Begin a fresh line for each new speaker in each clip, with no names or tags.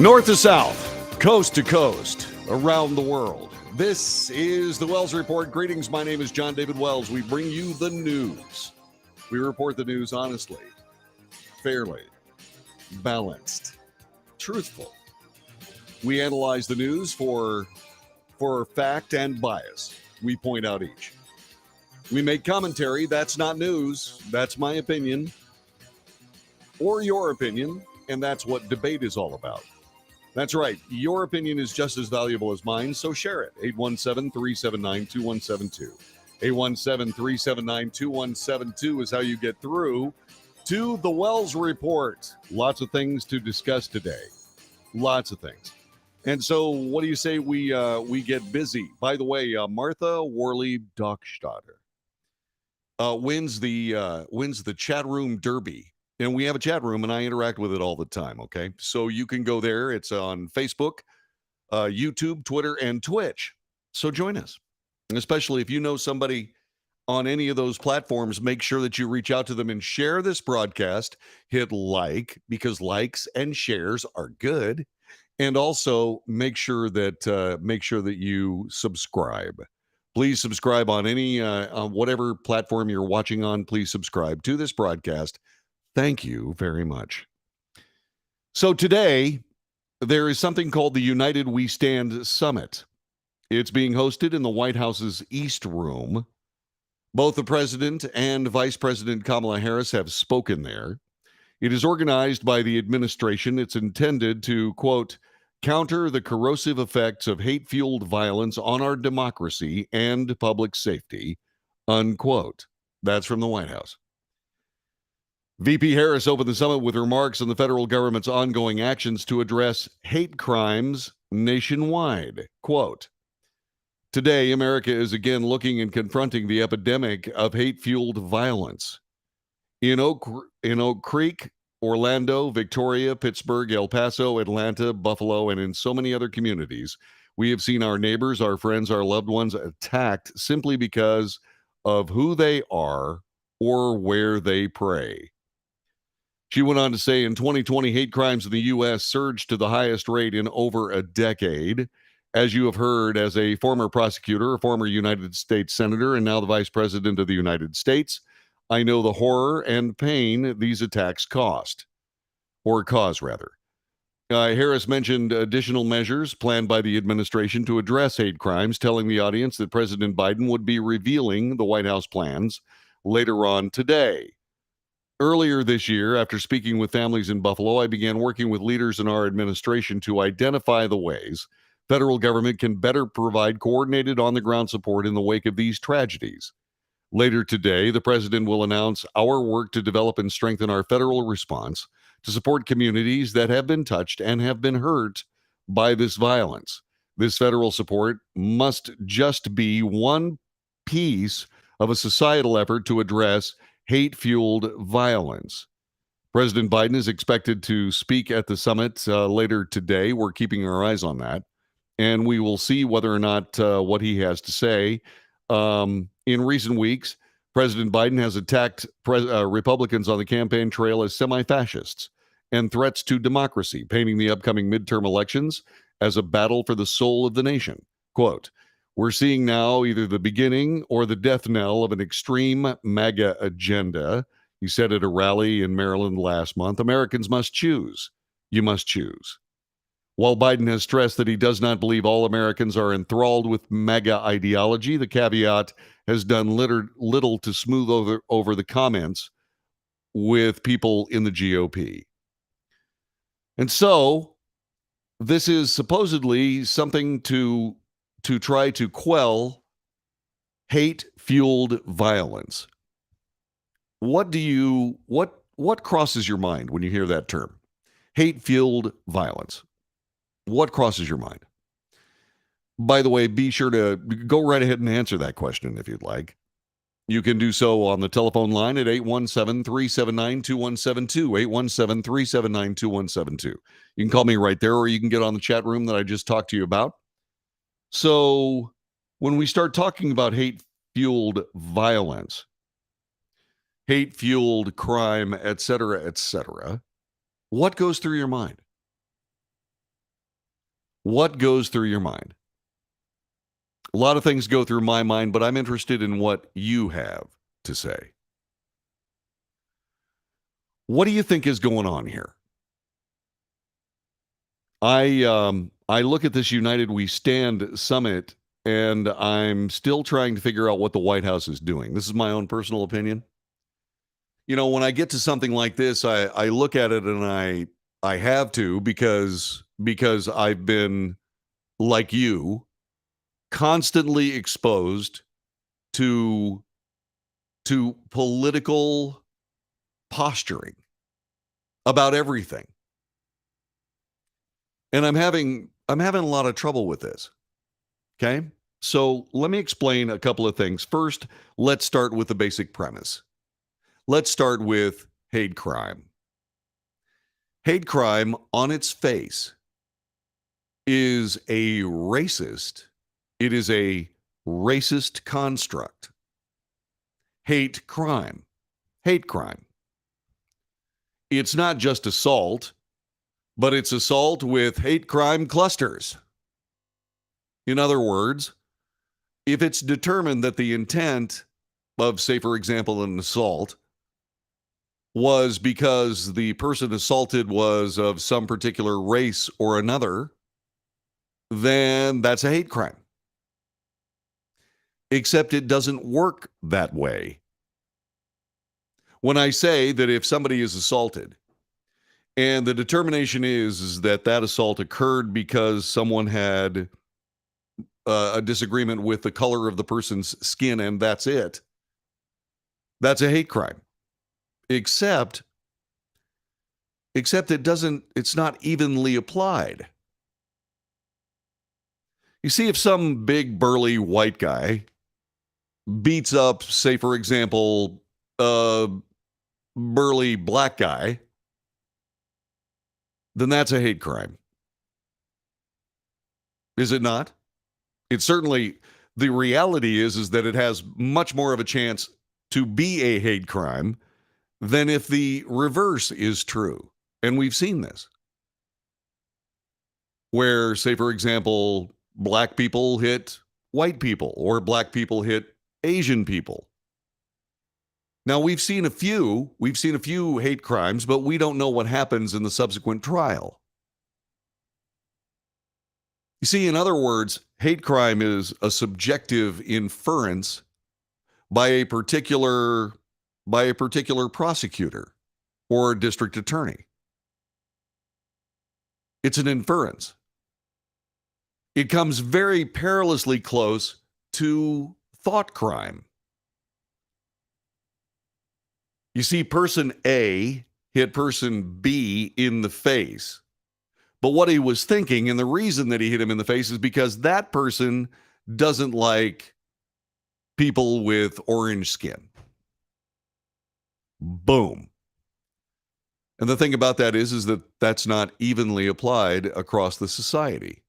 North to south, coast to coast, around the world. This is the Wells Report. Greetings. My name is John David Wells. We bring you the news. We report the news honestly, fairly, balanced, truthful. We analyze the news for fact and bias. We point out each. We make commentary. That's not news. That's my opinion or your opinion, and that's what debate is all about. That's right. Your opinion is just as valuable as mine, so share it. 817-379-2172. 817-379-2172 is how you get through to the Wells Report. Lots of things to discuss today. Lots of things. And so what do you say we get busy? By the way, Martha Worley-Dockstader wins the chat room derby. And we have a chat room, and I interact with it all the time, okay? So you can go there. It's on Facebook, YouTube, Twitter, and Twitch. So join us. And especially if you know somebody on any of those platforms, make sure that you reach out to them and share this broadcast. Hit like, because likes and shares are good. And also make sure that you subscribe. Please subscribe on any on whatever platform you're watching on. Please subscribe to this broadcast. Thank you very much. So today, there is something called the United We Stand Summit. It's being hosted in the White House's East Room. Both the President and Vice President Kamala Harris have spoken there. It is organized by the administration. It's intended to, quote, counter the corrosive effects of hate-fueled violence on our democracy and public safety, unquote. That's from the White House. VP Harris opened the summit with remarks on the federal government's ongoing actions to address hate crimes nationwide. Quote, today, America is again looking and confronting the epidemic of hate-fueled violence. In Oak Creek, Orlando, Victoria, Pittsburgh, El Paso, Atlanta, Buffalo, and in so many other communities, we have seen our neighbors, our friends, our loved ones attacked simply because of who they are or where they pray. She went on to say, in 2020, hate crimes in the U.S. surged to the highest rate in over a decade. As you have heard, as a former prosecutor, a former United States Senator, and now the Vice President of the United States, I know the horror and pain these attacks cause. Harris mentioned additional measures planned by the administration to address hate crimes, telling the audience that President Biden would be revealing the White House plans later on today. Earlier this year, after speaking with families in Buffalo, I began working with leaders in our administration to identify the ways federal government can better provide coordinated on-the-ground support in the wake of these tragedies. Later today, the president will announce our work to develop and strengthen our federal response to support communities that have been touched and have been hurt by this violence. This federal support must just be one piece of a societal effort to address hate-fueled violence. President Biden is expected to speak at the summit later today. We're keeping our eyes on that, and we will see whether or not what he has to say. In recent weeks, President Biden has attacked Republicans on the campaign trail as semi-fascists and threats to democracy, painting the upcoming midterm elections as a battle for the soul of the nation. Quote, we're seeing now either the beginning or the death knell of an extreme MAGA agenda. He said at a rally in Maryland last month, Americans must choose. You must choose. While Biden has stressed that he does not believe all Americans are enthralled with MAGA ideology, the caveat has done little to smooth over the comments with people in the GOP. And so this is supposedly something to try to quell hate-fueled violence. What crosses your mind when you hear that term? Hate-fueled violence. What crosses your mind? By the way, be sure to go right ahead and answer that question if you'd like. You can do so on the telephone line at 817-379-2172, 817-379-2172. You can call me right there, or you can get on the chat room that I just talked to you about. So when we start talking about hate-fueled violence, hate-fueled crime, et cetera, what goes through your mind? What goes through your mind? A lot of things go through my mind, but I'm interested in what you have to say. What do you think is going on here? I look at this United We Stand summit, and I'm still trying to figure out what the White House is doing. This is my own personal opinion. You know, when I get to something like this, I look at it and I have to because I've been, like you, constantly exposed to political posturing about everything. And I'm having a lot of trouble with this. Okay? So, let me explain a couple of things. First, let's start with the basic premise. Let's start with hate crime. Hate crime on its face is a racist. It is a racist construct. Hate crime. Hate crime. It's not just assault, but it's assault with hate crime clusters. In other words, if it's determined that the intent of, say, for example, an assault was because the person assaulted was of some particular race or another, then that's a hate crime. Except it doesn't work that way. When I say that if somebody is assaulted and the determination is that that assault occurred because someone had a disagreement with the color of the person's skin and that's it, that's a hate crime. Except it's not evenly applied. You see, if some big burly white guy beats up, say, for example, a burly black guy, then that's a hate crime. Is it not? It's certainly, the reality is that it has much more of a chance to be a hate crime than if the reverse is true. And we've seen this. Where, say, for example, black people hit white people or black people hit Asian people. Now, we've seen a few hate crimes, but we don't know what happens in the subsequent trial. You see, in other words, hate crime is a subjective inference by a particular prosecutor or district attorney. It's an inference. It comes very perilously close to thought crime. You see, person A hit person B in the face. But what he was thinking, and the reason that he hit him in the face, is because that person doesn't like people with orange skin. Boom. And the thing about that is that that's not evenly applied across the society.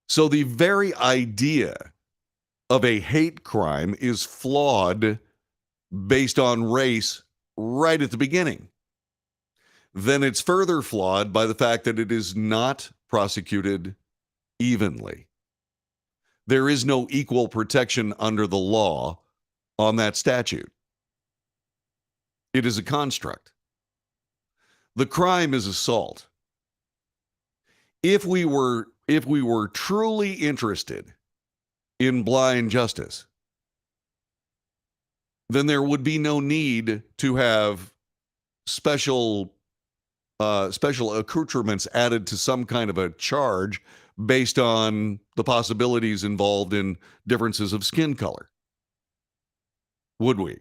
So the very idea of a hate crime is flawed based on race right at the beginning. Then it's further flawed by the fact that it is not prosecuted evenly. There is no equal protection under the law on that statute. It is a construct. The crime is assault. If we were truly interested in blind justice, then there would be no need to have special accoutrements added to some kind of a charge based on the possibilities involved in differences of skin color. Would we?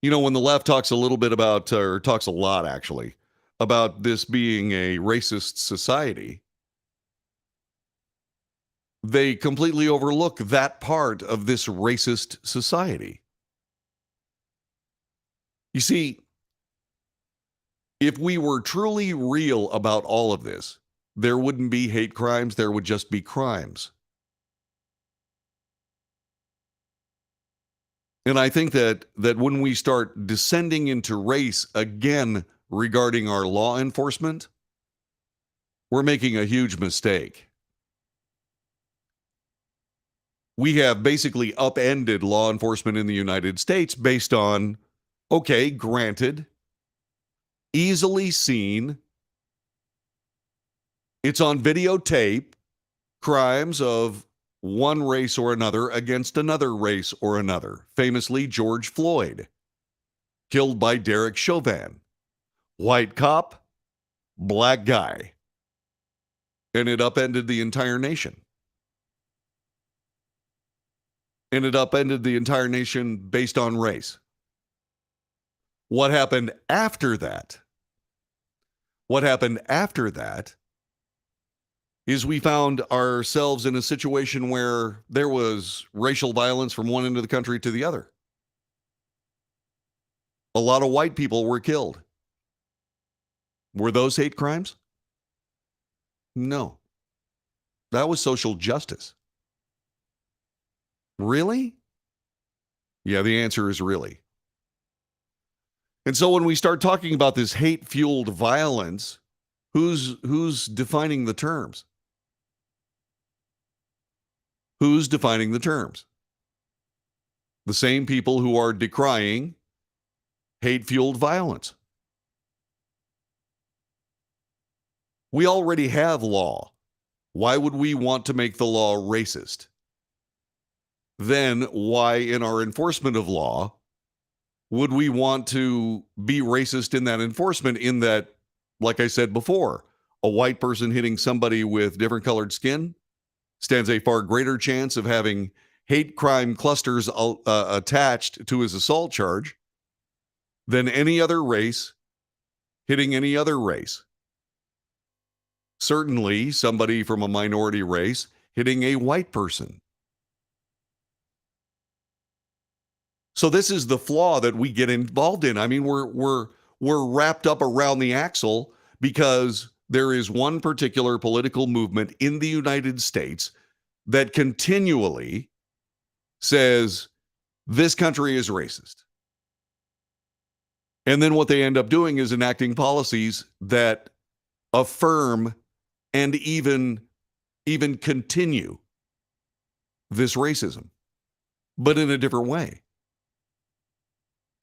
You know, when the left talks a little bit about, or talks a lot actually, about this being a racist society, they completely overlook that part of this racist society. You see, if we were truly real about all of this, there wouldn't be hate crimes, there would just be crimes. And I think that when we start descending into race again regarding our law enforcement, we're making a huge mistake. We have basically upended law enforcement in the United States based on, okay, granted, easily seen, it's on videotape, crimes of one race or another against another race or another. Famously, George Floyd, killed by Derek Chauvin. White cop, black guy. And it upended the entire nation. And it upended the entire nation based on race. What happened after that? What happened after that is we found ourselves in a situation where there was racial violence from one end of the country to the other. A lot of white people were killed. Were those hate crimes? No. That was social justice. Really? Yeah, the answer is really. And so when we start talking about this hate-fueled violence, who's defining the terms? Who's defining the terms? The same people who are decrying hate-fueled violence. We already have law. Why would we want to make the law racist? Then why, in our enforcement of law, would we want to be racist in that enforcement, in that, like I said before, a white person hitting somebody with different colored skin stands a far greater chance of having hate crime clusters attached to his assault charge than any other race hitting any other race. Certainly, somebody from a minority race hitting a white person. So this is the flaw that we get involved in. I mean, we're wrapped up around the axle because there is one particular political movement in the United States that continually says this country is racist. And then what they end up doing is enacting policies that affirm and even continue this racism, but in a different way.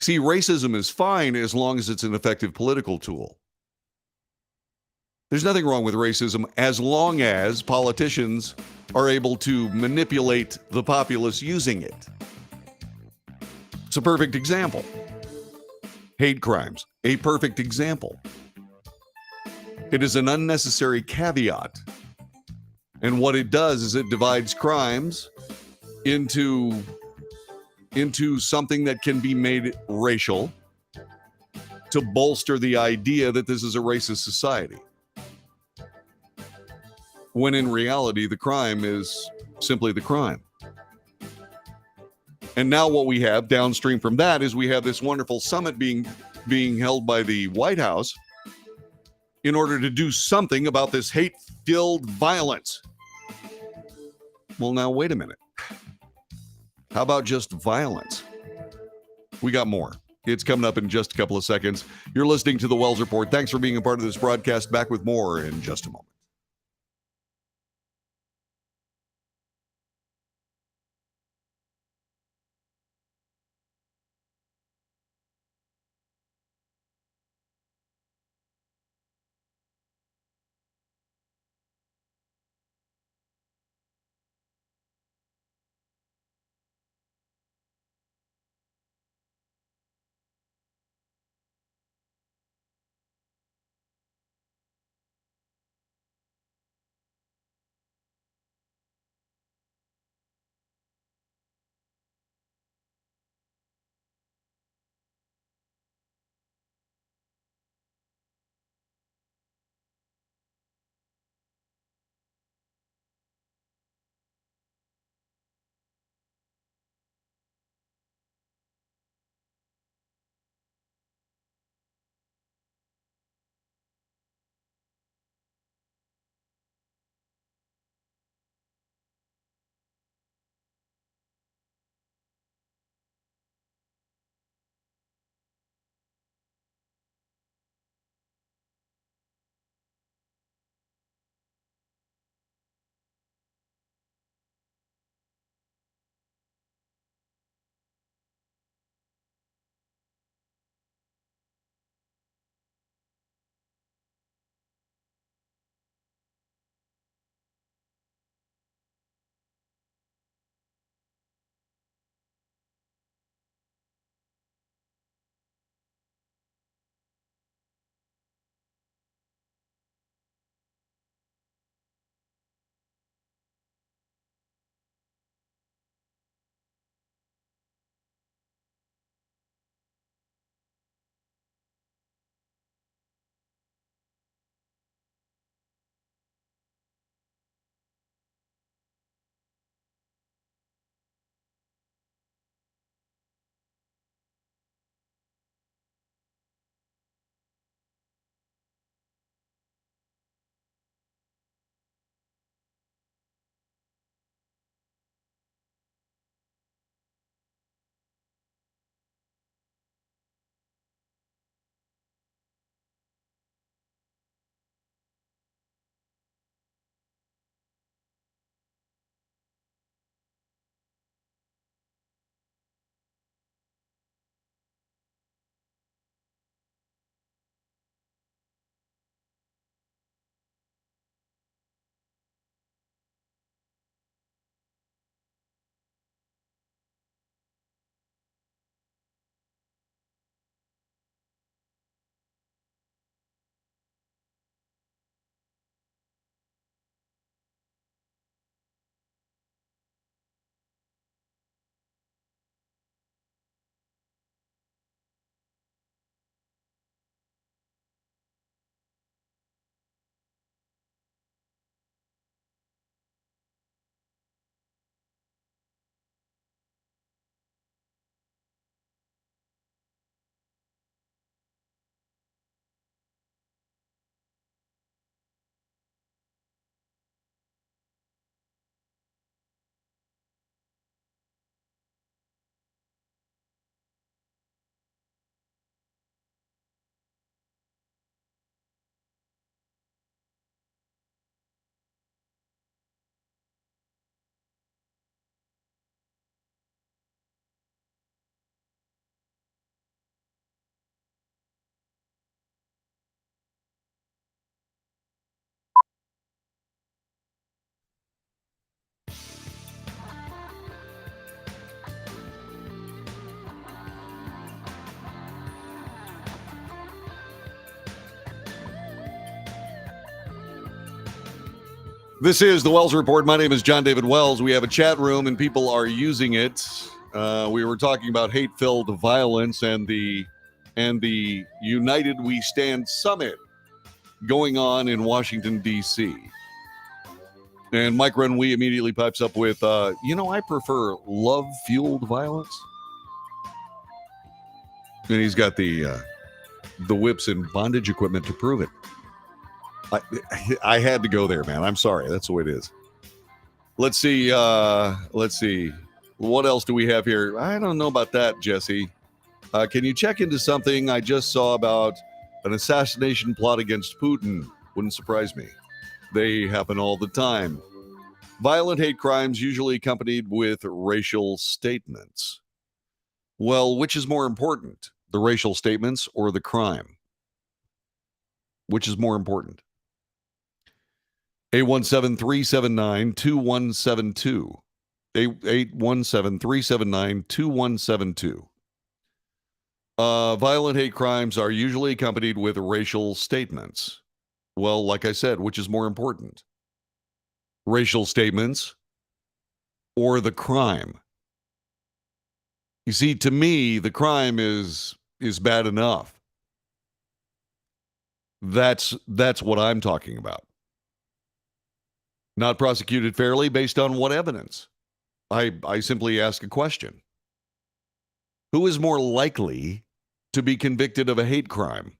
See, racism is fine as long as it's an effective political tool. There's nothing wrong with racism as long as politicians are able to manipulate the populace using it. It's a perfect example. Hate crimes, a perfect example. It is an unnecessary caveat. And what it does is it divides crimes into something that can be made racial to bolster the idea that this is a racist society. When in reality, the crime is simply the crime. And now what we have downstream from that is we have this wonderful summit being held by the White House in order to do something about this hate-filled violence. Well, now, wait a minute. How about just violence? We got more. It's coming up in just a couple of seconds. You're listening to The Wells Report. Thanks for being a part of this broadcast. Back with more in just a moment. This is the Wells Report. My name is John David Wells. We have a chat room and people are using it. We were talking about hate-filled violence and the United We Stand Summit going on in Washington, D.C. And Mike Renwee immediately pipes up with, I prefer love-fueled violence. And he's got the whips and bondage equipment to prove it. I had to go there, man. I'm sorry. That's the way it is. Let's see. What else do we have here? I don't know about that, Jesse. Can you check into something I just saw about an assassination plot against Putin? Wouldn't surprise me. They happen all the time. Violent hate crimes usually accompanied with racial statements. Well, which is more important, the racial statements or the crime? Which is more important? 817-379-2172. 817-379-2172. Violent hate crimes are usually accompanied with racial statements. Well, like I said, which is more important? Racial statements or the crime? You see, to me, the crime is bad enough. That's what I'm talking about. Not prosecuted fairly based on what evidence? I simply ask a question. Who is more likely to be convicted of a hate crime?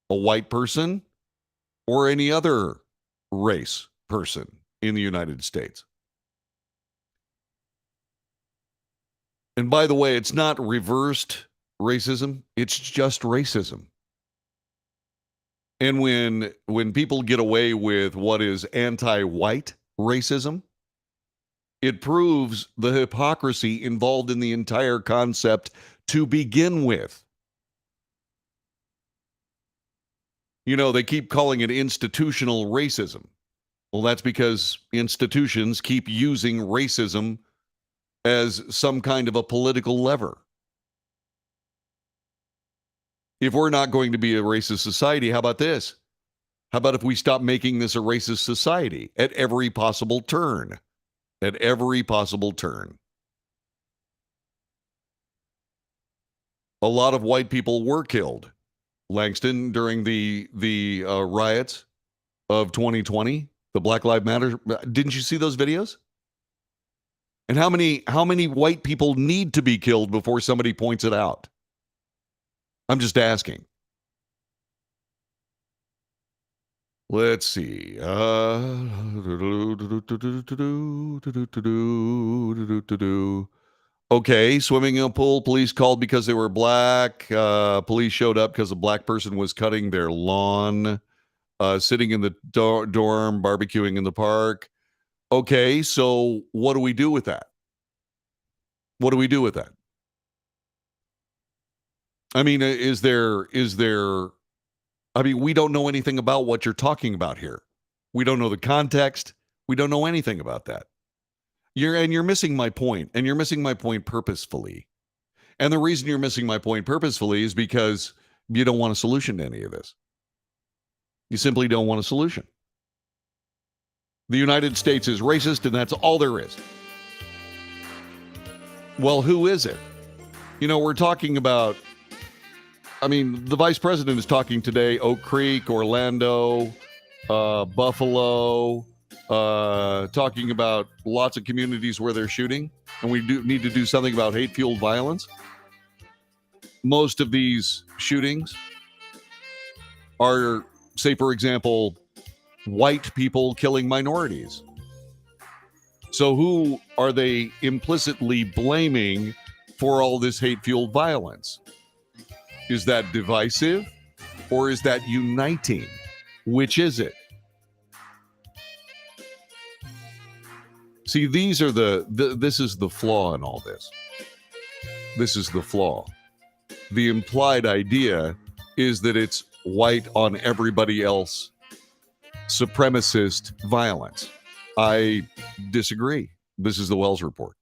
A white person or any other race person in the United States? And by the way, it's not reversed racism, it's just racism. And when people get away with what is anti-white racism, it proves the hypocrisy involved in the entire concept to begin with. You know, they keep calling it institutional racism. Well, that's because institutions keep using racism as some kind of a political lever. If we're not going to be a racist society, how about this? How about if we stop making this a racist society at every possible turn? At every possible turn. A lot of white people were killed, Langston, during the riots of 2020, the Black Lives Matter. Didn't you see those videos? And how many white people need to be killed before somebody points it out? I'm just asking. Let's see. Okay, swimming in a pool. Police called because they were black. Police showed up because a black person was cutting their lawn, sitting in the dorm, barbecuing in the park. Okay, so what do we do with that? What do we do with that? I mean, I mean, we don't know anything about what you're talking about here. We don't know the context. We don't know anything about that. You're missing my point, and you're missing my point purposefully. And the reason you're missing my point purposefully is because you don't want a solution to any of this. You simply don't want a solution. The United States is racist, and that's all there is. Well, who is it? You know, we're talking about, I mean, the vice president is talking today, Oak Creek, Orlando, Buffalo, talking about lots of communities where they're shooting, and we do need to do something about hate-fueled violence. Most of these shootings are, say, for example, white people killing minorities. So who are they implicitly blaming for all this hate-fueled violence? Is that divisive or is that uniting? Which is it? See, these are this is the flaw in all this. This is the flaw. The implied idea is that it's white on everybody else, supremacist violence. I disagree. This is the Wells Report.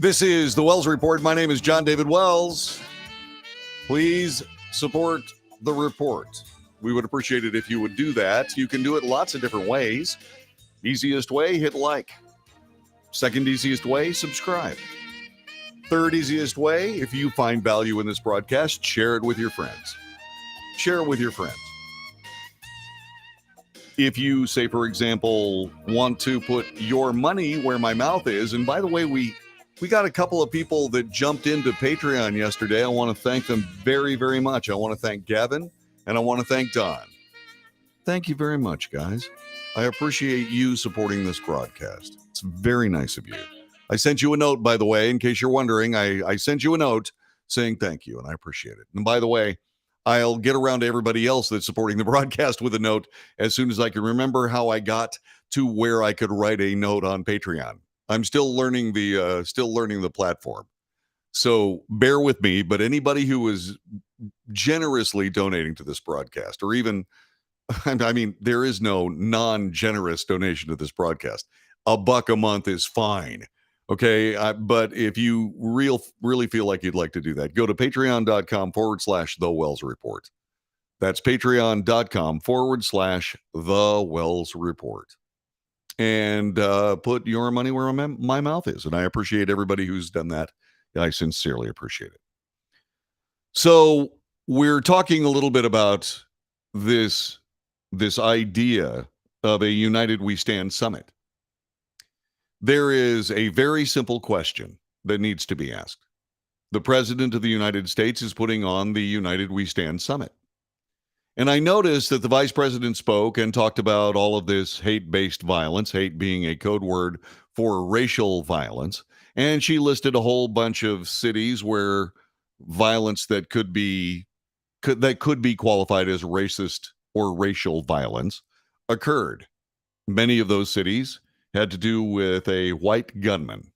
This is the Wells Report. My name is John David Wells. Please support the report. We would appreciate it if you would do that. You can do it lots of different ways. Easiest way, hit like. Second easiest way, subscribe. Third easiest way, if you find value in this broadcast, share it with your friends. Share it with your friends. If you, say, for example, want to put your money where my mouth is, and by the way, we got a couple of people that jumped into Patreon yesterday. I want to thank them very, very much. I want to thank Gavin, and I want to thank Don. Thank you very much, guys. I appreciate you supporting this broadcast. It's very nice of you. I sent you a note, by the way, in case you're wondering. I sent you a note saying thank you, and I appreciate it. And by the way, I'll get around to everybody else that's supporting the broadcast with a note as soon as I can remember how I got to where I could write a note on Patreon. I'm still learning the platform. So bear with me, but anybody who is generously donating to this broadcast, or even, I mean, there is no non-generous donation to this broadcast. $1 a month is fine. Okay. But if you really feel like you'd like to do that, go to patreon.com/The Wells Report. That's patreon.com/The Wells Report. And put your money where my mouth is. And I appreciate everybody who's done that. I sincerely appreciate it. So we're talking a little bit about this idea of a United We Stand summit. There is a very simple question that needs to be asked. The President of the United States is putting on the United We Stand summit. And I noticed that the Vice President spoke and talked about all of this hate-based violence, hate being a code word for racial violence. And she listed a whole bunch of cities where violence that could be qualified as racist or racial violence occurred. Many of those cities had to do with a white gunman.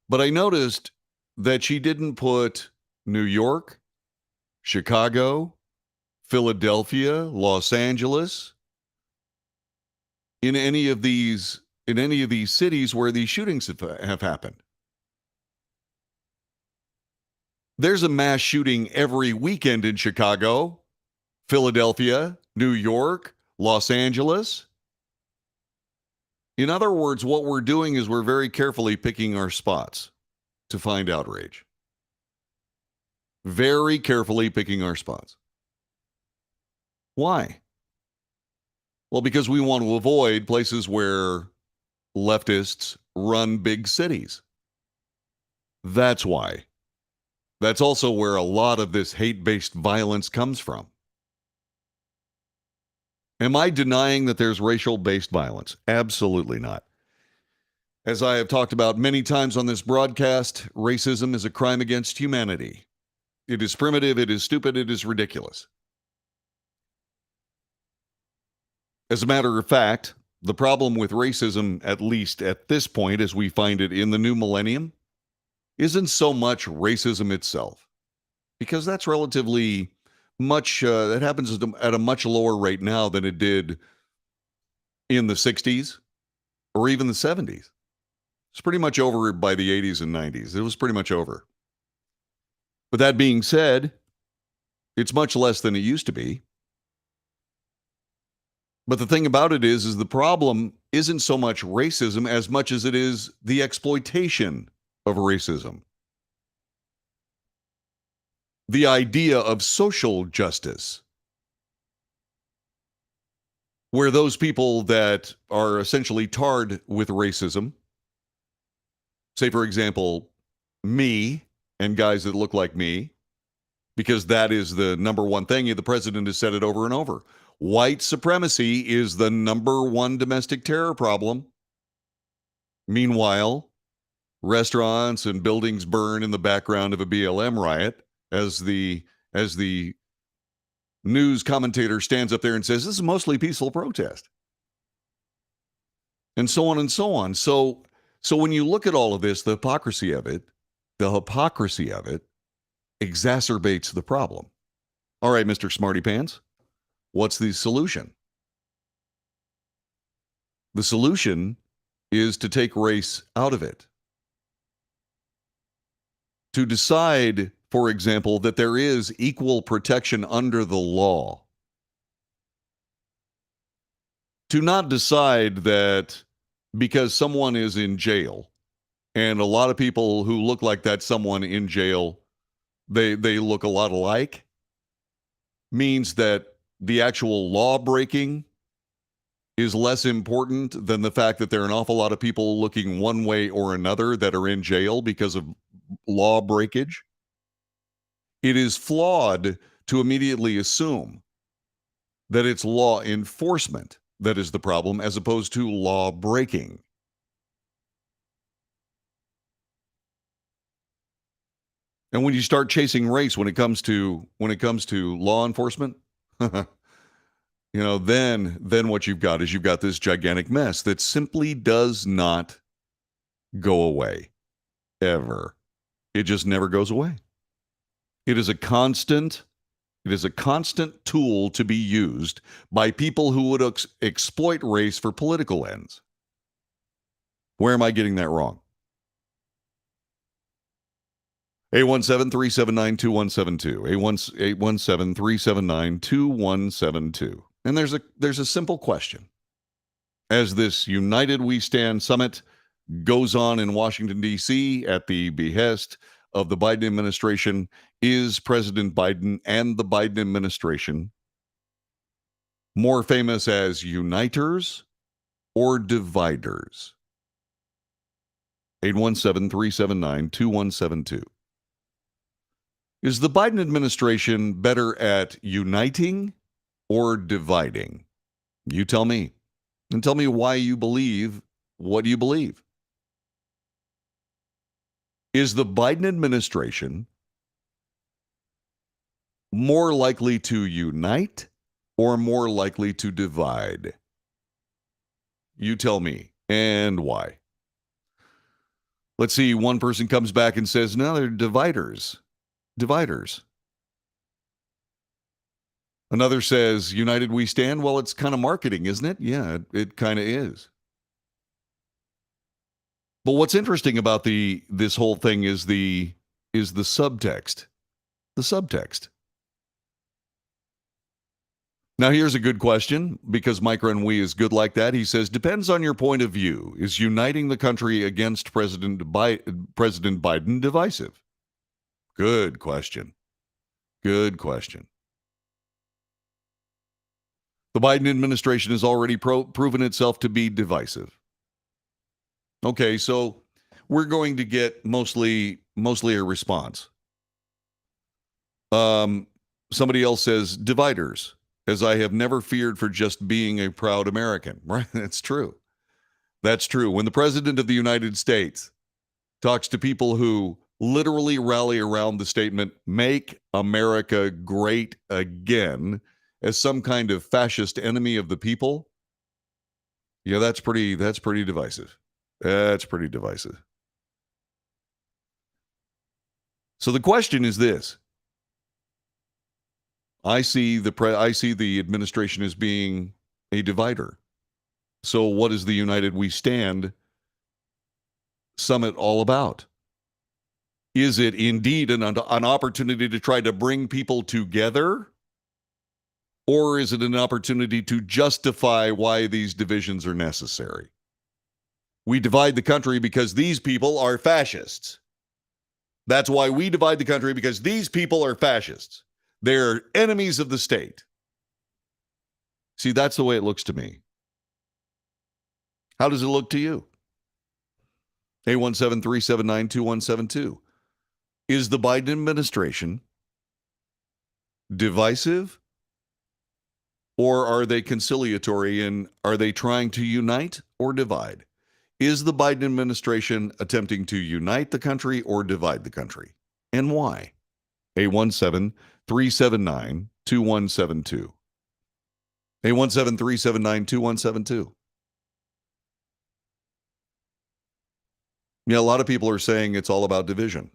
But I noticed that she didn't put New York, Chicago, Philadelphia, Los Angeles in any of these cities where these shootings have happened. There's a mass shooting every weekend in Chicago, Philadelphia, New York, Los Angeles. In other words, what we're doing is we're very carefully picking our spots to find outrage. Very carefully picking our spots. Why? Well, because we want to avoid places where leftists run big cities. That's why. That's also where a lot of this hate-based violence comes from. Am I denying that there's racial-based violence? Absolutely not. As I have talked about many times on this broadcast, racism is a crime against humanity. It is primitive, it is stupid, it is ridiculous. As a matter of fact, the problem with racism, at least at this point as we find it in the new millennium, isn't so much racism itself, because that's relatively much, that happens at a much lower rate now than it did in the 60s or even the 70s. It's pretty much over by the 80s and 90s. It was pretty much over. But that being said, it's much less than it used to be. But the thing about it is the problem isn't so much racism as much as it is the exploitation of racism. The idea of social justice, where those people that are essentially tarred with racism, say, for example, me and guys that look like me, because that is the number one thing. The president has said it over and over. White supremacy is the number one domestic terror problem. Meanwhile, restaurants and buildings burn in the background of a BLM riot as the news commentator stands up there and says, this is mostly peaceful protest. And so on and so on. So when you look at all of this, the hypocrisy of it exacerbates the problem. All right, Mr. Smarty Pants, what's the solution? The solution is to take race out of it. to decide, for example, that there is equal protection under the law, to not decide that because someone is in jail, and a lot of people who look like that someone in jail, they look a lot alike, means that the actual law breaking is less important than the fact that there are an awful lot of people looking one way or another that are in jail because of law breakage. It is flawed to immediately assume that it's law enforcement that is the problem as opposed to law breaking. And when you start chasing race when it comes to law enforcement, then what you've got is you've got this gigantic mess that simply does not go away ever. It just never goes away. It is a constant tool to be used by people who would exploit race for political ends. Where am I getting that wrong? 817-379-2172. 817-379-2172. And there's a simple question. As this United We Stand summit goes on in Washington, D.C. at the behest of the Biden administration, is President Biden and the Biden administration more famous as uniters or dividers? 817-379-2172. Is the Biden administration better at uniting or dividing? You tell me. And tell me why you believe what you believe. Is the Biden administration more likely to unite or more likely to divide? You tell me. And why? Let's see. One person comes back and says, no, they're dividers. Dividers. Another says, United We Stand. Well, it's kind of marketing, isn't it? Yeah, it kind of is. But what's interesting about this whole thing is the subtext. The subtext. Now, here's a good question, because Mike Renwee is good like that. He says, depends on your point of view. Is uniting the country against President Biden divisive? Good question. Good question. The Biden administration has already proven itself to be divisive. Okay, so we're going to get mostly a response. Somebody else says dividers, as I have never feared for just being a proud American. Right? That's true. That's true. When the President of the United States talks to people who literally rally around the statement, make America great again, as some kind of fascist enemy of the people, yeah, that's pretty divisive. That's pretty divisive. So the question is this. I see the administration as being a divider. So what is the United We Stand summit all about? Is it indeed an opportunity to try to bring people together? Or is it an opportunity to justify why these divisions are necessary? We divide the country because these people are fascists. That's why we divide the country, because these people are fascists. They're enemies of the state. See, that's the way it looks to me. How does it look to you? 817-379-2172. Is the Biden administration divisive, or are they conciliatory, and are they trying to unite or divide? Is the Biden administration attempting to unite the country or divide the country? And why? 817-379-2172. 817-379-2172. Yeah, a lot of people are saying it's all about division.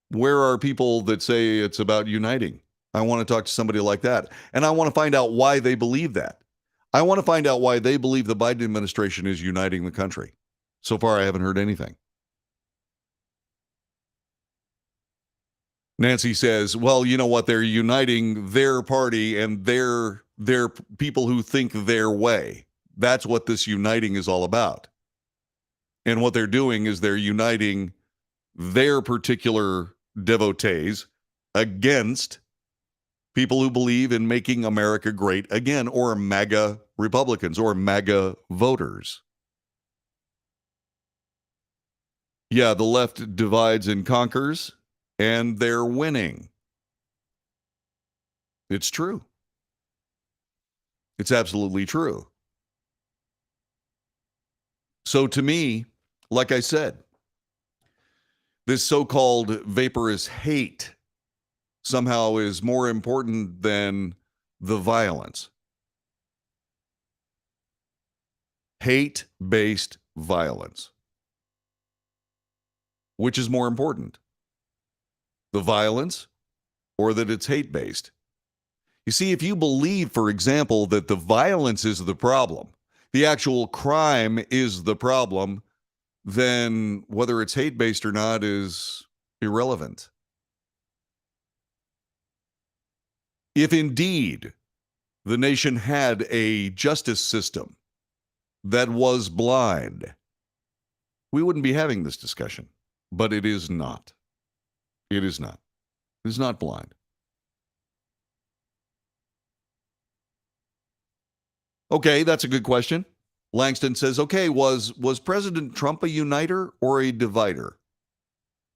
Where are people that say it's about uniting? I want to talk to somebody like that. And I want to find out why they believe that. I want to find out why they believe the Biden administration is uniting the country. So far, I haven't heard anything. Nancy says, well, you know what? They're uniting their party and their people who think their way. That's what this uniting is all about. And what they're doing is they're uniting their particular devotees against people who believe in making America great again, or MAGA Republicans or MAGA voters. Yeah, the left divides and conquers, and they're winning. It's true. It's absolutely true. So to me, like I said, this so-called vaporous hate somehow is more important than the violence. Hate-based violence. Which is more important? The violence or that it's hate-based? You see, if you believe, for example, that the violence is the problem, the actual crime is the problem, then whether it's hate-based or not is irrelevant. If indeed the nation had a justice system that was blind, we wouldn't be having this discussion. But it is not. It is not. It is not blind. Okay, that's a good question. Langston says, okay, was President Trump a uniter or a divider?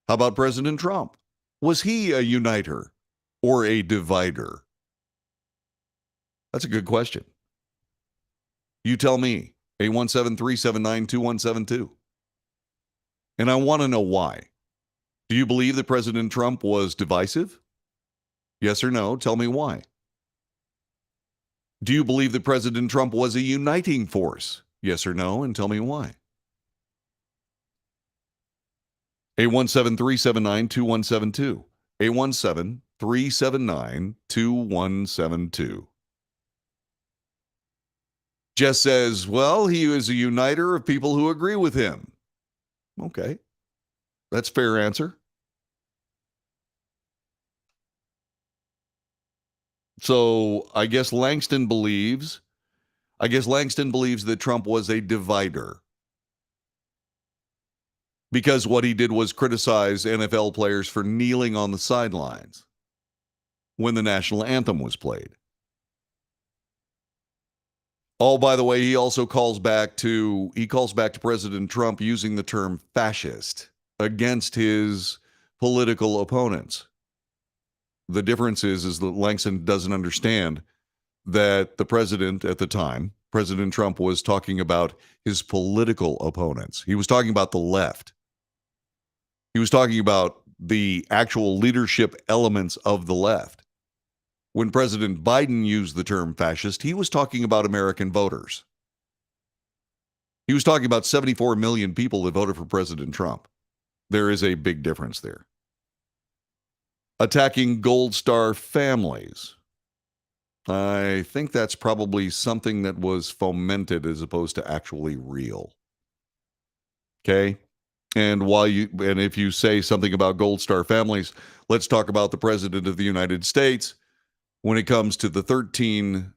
How about President Trump? Was he a uniter or a divider? That's a good question. You tell me. 817-379-2172. And I want to know why. Do you believe that President Trump was divisive? Yes or no? Tell me why. Do you believe that President Trump was a uniting force? Yes or no? And tell me why. 817-379-2172. 817-379-2172. Jess says, well, he is a uniter of people who agree with him. Okay. That's a fair answer. So I guess Langston believes that Trump was a divider. Because what he did was criticize NFL players for kneeling on the sidelines when the national anthem was played. Oh, by the way, he also calls back to President Trump using the term fascist against his political opponents. The difference is that Langston doesn't understand that the president at the time, President Trump, was talking about his political opponents. He was talking about the left. He was talking about the actual leadership elements of the left. When President Biden used the term fascist, he was talking about American voters. He was talking about 74 million people that voted for President Trump. There is a big difference there. Attacking Gold Star families. I think that's probably something that was fomented as opposed to actually real. Okay? And if you say something about Gold Star families, let's talk about the President of the United States when it comes to the 13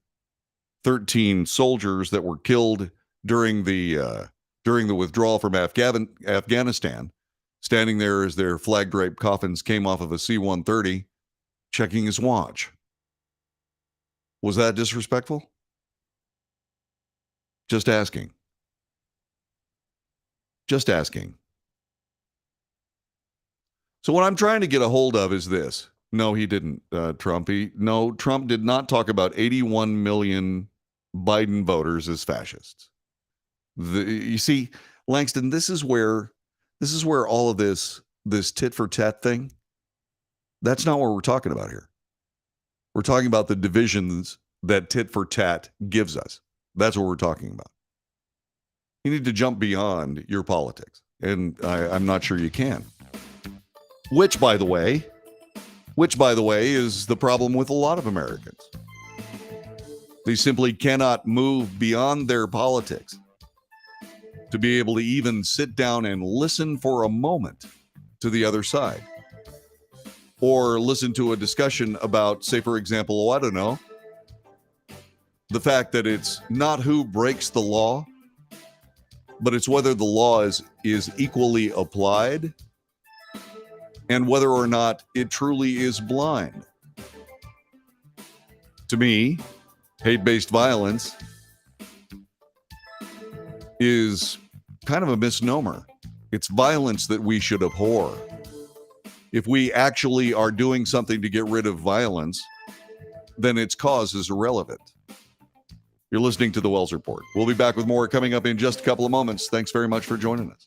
soldiers that were killed during the withdrawal from Afghanistan, standing there as their flag-draped coffins came off of a C-130, checking his watch. Was that disrespectful? Just asking. Just asking. So what I'm trying to get a hold of is this. No, he didn't, Trump. Trump did not talk about 81 million Biden voters as fascists. You see, Langston, this is where all of this tit for tat thing, that's not what we're talking about here. We're talking about the divisions that tit for tat gives us. That's what we're talking about. You need to jump beyond your politics, and I'm not sure you can. Which, by the way, is the problem with a lot of Americans. They simply cannot move beyond their politics to be able to even sit down and listen for a moment to the other side. or listen to a discussion about, say, for example, I don't know, the fact that it's not who breaks the law, but it's whether the law is equally applied and whether or not it truly is blind. To me, hate-based violence is kind of a misnomer. It's violence that we should abhor. If we actually are doing something to get rid of violence, then its cause is irrelevant. You're listening to The Wells Report. We'll be back with more coming up in just a couple of moments. Thanks very much for joining us.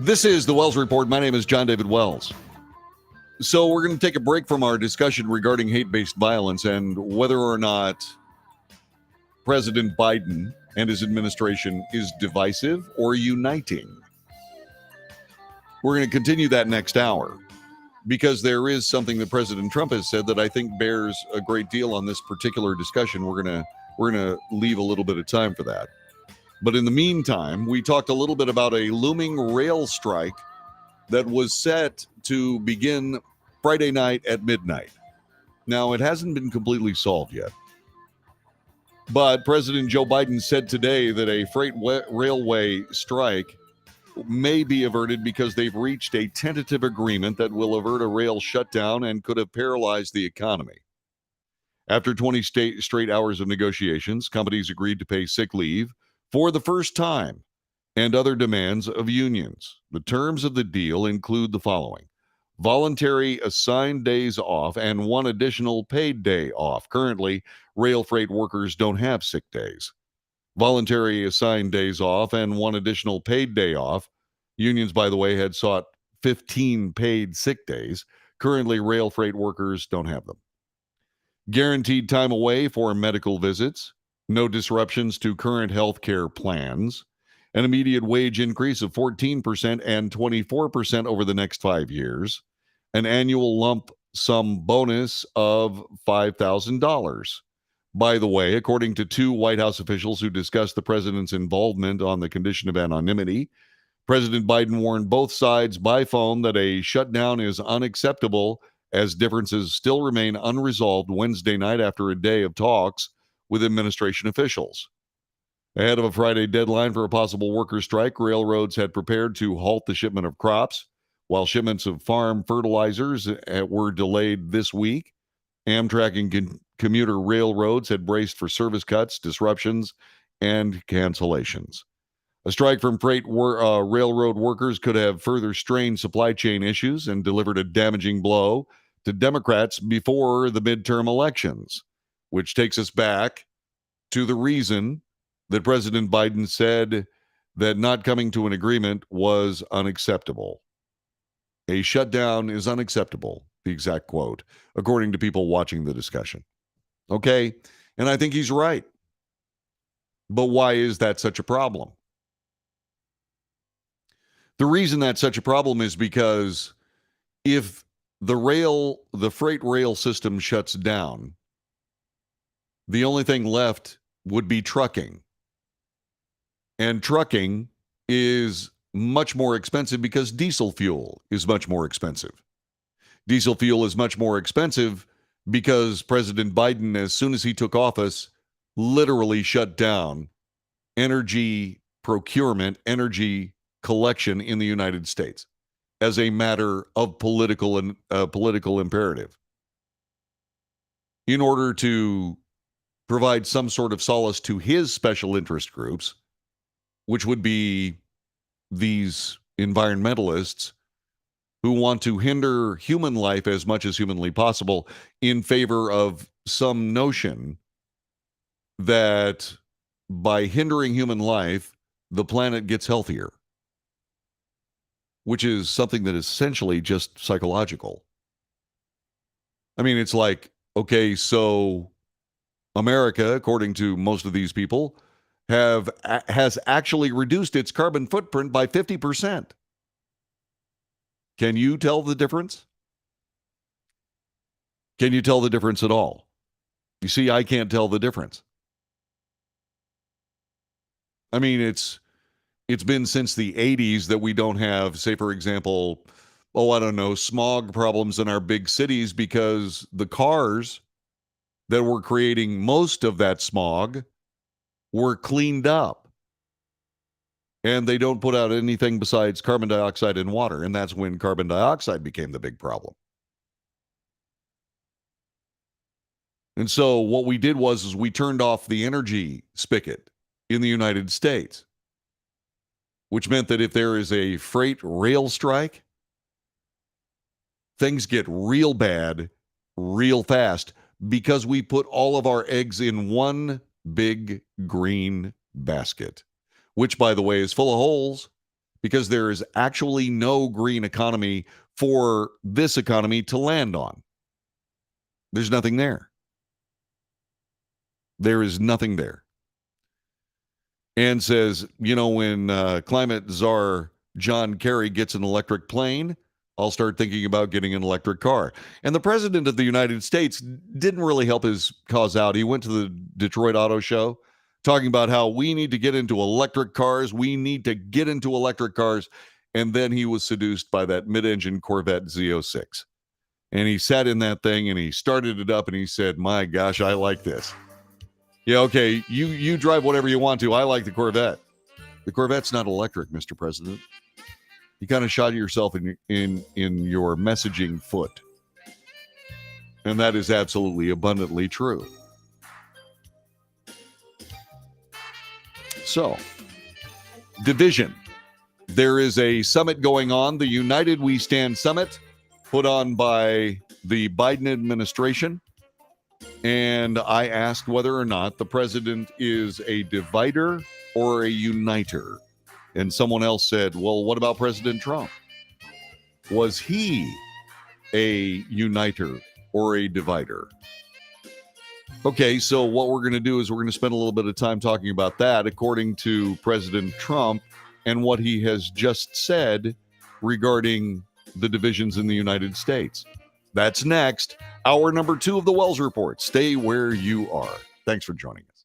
This is the Wells Report. My name is John David Wells. So we're going to take a break from our discussion regarding hate-based violence and whether or not President Biden and his administration is divisive or uniting. We're going to continue that next hour because there is something that President Trump has said that I think bears a great deal on this particular discussion. We're going to leave a little bit of time for that. But in the meantime, we talked a little bit about a looming rail strike that was set to begin Friday night at midnight. Now, it hasn't been completely solved yet. But President Joe Biden said today that a freight railway strike may be averted because they've reached a tentative agreement that will avert a rail shutdown and could have paralyzed the economy. After 20 straight hours of negotiations, companies agreed to pay sick leave for the first time and other demands of unions. The terms of the deal include the following: voluntary assigned days off and one additional paid day off. Currently, rail freight workers don't have sick days. Voluntary assigned days off and one additional paid day off. Unions, by the way, had sought 15 paid sick days. Currently, rail freight workers don't have them. Guaranteed time away for medical visits. No disruptions to current health care plans. An immediate wage increase of 14% and 24% over the next 5 years. An annual lump sum bonus of $5,000. By the way, according to two White House officials who discussed the president's involvement on the condition of anonymity, President Biden warned both sides by phone that a shutdown is unacceptable as differences still remain unresolved Wednesday night after a day of talks with administration officials. Ahead of a Friday deadline for a possible worker strike, railroads had prepared to halt the shipment of crops, while shipments of farm fertilizers were delayed this week. Amtrak and commuter railroads had braced for service cuts, disruptions, and cancellations. A strike from freight railroad workers could have further strained supply chain issues and delivered a damaging blow to Democrats before the midterm elections, which takes us back to the reason that President Biden said that not coming to an agreement was unacceptable. A shutdown is unacceptable, the exact quote, according to people watching the discussion. Okay, and I think he's right. But why is that such a problem? The reason that's such a problem is because if the freight rail system shuts down, the only thing left would be trucking. And trucking is much more expensive because diesel fuel is much more expensive. Diesel fuel is much more expensive because President Biden, as soon as he took office, literally shut down energy procurement, energy collection in the United States as a matter of political imperative. In order to provide some sort of solace to his special interest groups, which would be these environmentalists who want to hinder human life as much as humanly possible in favor of some notion that by hindering human life, the planet gets healthier, which is something that is essentially just psychological. I mean, it's like, okay, so America, according to most of these people, has actually reduced its carbon footprint by 50%. Can you tell the difference? Can you tell the difference at all? You see, I can't tell the difference. I mean, it's been since the 80s that we don't have, say, for example, smog problems in our big cities because the cars that were creating most of that smog were cleaned up. And they don't put out anything besides carbon dioxide and water. And that's when carbon dioxide became the big problem. And so what we did was we turned off the energy spigot in the United States, which meant that if there is a freight rail strike, things get real bad real fast because we put all of our eggs in one big green basket, which, by the way, is full of holes because there is actually no green economy for this economy to land on. There's nothing there. There is nothing there. And says, when climate czar John Kerry gets an electric plane, I'll start thinking about getting an electric car. And the president of the United States didn't really help his cause out. He went to the Detroit Auto Show talking about how we need to get into electric cars. We need to get into electric cars. And then he was seduced by that mid-engine Corvette Z06. And he sat in that thing and he started it up and he said, my gosh, I like this. Yeah, okay, you drive whatever you want to. I like the Corvette. The Corvette's not electric, Mr. President. You kind of shot yourself in your messaging foot. And that is absolutely abundantly true. So, division. There is a summit going on, the United We Stand Summit. put on by the Biden administration. And I asked whether or not the president is a divider or a uniter. And someone else said, well, what about President Trump? Was he a uniter or a divider? Okay, so what we're going to do is we're going to spend a little bit of time talking about that according to President Trump and what he has just said regarding the divisions in the United States. That's next. Hour number 2 of the Wells Report. Stay where you are. Thanks for joining us.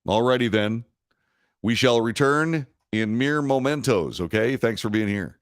Alrighty then. We shall return in mere mementos, okay? Thanks for being here.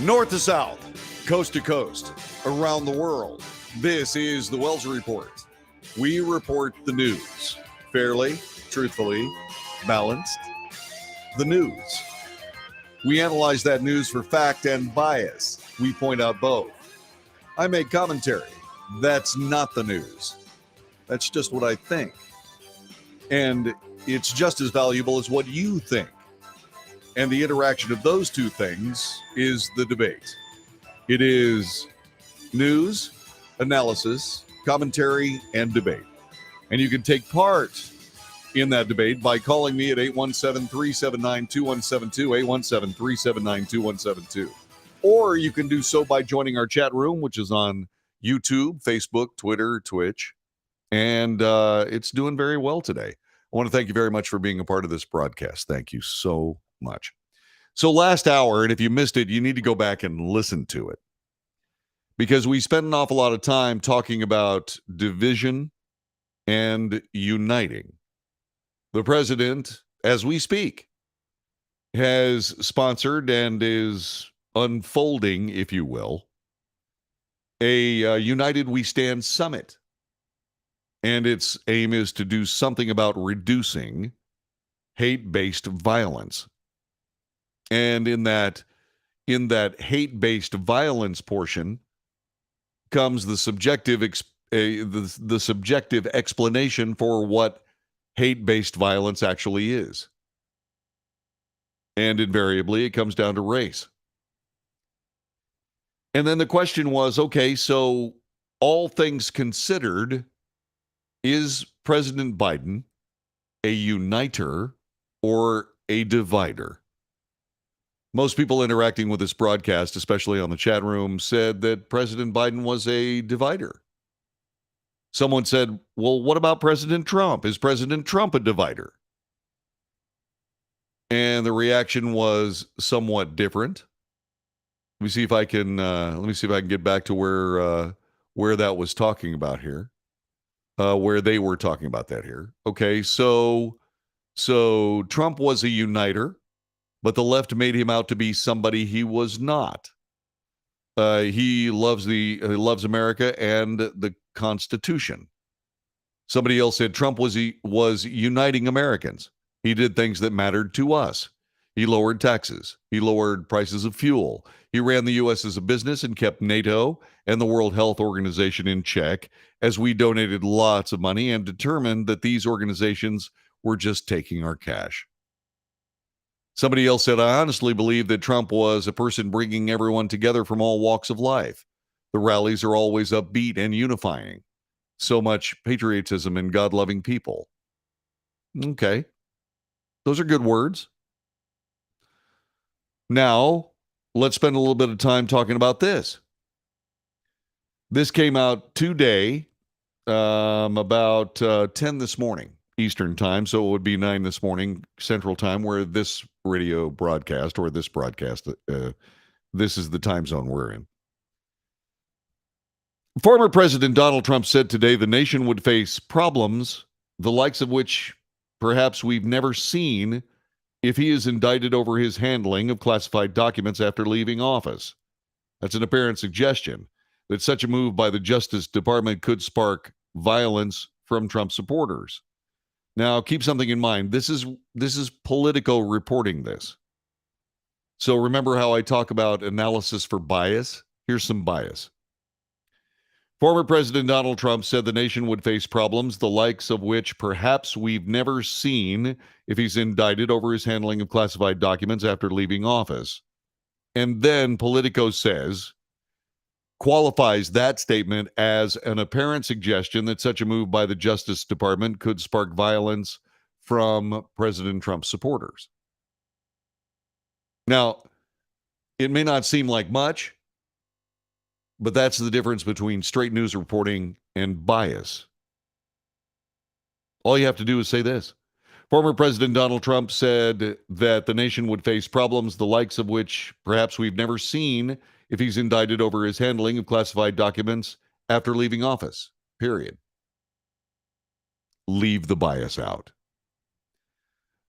North to south, coast to coast, around the world. This is the Wells Report. We report the news fairly, truthfully, balanced. The news. We analyze that news for fact and bias. We point out both. I make commentary. That's not the news. That's just what I think. And it's just as valuable as what you think. And the interaction of those two things is the debate. It is news, analysis, commentary, and debate. And you can take part in that debate by calling me at 817-379-2172, 817-379-2172. Or you can do so by joining our chat room, which is on YouTube, Facebook, Twitter, Twitch. And it's doing very well today. I want to thank you very much for being a part of this broadcast. Thank you so much. So last hour, and if you missed it, you need to go back and listen to it. Because we spent an awful lot of time talking about division and uniting. The president, as we speak, has sponsored and is unfolding, if you will, a United We Stand summit. And its aim is to do something about reducing hate-based violence. And in that hate-based violence portion comes the subjective the subjective explanation for what hate-based violence actually is. And invariably, it comes down to race. And then the question was, okay, so all things considered, is President Biden a uniter or a divider? Most people interacting with this broadcast, especially on the chat room, said that President Biden was a divider. Someone said, well, what about President Trump? Is President Trump a divider? And the reaction was somewhat different. Let me see if I can get back to where that was talking about here. Where they were talking about that here. Okay, so Trump was a uniter, but the left made him out to be somebody he was not. He loves America and the Constitution. Somebody else said Trump was uniting Americans. He did things that mattered to us. He lowered taxes. He lowered prices of fuel. He ran the U.S. as a business and kept NATO and the World Health Organization in check as we donated lots of money and determined that these organizations were just taking our cash. Somebody else said, I honestly believe that Trump was a person bringing everyone together from all walks of life. The rallies are always upbeat and unifying. So much patriotism and God-loving people. Okay. Those are good words. Now, let's spend a little bit of time talking about this. This came out today, about 10 this morning, Eastern time. So it would be 9 this morning, Central time, where this radio broadcast or this broadcast, this is the time zone we're in. Former President Donald Trump said today the nation would face problems, the likes of which perhaps we've never seen if he is indicted over his handling of classified documents after leaving office. That's an apparent suggestion that such a move by the Justice Department could spark violence from Trump supporters. Now, keep something in mind. This is Politico reporting this. So remember how I talk about analysis for bias? Here's some bias. Former President Donald Trump said the nation would face problems, the likes of which perhaps we've never seen if he's indicted over his handling of classified documents after leaving office. And then Politico qualifies that statement as an apparent suggestion that such a move by the Justice Department could spark violence from President Trump's supporters. Now, it may not seem like much, but that's the difference between straight news reporting and bias. All you have to do is say this. Former President Donald Trump said that the nation would face problems, the likes of which perhaps we've never seen if he's indicted over his handling of classified documents after leaving office, period. Leave the bias out.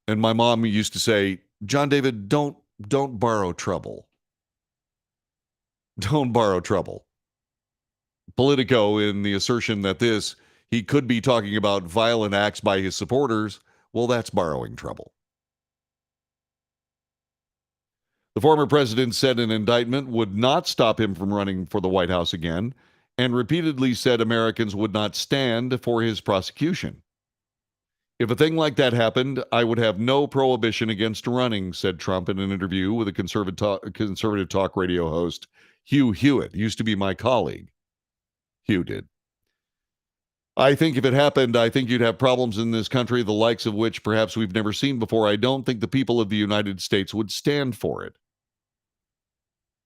And my mom used to say, John David, don't borrow trouble. Don't borrow trouble. Politico, in the assertion that he could be talking about violent acts by his supporters, well, that's borrowing trouble. The former president said an indictment would not stop him from running for the White House again, and repeatedly said Americans would not stand for his prosecution. If a thing like that happened, I would have no prohibition against running, said Trump in an interview with a conservative talk radio host, Hugh Hewitt. Used to be my colleague. Hugh did. I think if it happened, I think you'd have problems in this country, the likes of which perhaps we've never seen before. I don't think the people of the United States would stand for it.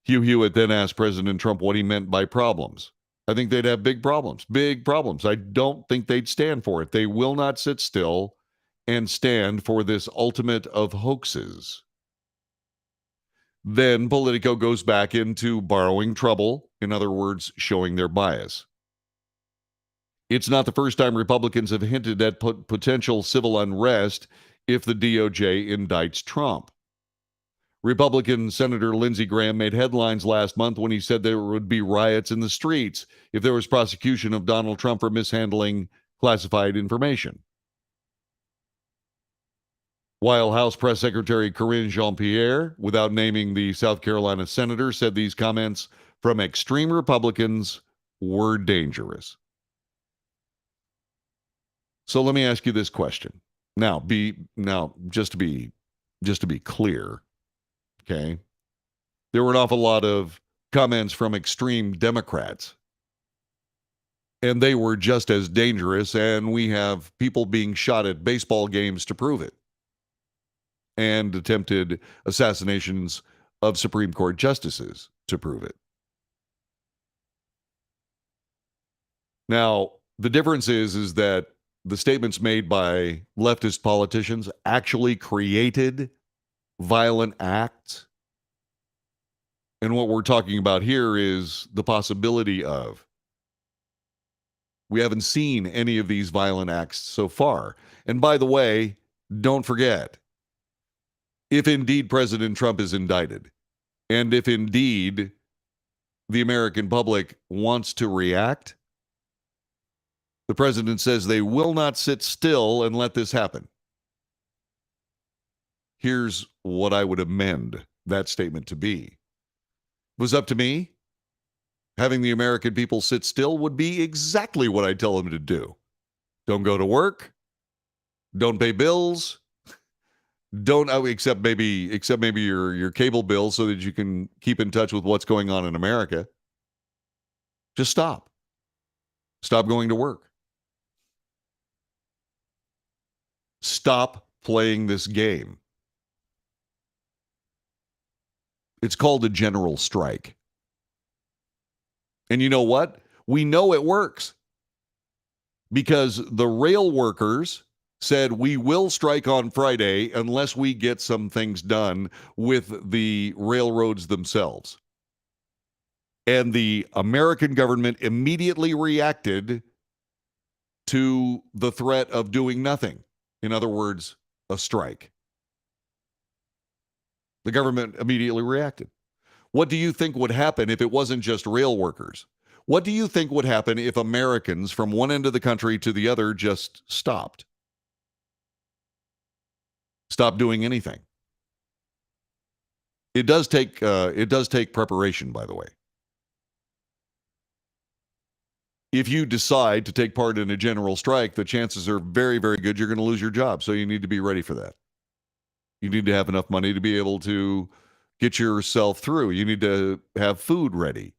Hugh Hewitt then asked President Trump what he meant by problems. I think they'd have big problems. Big problems. I don't think they'd stand for it. They will not sit still and stand for this ultimate of hoaxes. Then Politico goes back into borrowing trouble, in other words, showing their bias. It's not the first time Republicans have hinted at potential civil unrest if the DOJ indicts Trump. Republican Senator Lindsey Graham made headlines last month when he said there would be riots in the streets if there was prosecution of Donald Trump for mishandling classified information. While House Press Secretary Karine Jean-Pierre, without naming the South Carolina senator, said these comments from extreme Republicans were dangerous. So let me ask you this question. Now, just to be clear, okay? There were an awful lot of comments from extreme Democrats, and they were just as dangerous, and we have people being shot at baseball games to prove it, and attempted assassinations of Supreme Court justices to prove it. Now, the difference is that the statements made by leftist politicians actually created violent acts. And what we're talking about here is the possibility of. We haven't seen any of these violent acts so far. And by the way, don't forget, if indeed President Trump is indicted, and if indeed the American public wants to react, the president says they will not sit still and let this happen. Here's what I would amend that statement to be. If it was up to me, having the American people sit still would be exactly what I tell them to do. Don't go to work. Don't pay bills. Don't except maybe your cable bill so that you can keep in touch with what's going on in America. Just stop. Stop going to work. Stop playing this game. It's called a general strike. And you know what? We know it works. Because the rail workers said we will strike on Friday unless we get some things done with the railroads themselves. And the American government immediately reacted to the threat of doing nothing. In other words, a strike. The government immediately reacted. What do you think would happen if it wasn't just rail workers? What do you think would happen if Americans from one end of the country to the other just stopped? Stop doing anything. It does take preparation, by the way. If you decide to take part in a general strike, the chances are very, very good you're going to lose your job. So you need to be ready for that. You need to have enough money to be able to get yourself through. You need to have food ready.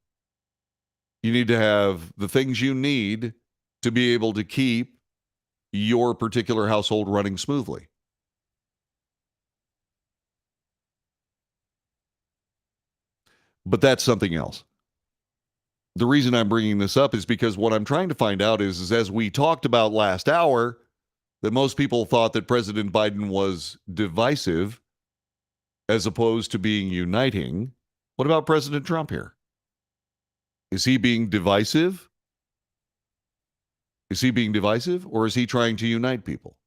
You need to have the things you need to be able to keep your particular household running smoothly. But that's something else. The reason I'm bringing this up is because what I'm trying to find out is as we talked about last hour, that most people thought that President Biden was divisive as opposed to being uniting. What about President Trump here? Is he being divisive? Is he being divisive, or is he trying to unite people?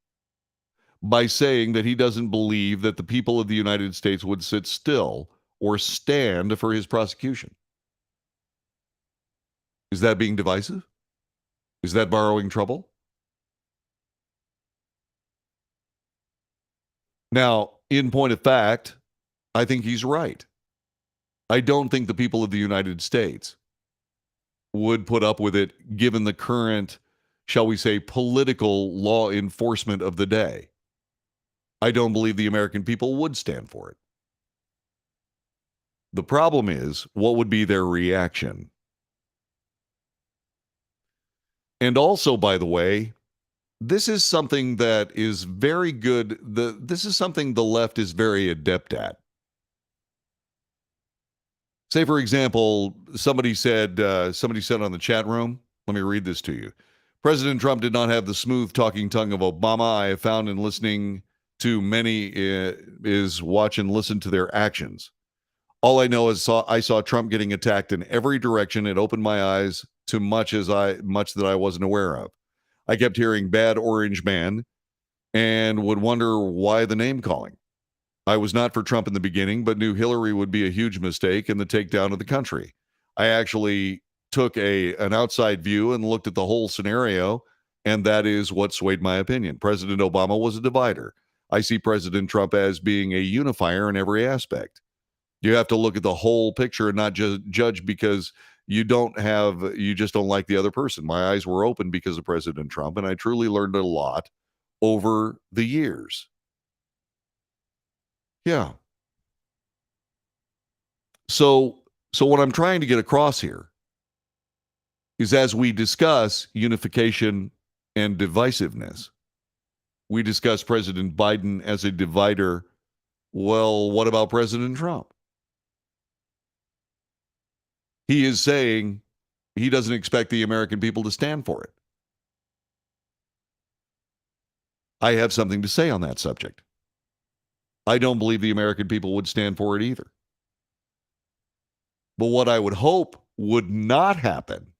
By saying that he doesn't believe that the people of the United States would sit still or stand for his prosecution. Is that being divisive? Is that borrowing trouble? Now, in point of fact, I think he's right. I don't think the people of the United States would put up with it given the current, shall we say, political law enforcement of the day. I don't believe the American people would stand for it. The problem is, what would be their reaction? And also, by the way, this is something that is very good. This is something the left is very adept at. Say, for example, somebody said on the chat room, let me read this to you. President Trump did not have the smooth talking tongue of Obama. I have found in listening to many is watch and listen to their actions. All I know is I saw Trump getting attacked in every direction. It opened my eyes to much that I wasn't aware of. I kept hearing bad orange man and would wonder why the name calling. I was not for Trump in the beginning, but knew Hillary would be a huge mistake in the takedown of the country. I actually took an outside view and looked at the whole scenario, and that is what swayed my opinion. President Obama was a divider. I see President Trump as being a unifier in every aspect. You have to look at the whole picture and not just judge because you just don't like the other person. My eyes were open because of President Trump, and I truly learned a lot over the years. Yeah. So what I'm trying to get across here is as we discuss unification and divisiveness, we discuss President Biden as a divider. Well, what about President Trump? He is saying he doesn't expect the American people to stand for it. I have something to say on that subject. I don't believe the American people would stand for it either. But what I would hope would not happen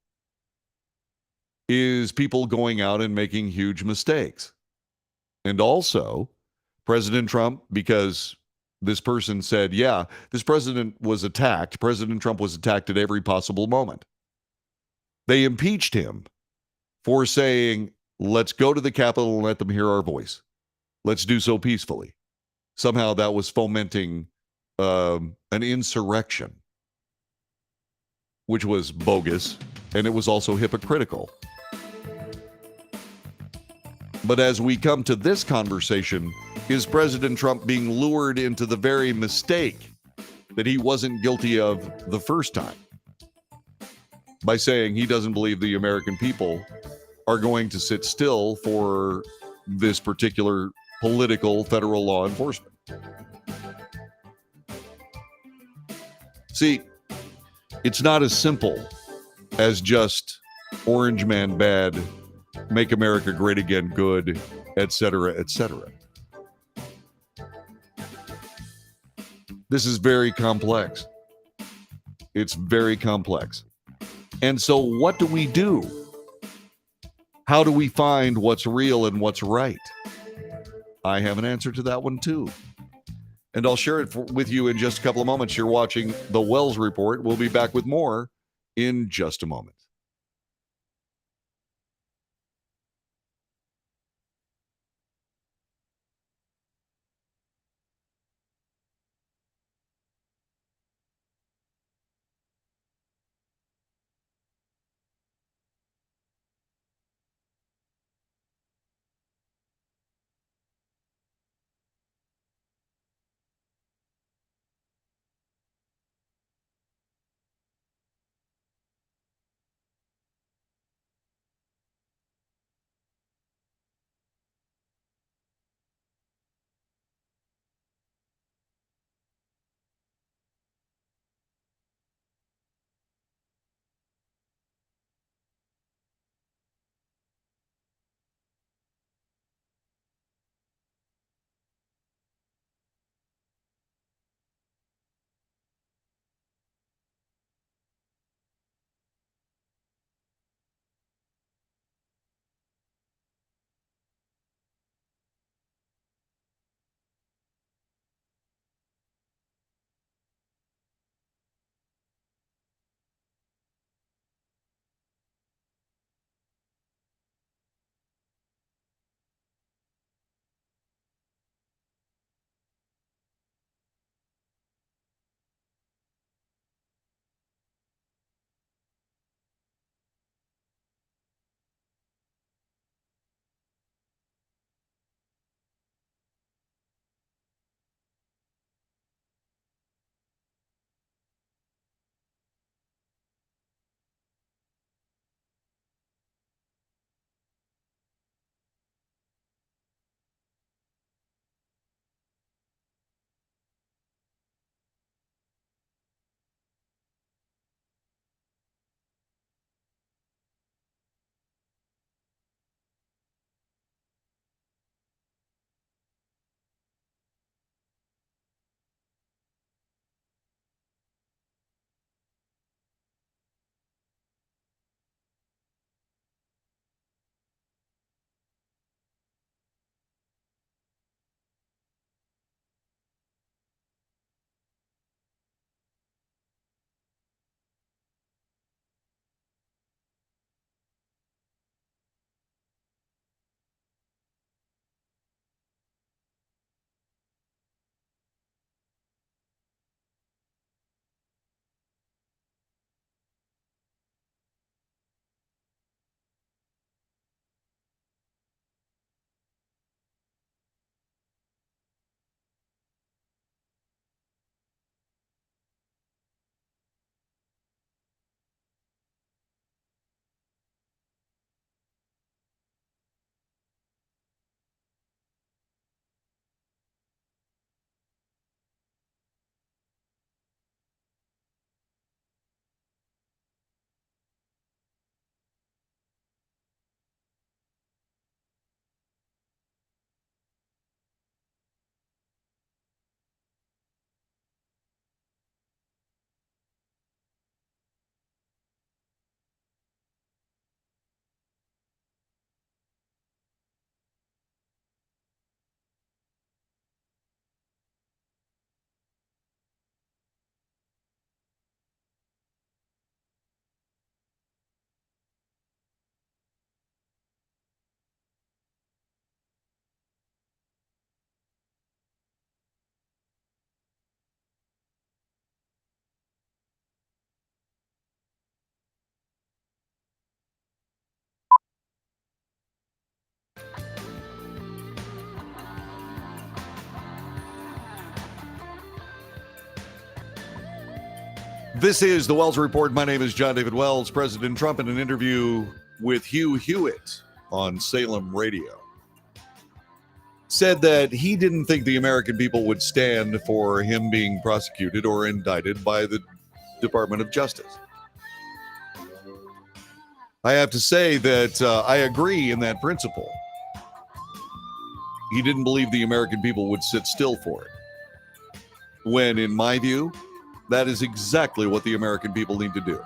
is people going out and making huge mistakes. And also, President Trump, because this person said, yeah, this president was attacked. President Trump was attacked at every possible moment. They impeached him for saying, let's go to the Capitol and let them hear our voice. Let's do so peacefully. Somehow that was fomenting an insurrection, which was bogus, and it was also hypocritical. But as we come to this conversation, is President Trump being lured into the very mistake that he wasn't guilty of the first time by saying he doesn't believe the American people are going to sit still for this particular political federal law enforcement? See, it's not as simple as just orange man bad, make America great again good, etc., etc. This is very complex. It's very complex. And so what do we do? How do we find what's real and what's right? I have an answer to that one too. And I'll share it with you in just a couple of moments. You're watching The Wells Report. We'll be back with more in just a moment. This is the Wells Report. My name is John David Wells. President Trump, in an interview with Hugh Hewitt on Salem Radio, said that he didn't think the American people would stand for him being prosecuted or indicted by the Department of Justice. I have to say that I agree in that principle. He didn't believe the American people would sit still for it. When, in my view, that is exactly what the American people need to do.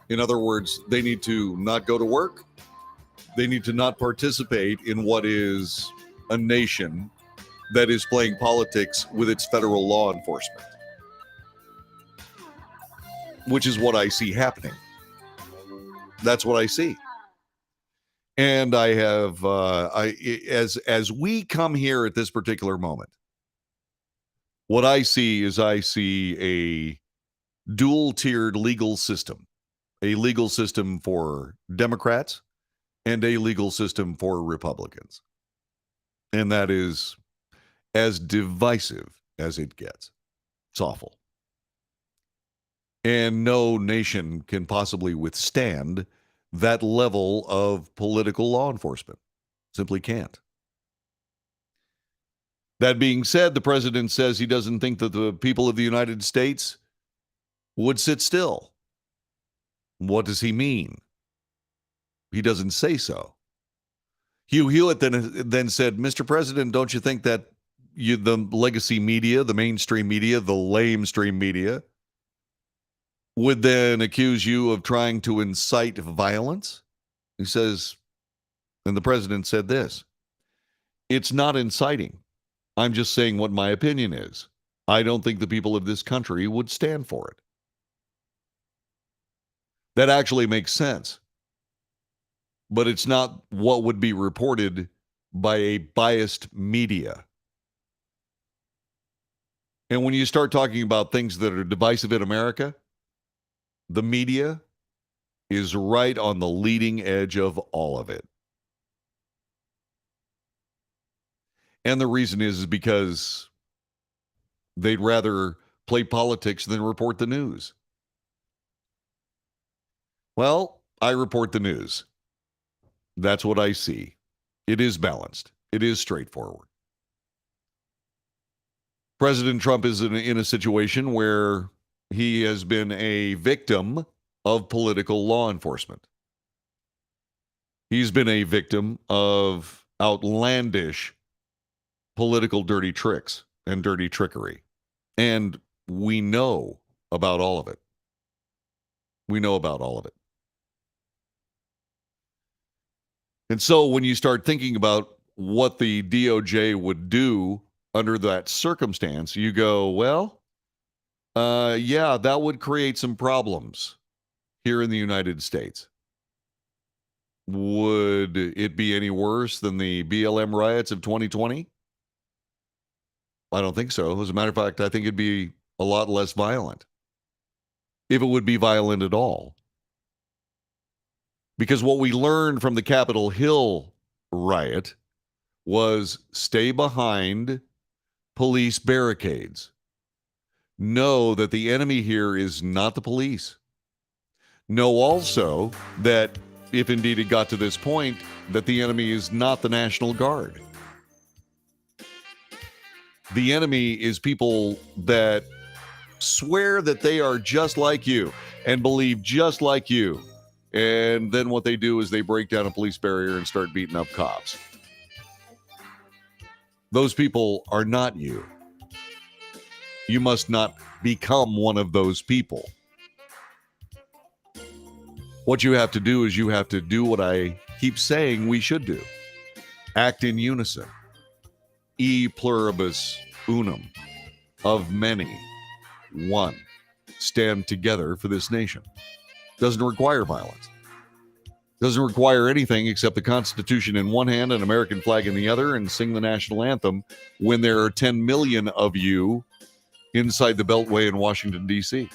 In other words, they need to not go to work. They need to not participate in what is a nation that is playing politics with its federal law enforcement, which is what I see happening. That's what I see. And I have, as we come here at this particular moment, what I see a dual-tiered legal system, a legal system for Democrats and a legal system for Republicans. And that is as divisive as it gets. It's awful. And no nation can possibly withstand that level of political law enforcement. Simply can't. That being said, the president says he doesn't think that the people of the United States would sit still. What does he mean? He doesn't say so. Hugh Hewitt then said, Mr. President, don't you think that the legacy media, the mainstream media, the lamestream media, would then accuse you of trying to incite violence? He says, and the president said this, it's not inciting. I'm just saying what my opinion is. I don't think the people of this country would stand for it. That actually makes sense. But it's not what would be reported by a biased media. And when you start talking about things that are divisive in America, the media is right on the leading edge of all of it. And the reason is because they'd rather play politics than report the news. Well, I report the news. That's what I see. It is balanced. It is straightforward. President Trump is in a situation where he has been a victim of political law enforcement. He's been a victim of outlandish political dirty tricks and dirty trickery. And we know about all of it. We know about all of it. And so when you start thinking about what the DOJ would do under that circumstance, you go, well, yeah, that would create some problems here in the United States. Would it be any worse than the BLM riots of 2020? I don't think so. As a matter of fact, I think it'd be a lot less violent, if it would be violent at all. Because what we learned from the Capitol Hill riot was stay behind police barricades. Know that the enemy here is not the police. Know also that if indeed it got to this point, that the enemy is not the National Guard. The enemy is people that swear that they are just like you and believe just like you. And then what they do is they break down a police barrier and start beating up cops. Those people are not you. You must not become one of those people. What you have to do is you have to do what I keep saying we should do. Act in unison. E pluribus unum. Of many, one. Stand together for this nation. Doesn't require violence. Doesn't require anything except the Constitution in one hand and American flag in the other, and sing the national anthem when there are 10 million of you inside the Beltway in Washington, D.C.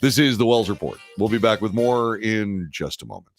This is the Wells Report. We'll be back with more in just a moment.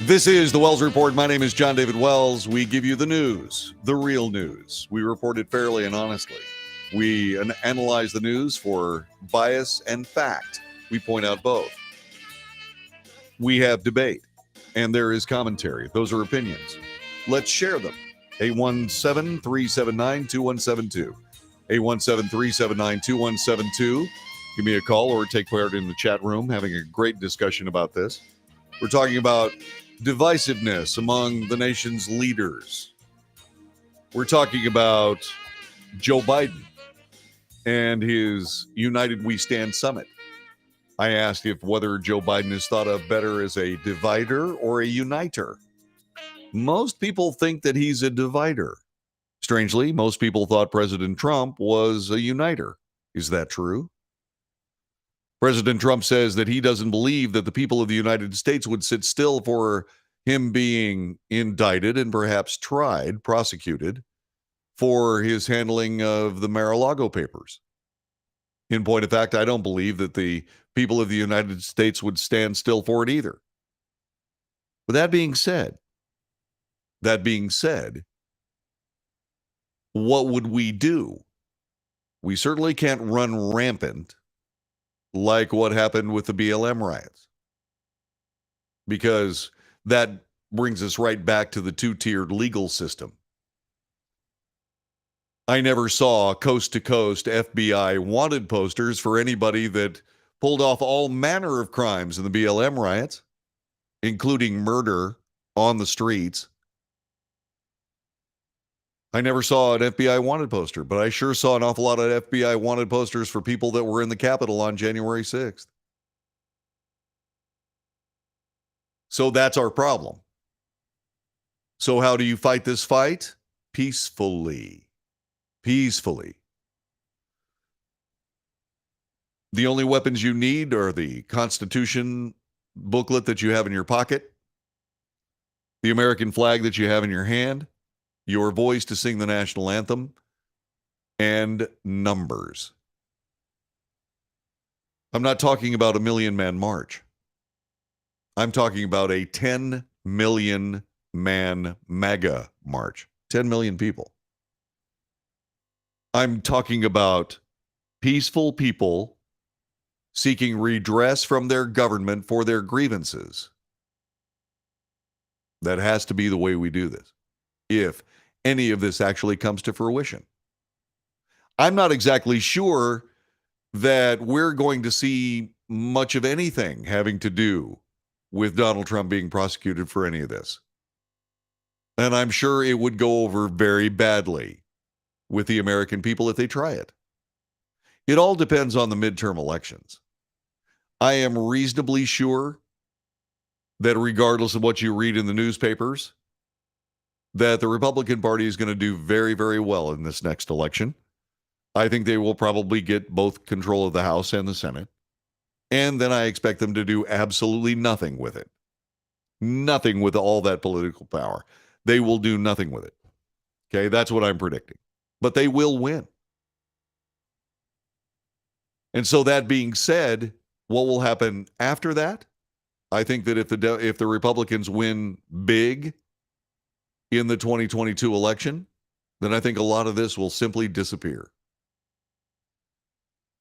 This is the Wells Report. My name is John David Wells. We give you the news, the real news. We report it fairly and honestly. We analyze the news for bias and fact. We point out both. We have debate, and there is commentary. Those are opinions. Let's share them. 817-379-2172. 817-379-2172. Give me a call or take part in the chat room, having a great discussion about this. We're talking about divisiveness among the nation's leaders. We're talking about Joe Biden and his United We Stand summit. I asked if whether Joe Biden is thought of better as a divider or a uniter. Most people think that he's a divider. Strangely, most people thought President Trump was a uniter. Is that true? President Trump says that he doesn't believe that the people of the United States would sit still for him being indicted and perhaps tried, prosecuted, for his handling of the Mar-a-Lago papers. In point of fact, I don't believe that the people of the United States would stand still for it either. But that being said, what would we do? We certainly can't run rampant like what happened with the BLM riots, because that brings us right back to the two-tiered legal system. I never saw coast-to-coast FBI wanted posters for anybody that pulled off all manner of crimes in the BLM riots, including murder on the streets. I never saw an FBI wanted poster, but I sure saw an awful lot of FBI wanted posters for people that were in the Capitol on January 6th. So that's our problem. So how do you fight this fight? Peacefully. Peacefully. The only weapons you need are the Constitution booklet that you have in your pocket, the American flag that you have in your hand, your voice to sing the national anthem, and numbers. I'm not talking about a million-man march. I'm talking about a 10 million man MAGA march. 10 million people. I'm talking about peaceful people seeking redress from their government for their grievances. That has to be the way we do this, if any of this actually comes to fruition. I'm not exactly sure that we're going to see much of anything having to do with Donald Trump being prosecuted for any of this. And I'm sure it would go over very badly with the American people if they try it. It all depends on the midterm elections. I am reasonably sure that regardless of what you read in the newspapers, that the Republican Party is going to do very, very well in this next election. I think they will probably get both control of the House and the Senate. And then I expect them to do absolutely nothing with it. Nothing with all that political power. They will do nothing with it. Okay, that's what I'm predicting. But they will win. And so that being said, what will happen after that? I think that if the Republicans win big in the 2022 election, then I think a lot of this will simply disappear.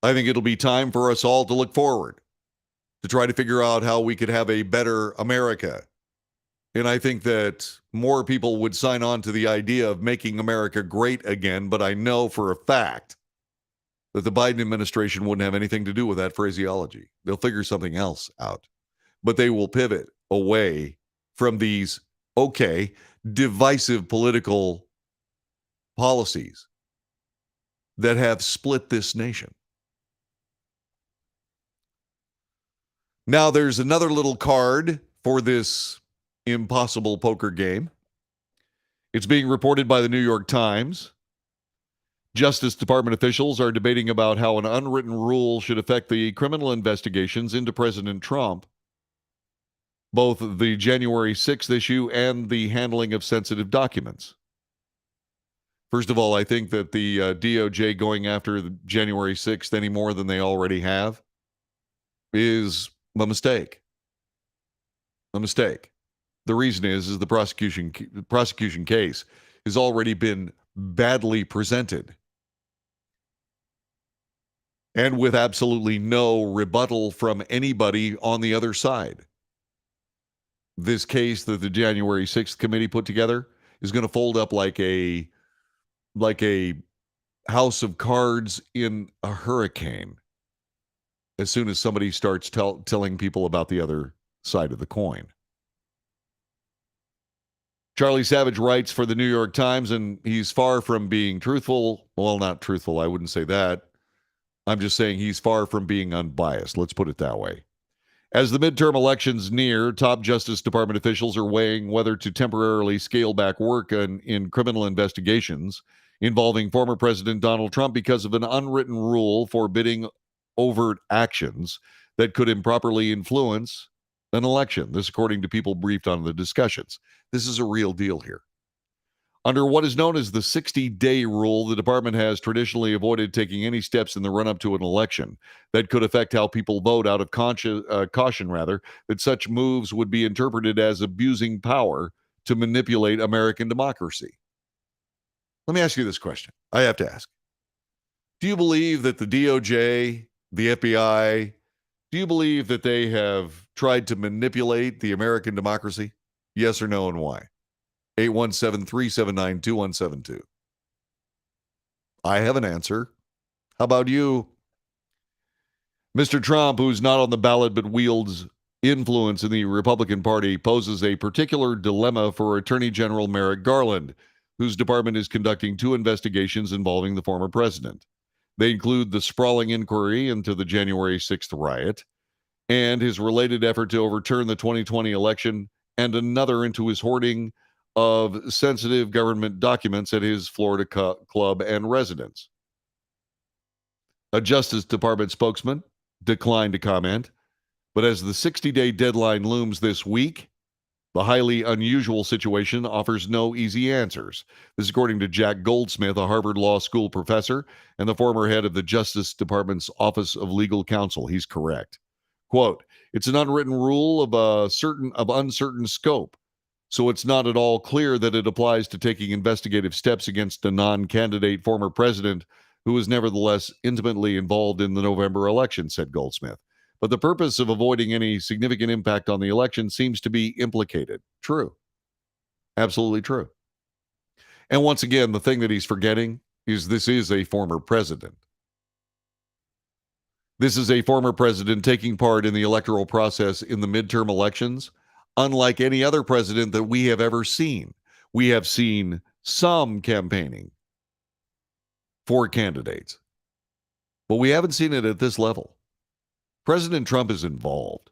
I think it'll be time for us all to look forward, to try to figure out how we could have a better America. And I think that more people would sign on to the idea of making America great again, but I know for a fact that the Biden administration wouldn't have anything to do with that phraseology. They'll figure something else out. But they will pivot away from these, divisive political policies that have split this nation. Now, there's another little card for this impossible poker game. It's being reported by the New York Times. Justice Department officials are debating about how an unwritten rule should affect the criminal investigations into President Trump, both the January 6th issue and the handling of sensitive documents. First of all, I think that the DOJ going after the January 6th any more than they already have is a mistake. A mistake. The reason is the prosecution case has already been badly presented and with absolutely no rebuttal from anybody on the other side. This case that the January 6th committee put together is going to fold up like a house of cards in a hurricane as soon as somebody starts telling people about the other side of the coin. Charlie Savage writes for the New York Times, and he's far from being truthful. Well, not truthful, I wouldn't say that. I'm just saying he's far from being unbiased. Let's put it that way. As the midterm elections near, top Justice Department officials are weighing whether to temporarily scale back work in criminal investigations involving former President Donald Trump because of an unwritten rule forbidding overt actions that could improperly influence an election. This, according to people briefed on the discussions. This is a real deal here. Under what is known as the 60-day rule, the department has traditionally avoided taking any steps in the run-up to an election that could affect how people vote out of caution, that such moves would be interpreted as abusing power to manipulate American democracy. Let me ask you this question. I have to ask. Do you believe that the DOJ, the FBI, do you believe that they have tried to manipulate the American democracy? Yes or no, and why? 817-379-2172. I have an answer. How about you? Mr. Trump, who's not on the ballot but wields influence in the Republican Party, poses a particular dilemma for Attorney General Merrick Garland, whose department is conducting 2 investigations involving the former president. They include the sprawling inquiry into the January 6th riot and his related effort to overturn the 2020 election, and another into his hoarding of sensitive government documents at his Florida club and residence. A Justice Department spokesman declined to comment, but as the 60-day deadline looms this week, the highly unusual situation offers no easy answers. This is according to Jack Goldsmith, a Harvard Law School professor and the former head of the Justice Department's Office of Legal Counsel. He's correct. Quote, it's an unwritten rule of uncertain scope, so it's not at all clear that it applies to taking investigative steps against a non-candidate former president who was nevertheless intimately involved in the November election, said Goldsmith. But the purpose of avoiding any significant impact on the election seems to be implicated. True. Absolutely true. And once again, the thing that he's forgetting is this is a former president. This is a former president taking part in the electoral process in the midterm elections, unlike any other president that we have ever seen. We have seen some campaigning for candidates, but we haven't seen it at this level. President Trump is involved.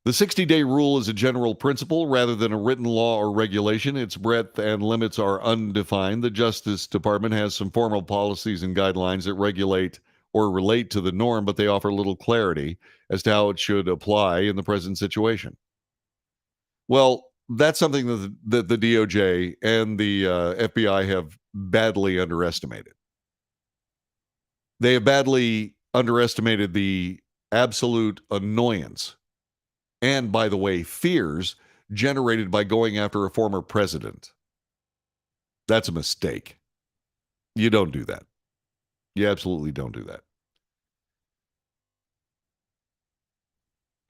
The 60-day rule is a general principle rather than a written law or regulation. Its breadth and limits are undefined. The Justice Department has some formal policies and guidelines that regulate or relate to the norm, but they offer little clarity as to how it should apply in the present situation. Well, that's something that the DOJ and the FBI have badly underestimated. They have badly underestimated the absolute annoyance and, by the way, fears generated by going after a former president. That's a mistake. You don't do that. You absolutely don't do that.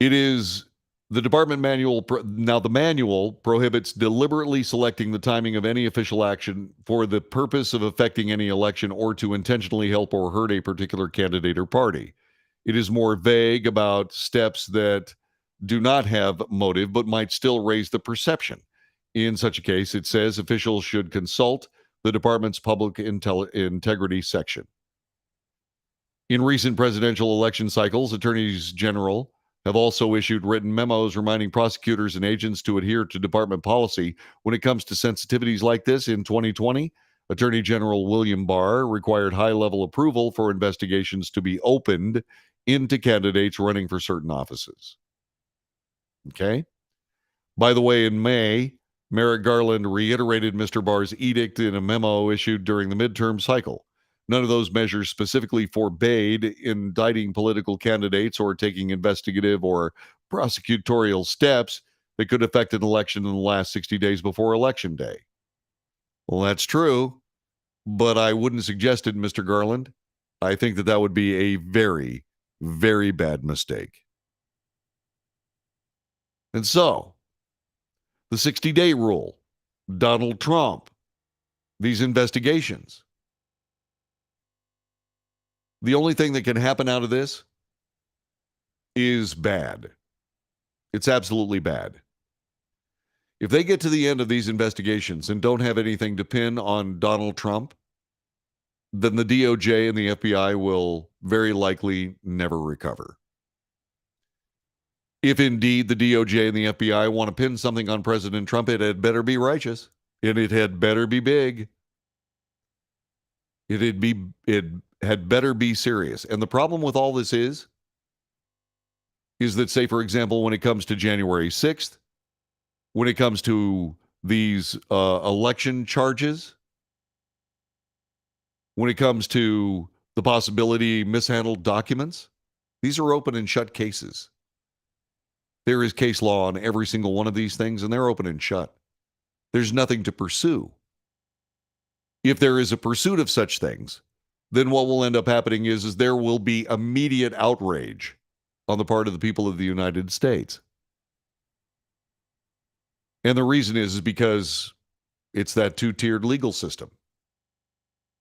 It is the department manual. Now, the manual prohibits deliberately selecting the timing of any official action for the purpose of affecting any election or to intentionally help or hurt a particular candidate or party. It is more vague about steps that do not have motive but might still raise the perception. In such a case, it says officials should consult the department's public integrity section. In recent presidential election cycles, attorneys general have also issued written memos reminding prosecutors and agents to adhere to department policy when it comes to sensitivities like this. In 2020, Attorney General William Barr required high-level approval for investigations to be opened into candidates running for certain offices. Okay? By the way, in May, Merrick Garland reiterated Mr. Barr's edict in a memo issued during the midterm cycle. None of those measures specifically forbade indicting political candidates or taking investigative or prosecutorial steps that could affect an election in the last 60 days before Election Day. Well, that's true, but I wouldn't suggest it, Mr. Garland. I think that would be a very, very bad mistake. And so, the 60-day rule, Donald Trump, these investigations. The only thing that can happen out of this is bad. It's absolutely bad. If they get to the end of these investigations and don't have anything to pin on Donald Trump, then the DOJ and the FBI will very likely never recover. If indeed the DOJ and the FBI want to pin something on President Trump, it had better be righteous, and it had better be big. It had better be serious. And the problem with all this is that, say, for example, when it comes to January 6th, when it comes to these election charges, when it comes to the possibility mishandled documents, these are open and shut cases. There is case law on every single one of these things, and they're open and shut. There's nothing to pursue. If there is a pursuit of such things, then what will end up happening is there will be immediate outrage on the part of the people of the United States. And the reason is because it's that two-tiered legal system.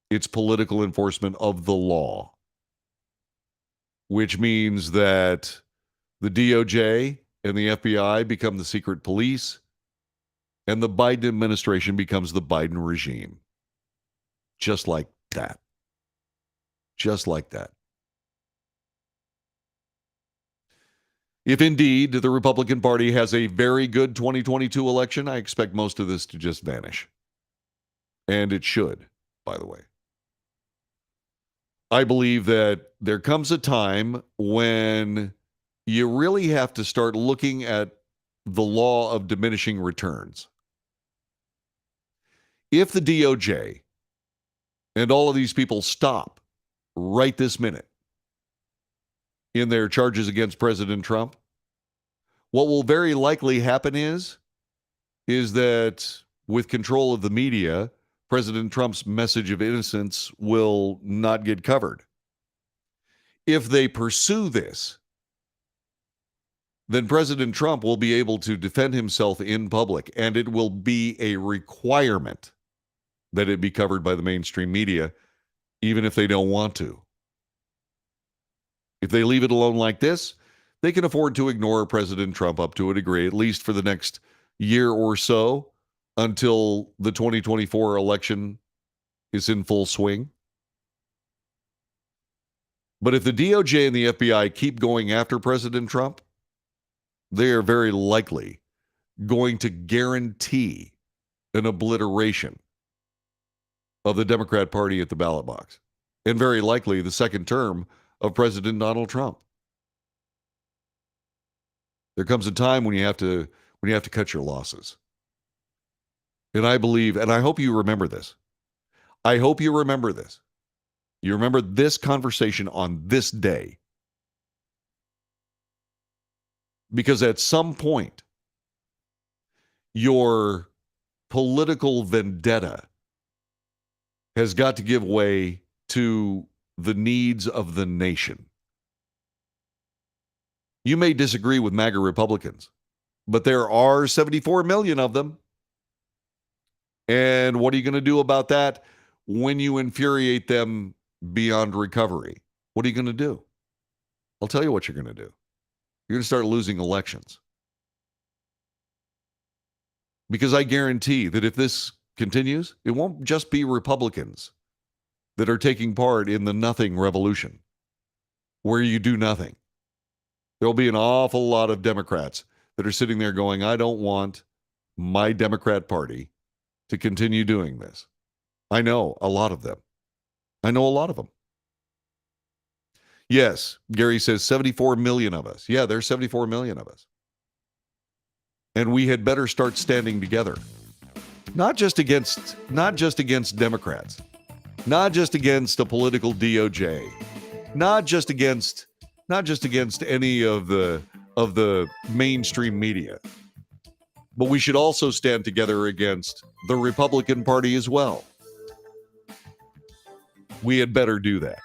It's political enforcement of the law, which means that the DOJ and the FBI become the secret police, and the Biden administration becomes the Biden regime. Just like that. Just like that. If indeed the Republican Party has a very good 2022 election, I expect most of this to just vanish. And it should, by the way. I believe that there comes a time when you really have to start looking at the law of diminishing returns. If the DOJ and all of these people stop right this minute in their charges against President Trump, what will very likely happen is that with control of the media, President Trump's message of innocence will not get covered. If they pursue this, then President Trump will be able to defend himself in public, and it will be a requirement that it be covered by the mainstream media, even if they don't want to. If they leave it alone like this, they can afford to ignore President Trump up to a degree, at least for the next year or so, until the 2024 election is in full swing. But if the DOJ and the FBI keep going after President Trump, they are very likely going to guarantee an obliteration of the Democrat Party at the ballot box, and very likely the second term of President Donald Trump. There comes a time when you have to cut your losses. And I believe, and I hope you remember this. I hope you remember this. You remember this conversation on this day. Because at some point, your political vendetta has got to give way to the needs of the nation. You may disagree with MAGA Republicans, but there are 74 million of them. And what are you going to do about that when you infuriate them beyond recovery? What are you going to do? I'll tell you what you're going to do. You're going to start losing elections. Because I guarantee that if this continues, it won't just be Republicans that are taking part in the nothing revolution, where you do nothing. There'll be an awful lot of Democrats that are sitting there going, I don't want my Democrat Party to continue doing this. I know a lot of them. I know a lot of them. Yes, Gary says 74 million of us. Yeah, there's 74 million of us. And we had better start standing together. Not just against Democrats. Not just against a political DOJ. Not just against any of the of the mainstream media. But we should also stand together against the Republican Party as well. We had better do that.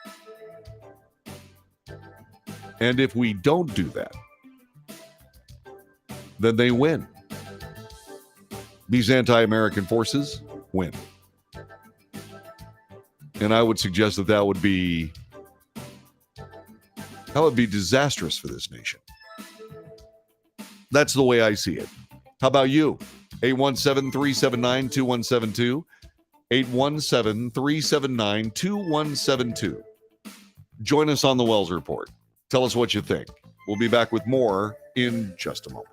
And if we don't do that, then they win. These anti-American forces win. And I would suggest that would be disastrous for this nation. That's the way I see it. How about you? 817-379-2172. 817-379-2172. Join us on the Wells Report. Tell us what you think. We'll be back with more in just a moment.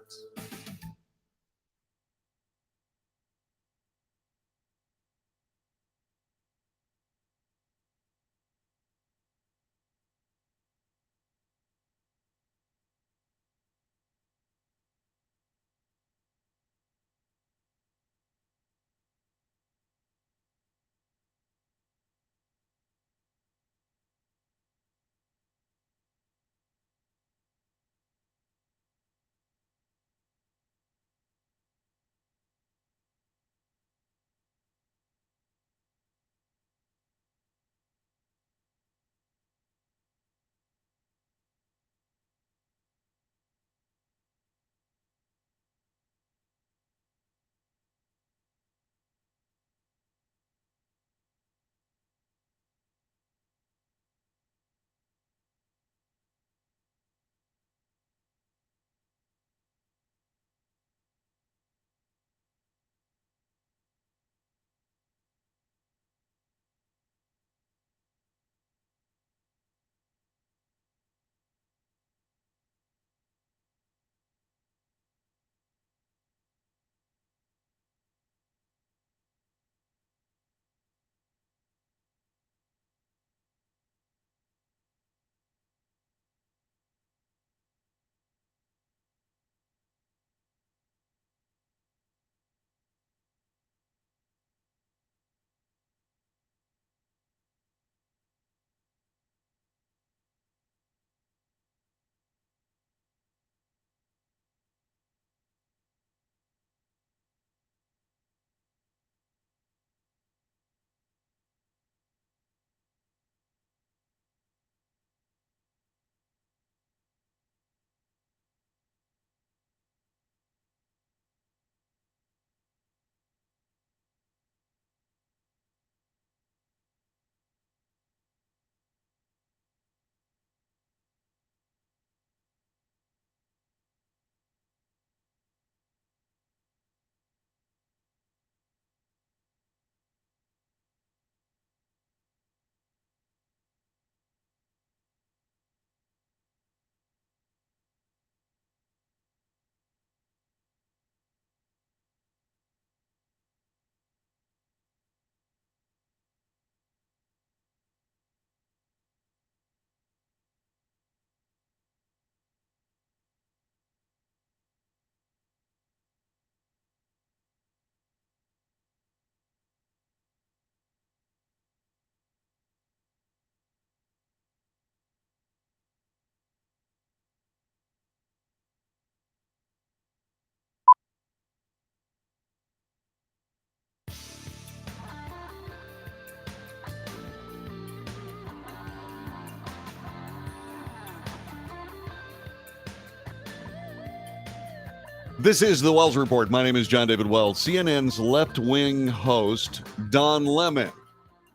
This is the Wells Report. My name is John David Wells. CNN's left-wing host, Don Lemon,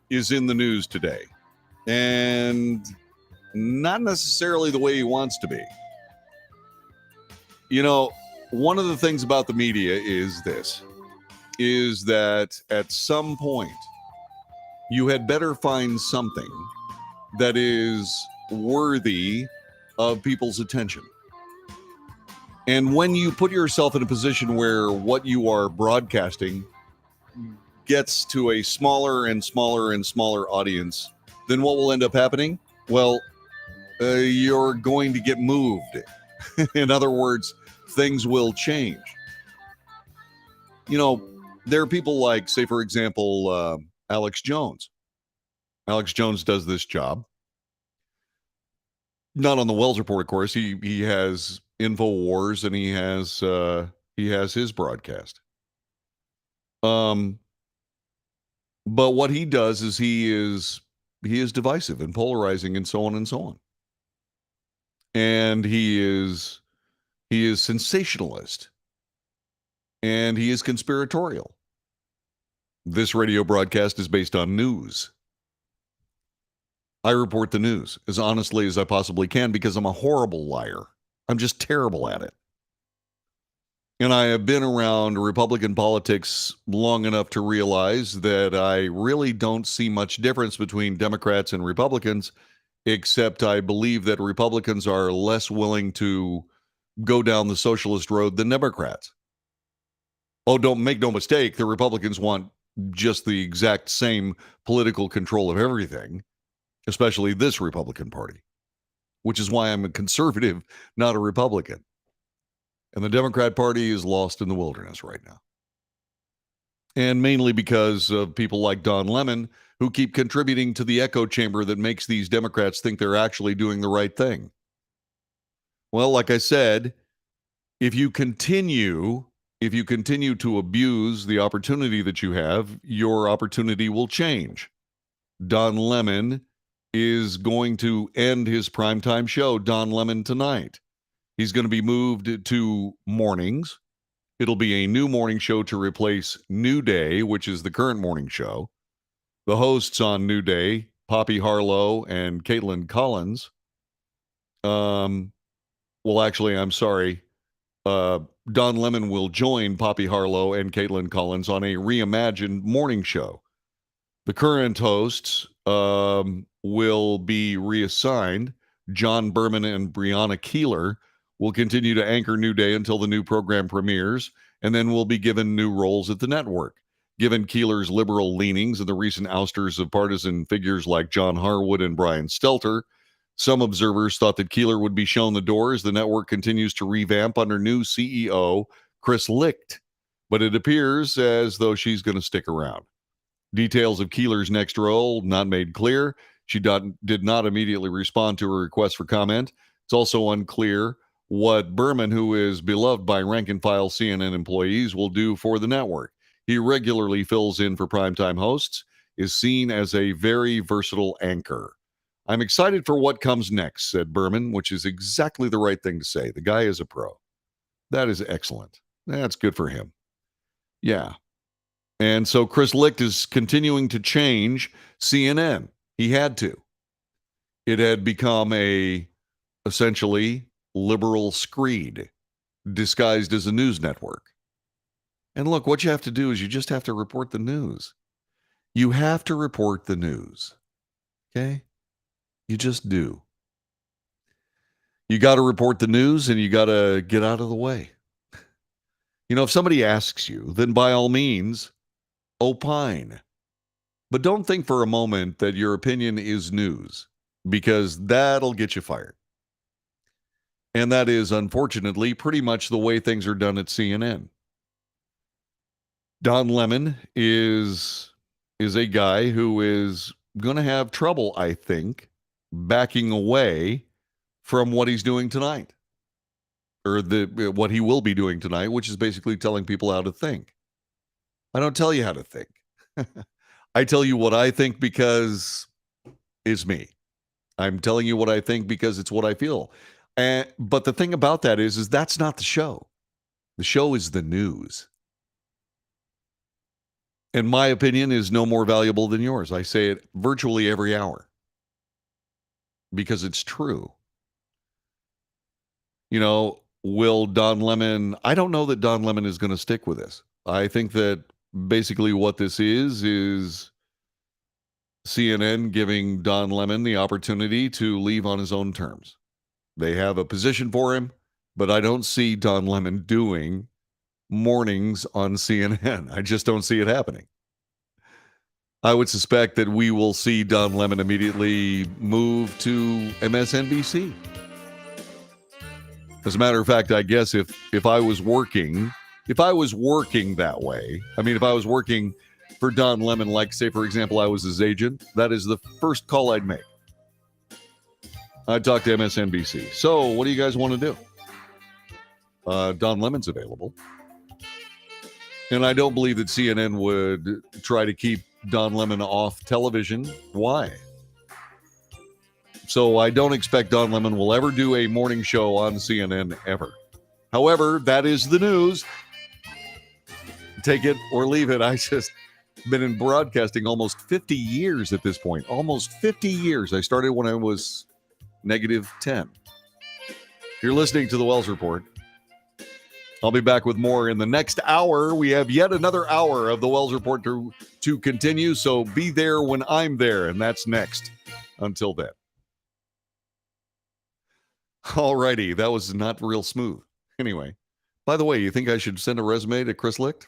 is in the news today. And not necessarily the way he wants to be. You know, one of the things about the media is that at some point, you had better find something that is worthy of people's attention. And when you put yourself in a position where what you are broadcasting gets to a smaller and smaller and smaller audience, then what will end up happening? Well, you're going to get moved. In other words, things will change. You know, there are people like, say, for example, Alex Jones. Alex Jones does this job. Not on the Wells Report, of course. He has InfoWars, and he has his broadcast. But what he does is he is divisive and polarizing and so on and so on. And he is sensationalist. And he is conspiratorial. This radio broadcast is based on news. I report the news as honestly as I possibly can because I'm a horrible liar. I'm just terrible at it. And I have been around Republican politics long enough to realize that I really don't see much difference between Democrats and Republicans, except I believe that Republicans are less willing to go down the socialist road than Democrats. Oh, don't make no mistake, the Republicans want just the exact same political control of everything, especially this Republican Party, which is why I'm a conservative, not a Republican. And the Democrat Party is lost in the wilderness right now. And mainly because of people like Don Lemon, who keep contributing to the echo chamber that makes these Democrats think they're actually doing the right thing. Well, like I said, if you continue to abuse the opportunity that you have, your opportunity will change. Don Lemon is going to end his primetime show, Don Lemon Tonight. He's going to be moved to mornings. It'll be a new morning show to replace New Day, which is the current morning show. The hosts on New Day, Poppy Harlow and Caitlin Collins. Well, actually, I'm sorry. Don Lemon will join Poppy Harlow and Caitlin Collins on a reimagined morning show. The current hosts will be reassigned. John Berman and Brianna Keeler will continue to anchor New Day until the new program premieres, and then will be given new roles at the network. Given Keeler's liberal leanings and the recent ousters of partisan figures like John Harwood and Brian Stelter, some observers thought that Keeler would be shown the door as the network continues to revamp under new CEO Chris Licht, but it appears as though she's going to stick around. Details of Keeler's next role not made clear. She did not immediately respond to a request for comment. It's also unclear what Berman, who is beloved by rank-and-file CNN employees, will do for the network. He regularly fills in for primetime hosts, is seen as a very versatile anchor. I'm excited for what comes next, said Berman, which is exactly the right thing to say. The guy is a pro. That is excellent. That's good for him. Yeah. And so Chris Licht is continuing to change CNN. He had to. It had become a, essentially, liberal screed disguised as a news network. And look, what you have to do is you just have to report the news. You have to report the news. Okay? You just do. You got to report the news and you got to get out of the way. You know, if somebody asks you, then by all means, opine. But don't think for a moment that your opinion is news, because that'll get you fired. And that is, unfortunately, pretty much the way things are done at CNN. Don Lemon is a guy who is going to have trouble, I think, backing away from what he's doing tonight, or what he will be doing tonight, which is basically telling people how to think. I don't tell you how to think. I tell you what I think because it's me. I'm telling you what I think because it's what I feel. But the thing about that is that's not the show. The show is the news. And my opinion is no more valuable than yours. I say it virtually every hour because it's true. You know, will Don Lemon, I don't know that Don Lemon is going to stick with this. I think that basically what this is CNN giving Don Lemon the opportunity to leave on his own terms. They have a position for him, but I don't see Don Lemon doing mornings on CNN. I just don't see it happening. I would suspect that we will see Don Lemon immediately move to MSNBC. As a matter of fact, I guess if I was working that way, I mean, if I was working for Don Lemon, like, say, for example, I was his agent, that is the first call I'd make. I'd talk to MSNBC. So what do you guys want to do? Don Lemon's available. And I don't believe that CNN would try to keep Don Lemon off television. Why? So I don't expect Don Lemon will ever do a morning show on CNN ever. However, that is the news. Take it or leave it. I just been in broadcasting almost 50 years at this point. Almost 50 years. I started when I was -10. You're listening to the Wells Report. I'll be back with more in the next hour. We have yet another hour of the Wells Report to continue, so be there when I'm there, and that's next. Until then. Alrighty, that was not real smooth. Anyway, by the way, you think I should send a resume to Chris Licht?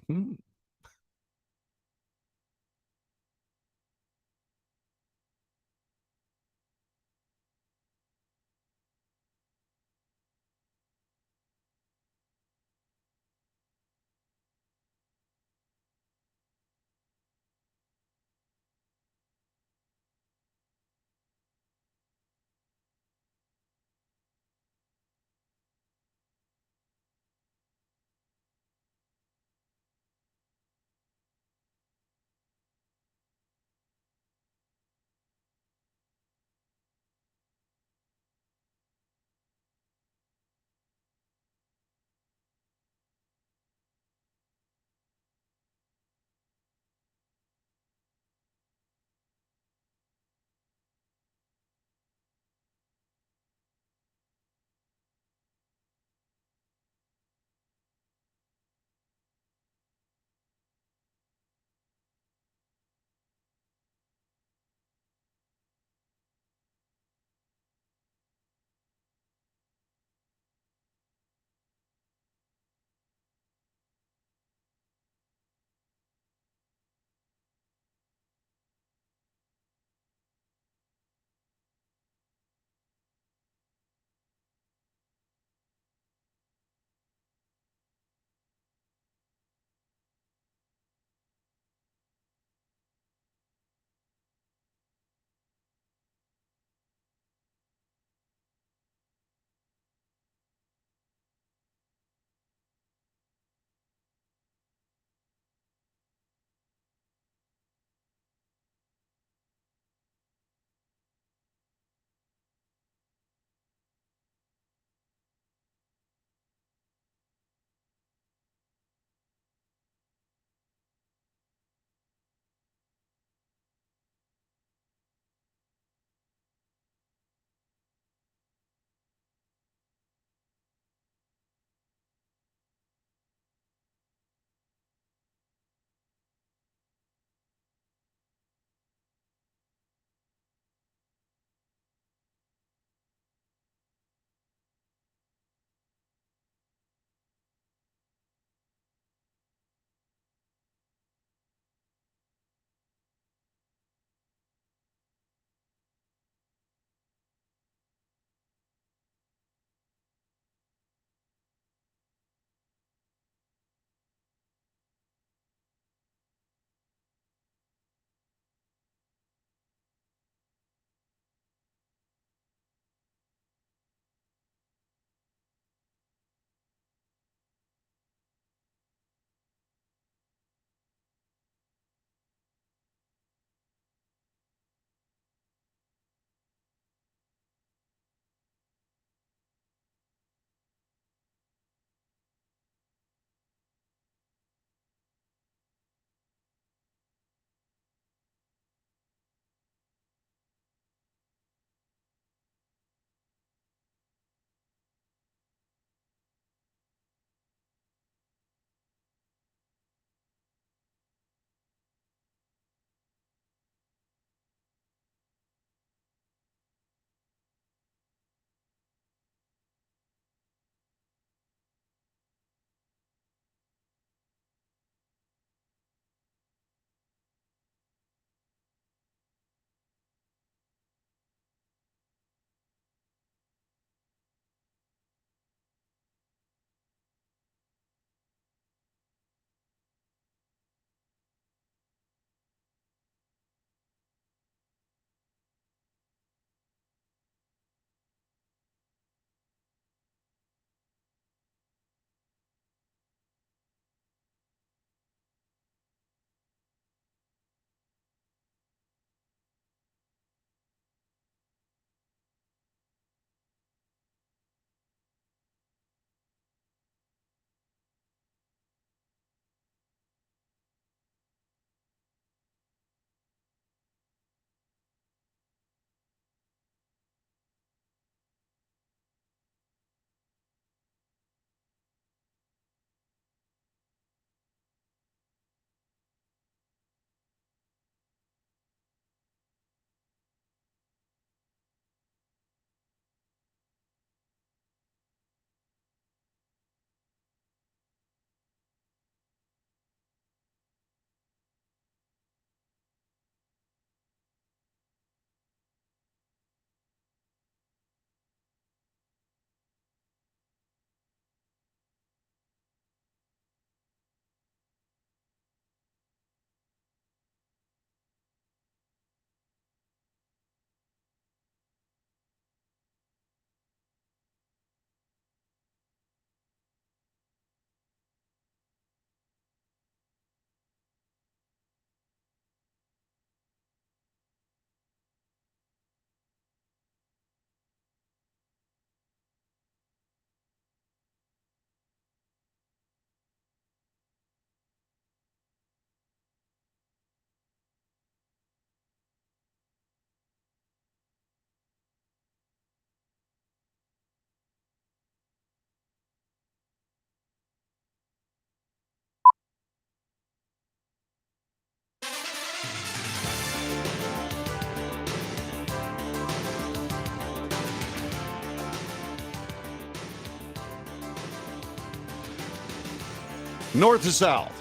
North to south,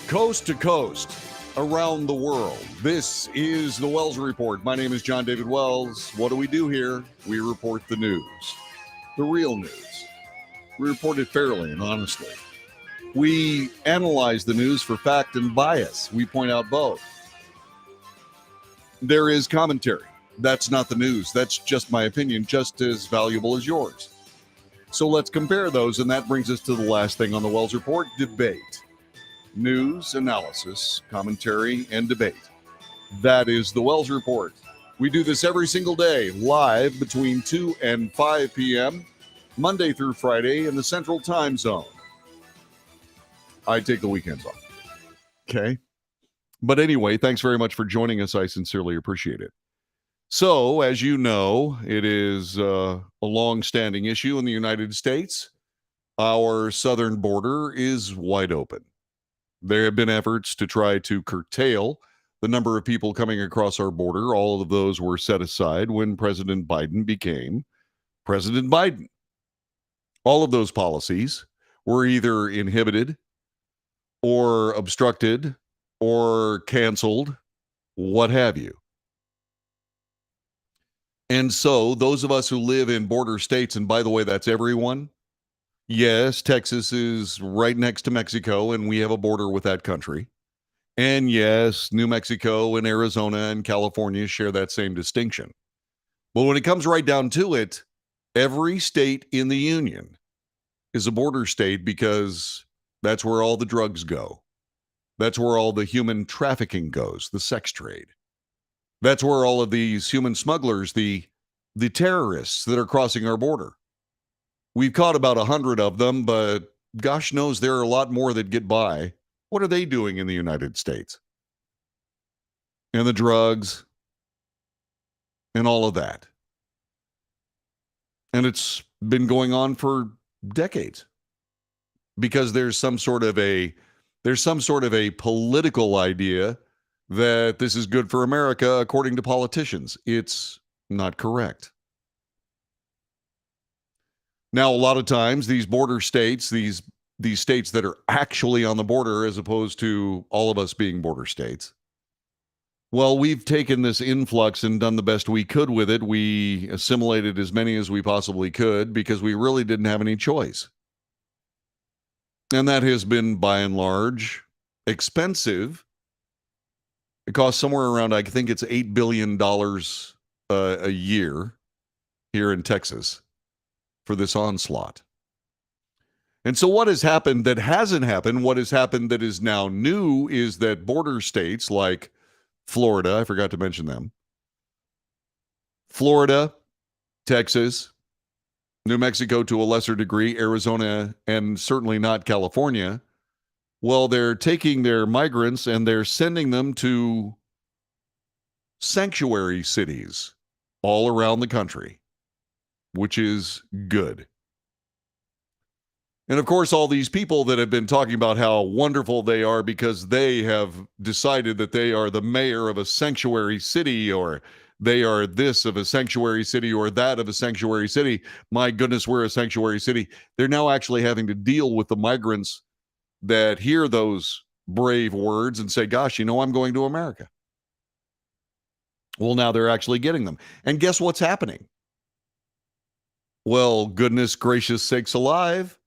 coast to coast, around the world. This is the Wells Report. My name is John David Wells. What do we do here? We report the news, the real news. We report it fairly and honestly. We analyze the news for fact and bias. We point out both. There is commentary. That's not the news. That's just my opinion, just as valuable as yours. So let's compare those, and that brings us to the last thing on the Wells Report, debate. News, analysis, commentary, and debate. That is the Wells Report. We do this every single day, live between 2 and 5 p.m., Monday through Friday in the Central Time Zone. I take the weekends off. Okay? But anyway, thanks very much for joining us. I sincerely appreciate it. So, as you know, it is a long-standing issue in the United States. Our southern border is wide open. There have been efforts to try to curtail the number of people coming across our border. All of those were set aside when President Biden became President Biden. All of those policies were either inhibited or obstructed or canceled, what have you. And so those of us who live in border states, and by the way, that's everyone. Yes, Texas is right next to Mexico, and we have a border with that country. And yes, New Mexico and Arizona and California share that same distinction. But when it comes right down to it, every state in the union is a border state because that's where all the drugs go. That's where all the human trafficking goes, the sex trade. That's where all of these human smugglers, the terrorists that are crossing our border. We've caught about 100 of them, but gosh knows there are a lot more that get by. What are they doing in the United States? And the drugs and all of that. And it's been going on for decades because there's some sort of a political idea that this is good for America, according to politicians. It's not correct. Now, a lot of times, these border states, these states that are actually on the border, as opposed to all of us being border states, well, we've taken this influx and done the best we could with it. We assimilated as many as we possibly could because we really didn't have any choice. And that has been, by and large, expensive. It costs somewhere around, I think it's $8 billion a year here in Texas for this onslaught. And so what has happened that hasn't happened, what has happened that is now new is that border states like Florida, I forgot to mention them, Florida, Texas, New Mexico to a lesser degree, Arizona, and certainly not California, well, they're taking their migrants and they're sending them to sanctuary cities all around the country, which is good. And of course, all these people that have been talking about how wonderful they are because they have decided that they are the mayor of a sanctuary city, or they are this of a sanctuary city or that of a sanctuary city. My goodness, we're a sanctuary city. They're now actually having to deal with the migrants that hear those brave words and say, gosh, I'm going to America. Well, now they're actually getting them. And guess what's happening? Well, goodness gracious sakes alive.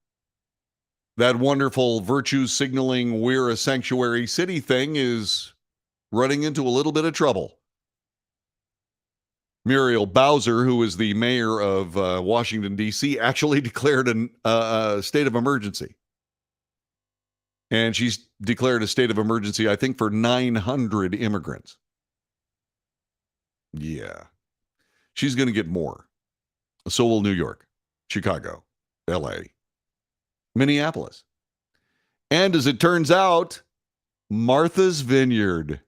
That wonderful virtue signaling we're a sanctuary city thing is running into a little bit of trouble. Muriel Bowser, who is the mayor of Washington, D.C., actually declared a state of emergency. And she's declared a state of emergency, I think, for 900 immigrants. Yeah. She's going to get more. So will New York, Chicago, L.A., Minneapolis. And as it turns out, Martha's Vineyard.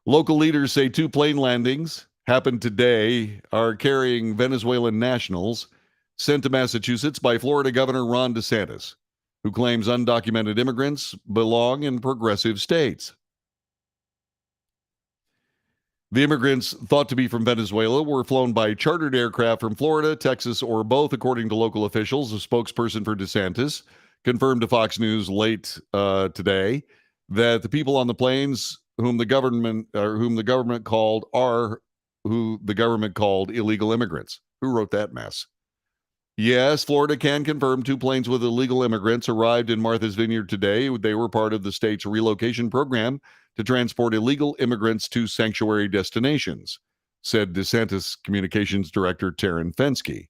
Local leaders say 2 plane landings happened today are carrying Venezuelan nationals sent to Massachusetts by Florida Governor Ron DeSantis, who claims undocumented immigrants belong in progressive states. The immigrants, thought to be from Venezuela, were flown by chartered aircraft from Florida, Texas, or both, according to local officials. A spokesperson for DeSantis confirmed to Fox News late today that the people on the planes whom the government called illegal immigrants. Who wrote that mess? Yes, Florida can confirm 2 planes with illegal immigrants arrived in Martha's Vineyard today. They were part of the state's relocation program to transport illegal immigrants to sanctuary destinations, said DeSantis Communications Director Taryn Fenske.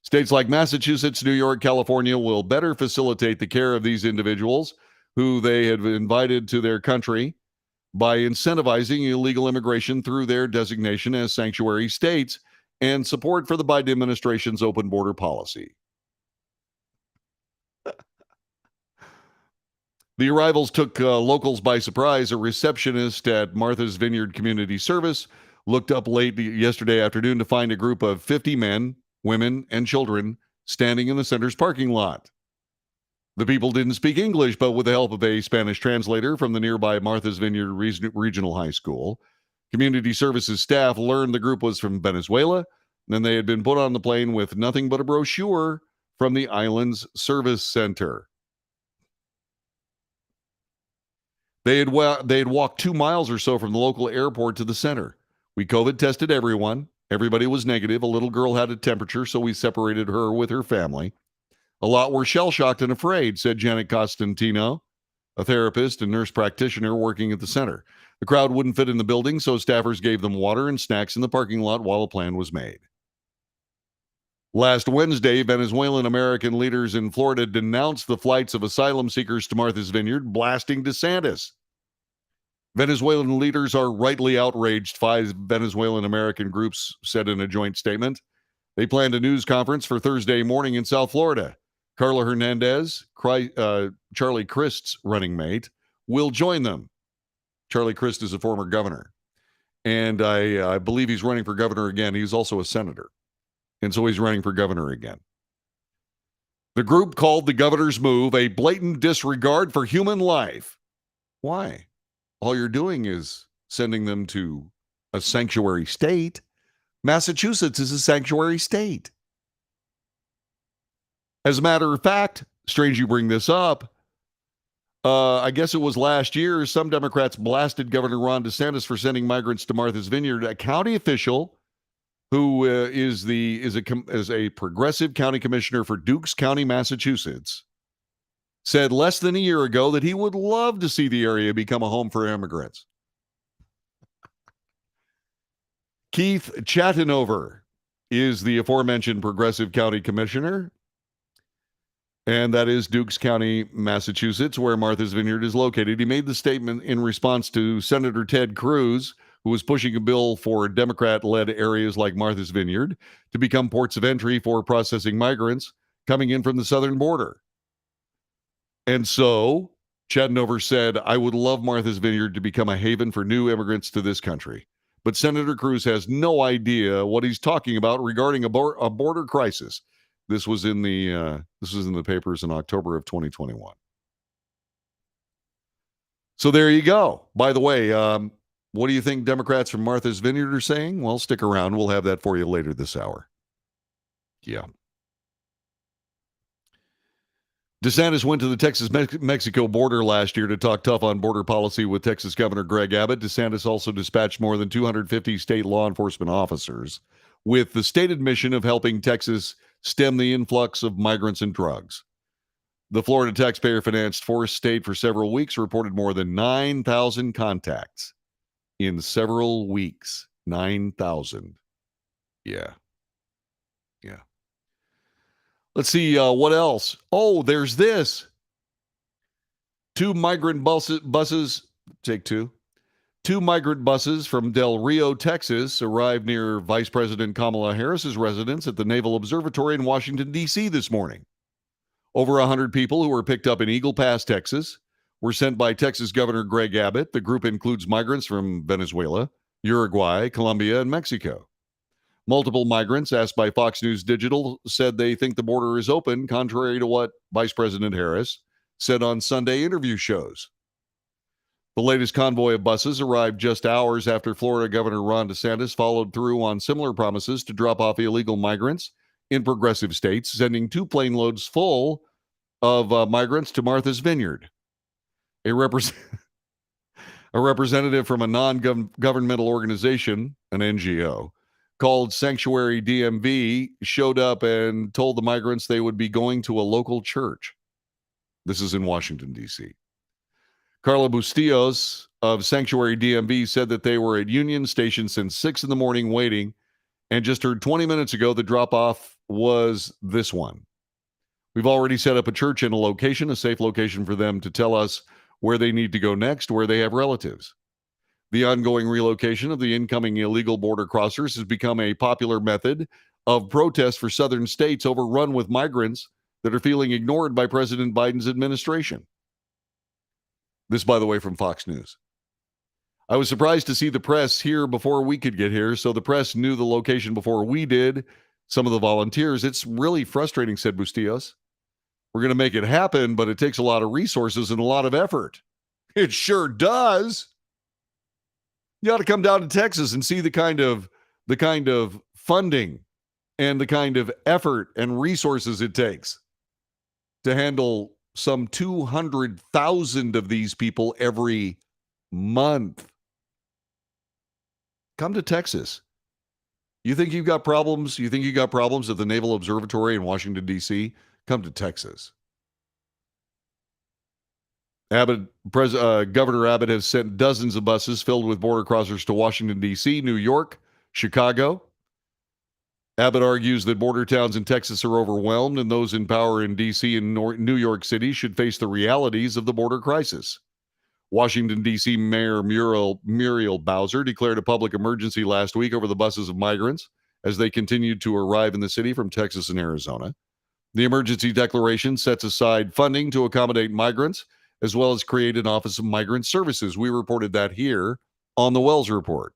States like Massachusetts, New York, California will better facilitate the care of these individuals who they have invited to their country by incentivizing illegal immigration through their designation as sanctuary states and support for the Biden administration's open border policy. The arrivals took locals by surprise. A receptionist at Martha's Vineyard Community Service looked up late yesterday afternoon to find a group of 50 men, women, and children standing in the center's parking lot. The people didn't speak English, but with the help of a Spanish translator from the nearby Martha's Vineyard Regional High School, community services staff learned the group was from Venezuela, and they had been put on the plane with nothing but a brochure from the island's service center. They had walked 2 miles or so from the local airport to the center. We COVID tested everyone. Everybody was negative. A little girl had a temperature, so we separated her with her family. A lot were shell-shocked and afraid, said Janet Costantino, a therapist and nurse practitioner working at the center. The crowd wouldn't fit in the building, so staffers gave them water and snacks in the parking lot while a plan was made. Last Wednesday, Venezuelan American leaders in Florida denounced the flights of asylum seekers to Martha's Vineyard, blasting DeSantis. Venezuelan leaders are rightly outraged, 5 Venezuelan American groups said in a joint statement. They planned a news conference for Thursday morning in South Florida. Carla Hernandez, Charlie Crist's running mate, will join them. Charlie Crist is a former governor, and I believe he's running for governor again. He's also a senator, and so he's running for governor again. The group called the governor's move a blatant disregard for human life. Why? All you're doing is sending them to a sanctuary state. Massachusetts is a sanctuary state. As a matter of fact, strange you bring this up, I guess it was last year, some Democrats blasted Governor Ron DeSantis for sending migrants to Martha's Vineyard. A county official who is a progressive county commissioner for Dukes County, Massachusetts, said less than a year ago that he would love to see the area become a home for immigrants. Keith Chatinover is the aforementioned progressive county commissioner, and that is Dukes County, Massachusetts, where Martha's Vineyard is located. He made the statement in response to Senator Ted Cruz, who was pushing a bill for Democrat-led areas like Martha's Vineyard to become ports of entry for processing migrants coming in from the southern border. And so Chatinover said, I would love Martha's Vineyard to become a haven for new immigrants to this country. But Senator Cruz has no idea what he's talking about regarding a border crisis. This was in the papers in October of 2021. So there you go. By the way, what do you think Democrats from Martha's Vineyard are saying? Well, stick around. We'll have that for you later this hour. Yeah. DeSantis went to the Texas-Mexico border last year to talk tough on border policy with Texas Governor Greg Abbott. DeSantis also dispatched more than 250 state law enforcement officers with the stated mission of helping Texas stem the influx of migrants and drugs. The Florida taxpayer-financed force stayed for several weeks, reported more than 9,000 contacts in several weeks. 9,000. Yeah. Let's see, what else? Oh, there's this. 2 migrant buses, take 2. 2 migrant buses from Del Rio, Texas, arrived near Vice President Kamala Harris's residence at the Naval Observatory in Washington, D.C. this morning. Over 100 people who were picked up in Eagle Pass, Texas, were sent by Texas Governor Greg Abbott. The group includes migrants from Venezuela, Uruguay, Colombia, and Mexico. Multiple migrants, asked by Fox News Digital, said they think the border is open, contrary to what Vice President Harris said on Sunday interview shows. The latest convoy of buses arrived just hours after Florida Governor Ron DeSantis followed through on similar promises to drop off illegal migrants in progressive states, sending 2 plane loads full of migrants to Martha's Vineyard. A, repres- a representative from a non governmental organization, an NGO, called Sanctuary DMV showed up and told the migrants they would be going to a local church. This is in Washington, D.C. Carla Bustillos of Sanctuary DMV said that they were at Union Station since 6 in the morning waiting and just heard 20 minutes ago the drop off was this one. We've already set up a church in a location, a safe location for them to tell us where they need to go next, where they have relatives. The ongoing relocation of the incoming illegal border crossers has become a popular method of protest for southern states overrun with migrants that are feeling ignored by President Biden's administration. This, by the way, from Fox News. I was surprised to see the press here before we could get here, so the press knew the location before we did. Some of the volunteers. It's really frustrating, said Bustillos. We're going to make it happen, but it takes a lot of resources and a lot of effort. It sure does. You ought to come down to Texas and see the kind of funding and the kind of effort and resources it takes to handle some 200,000 of these people every month. Come to Texas. You think you've got problems? You think you got problems at the Naval Observatory in Washington, D.C.? Come to Texas. Governor Abbott has sent dozens of buses filled with border crossers to Washington, D.C., New York, Chicago. Abbott argues that border towns in Texas are overwhelmed and those in power in D.C. and New York City should face the realities of the border crisis. Washington, D.C. Mayor Muriel Bowser declared a public emergency last week over the buses of migrants as they continued to arrive in the city from Texas and Arizona. The emergency declaration sets aside funding to accommodate migrants, as well as create an Office of Migrant Services. We reported that here on the Wells Report.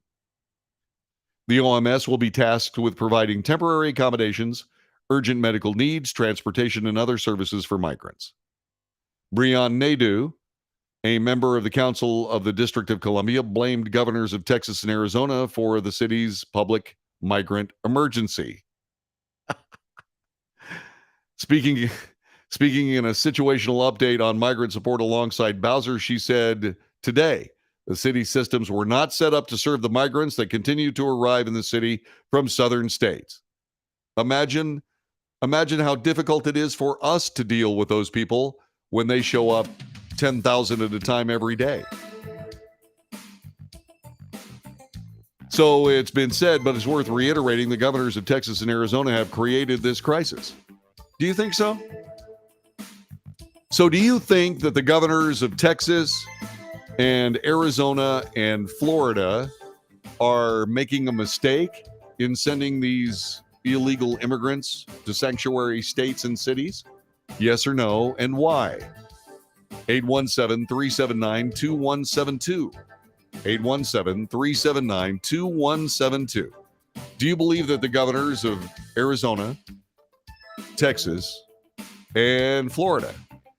The OMS will be tasked with providing temporary accommodations, urgent medical needs, transportation, and other services for migrants. Breon Nadeau, a member of the Council of the District of Columbia, blamed governors of Texas and Arizona for the city's public migrant emergency. Speaking in a situational update on migrant support alongside Bowser, she said today the city systems were not set up to serve the migrants that continue to arrive in the city from southern states. Imagine how difficult it is for us to deal with those people when they show up 10,000 at a time every day. So it's been said, but it's worth reiterating, the governors of Texas and Arizona have created this crisis. Do you think so? So do you think that the governors of Texas and Arizona and Florida are making a mistake in sending these illegal immigrants to sanctuary states and cities? Yes or no, and why? 817-379-2172. 817-379-2172. Do you believe that the governors of Arizona, Texas, and Florida,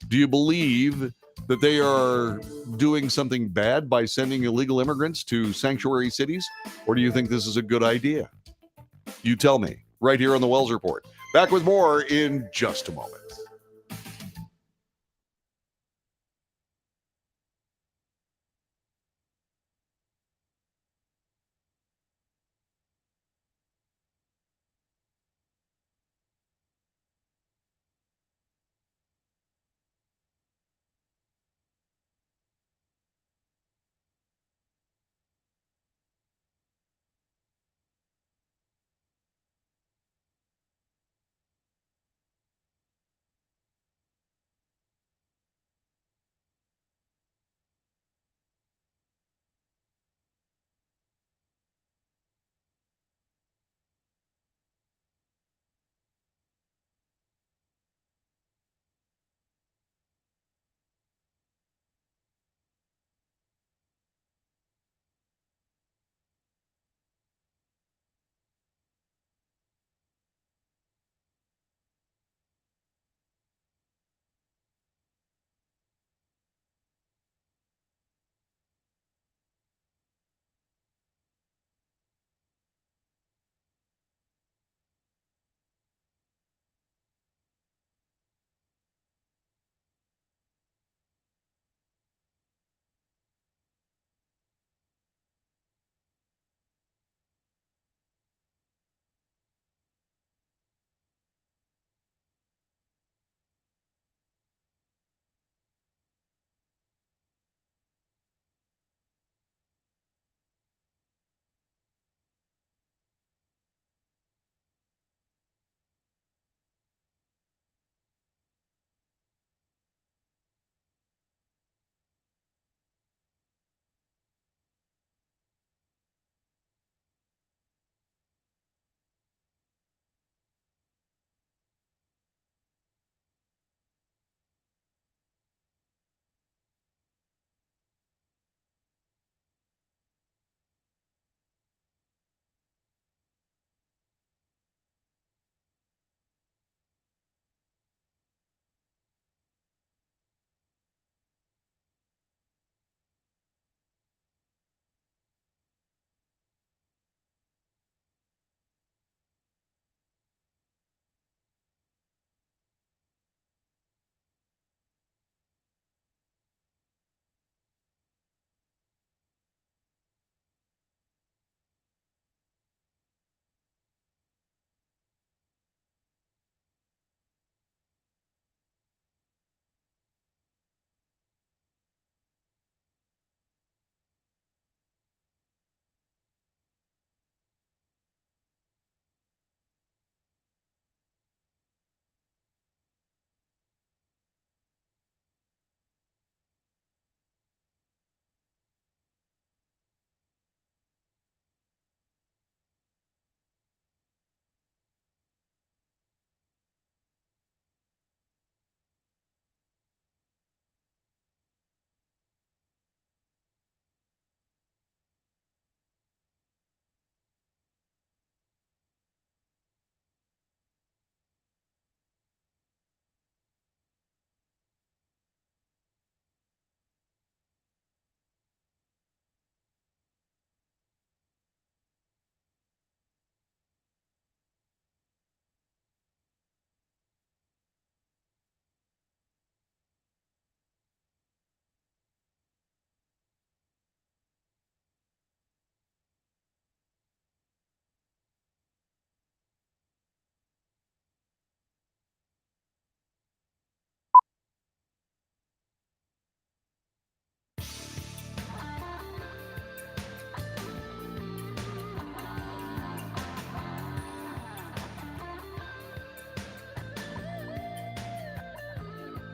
do you believe that they are doing something bad by sending illegal immigrants to sanctuary cities? Or do you think this is a good idea? You tell me right here on the Wells Report. Back with more in just a moment.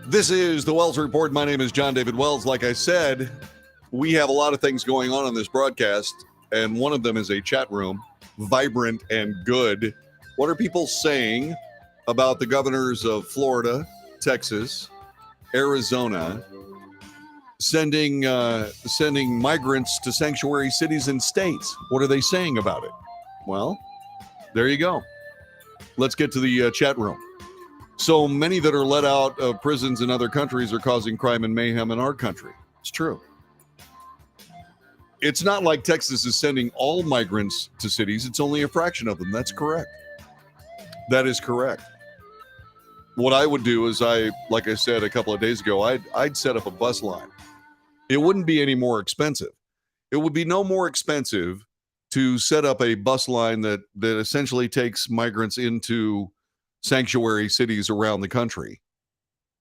This is the Wells Report. My name is John David Wells. Like I said, we have a lot of things going on this broadcast, and one of them is a chat room, vibrant and good. What are people saying about the governors of Florida, Texas, Arizona, sending migrants to sanctuary cities and states? What are they saying about it? Well, there you go. Let's get to the chat room. So many that are let out of prisons in other countries are causing crime and mayhem in our country. It's true. It's not like Texas is sending all migrants to cities. It's only a fraction of them. That's correct. That is correct. What I would do is, like I said a couple of days ago, I'd set up a bus line. It wouldn't be any more expensive. It would be no more expensive to set up a bus line that essentially takes migrants into sanctuary cities around the country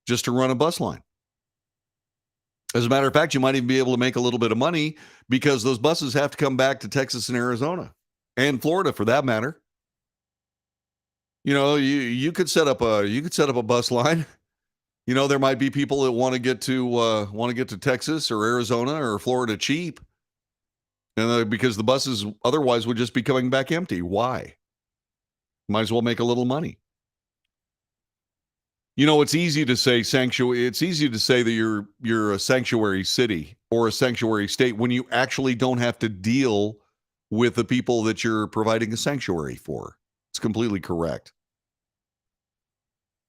just to run a bus line. As a matter of fact, you might even be able to make a little bit of money because those buses have to come back to Texas and Arizona and Florida for that matter. You know, you could set up a bus line. You know, there might be people that want to get to Texas or Arizona or Florida cheap. And because the buses otherwise would just be coming back empty. Why? Might as well make a little money. You know, it's easy to say sanctuary. It's easy to say that you're a sanctuary city or a sanctuary state when you actually don't have to deal with the people that you're providing a sanctuary for. It's completely correct.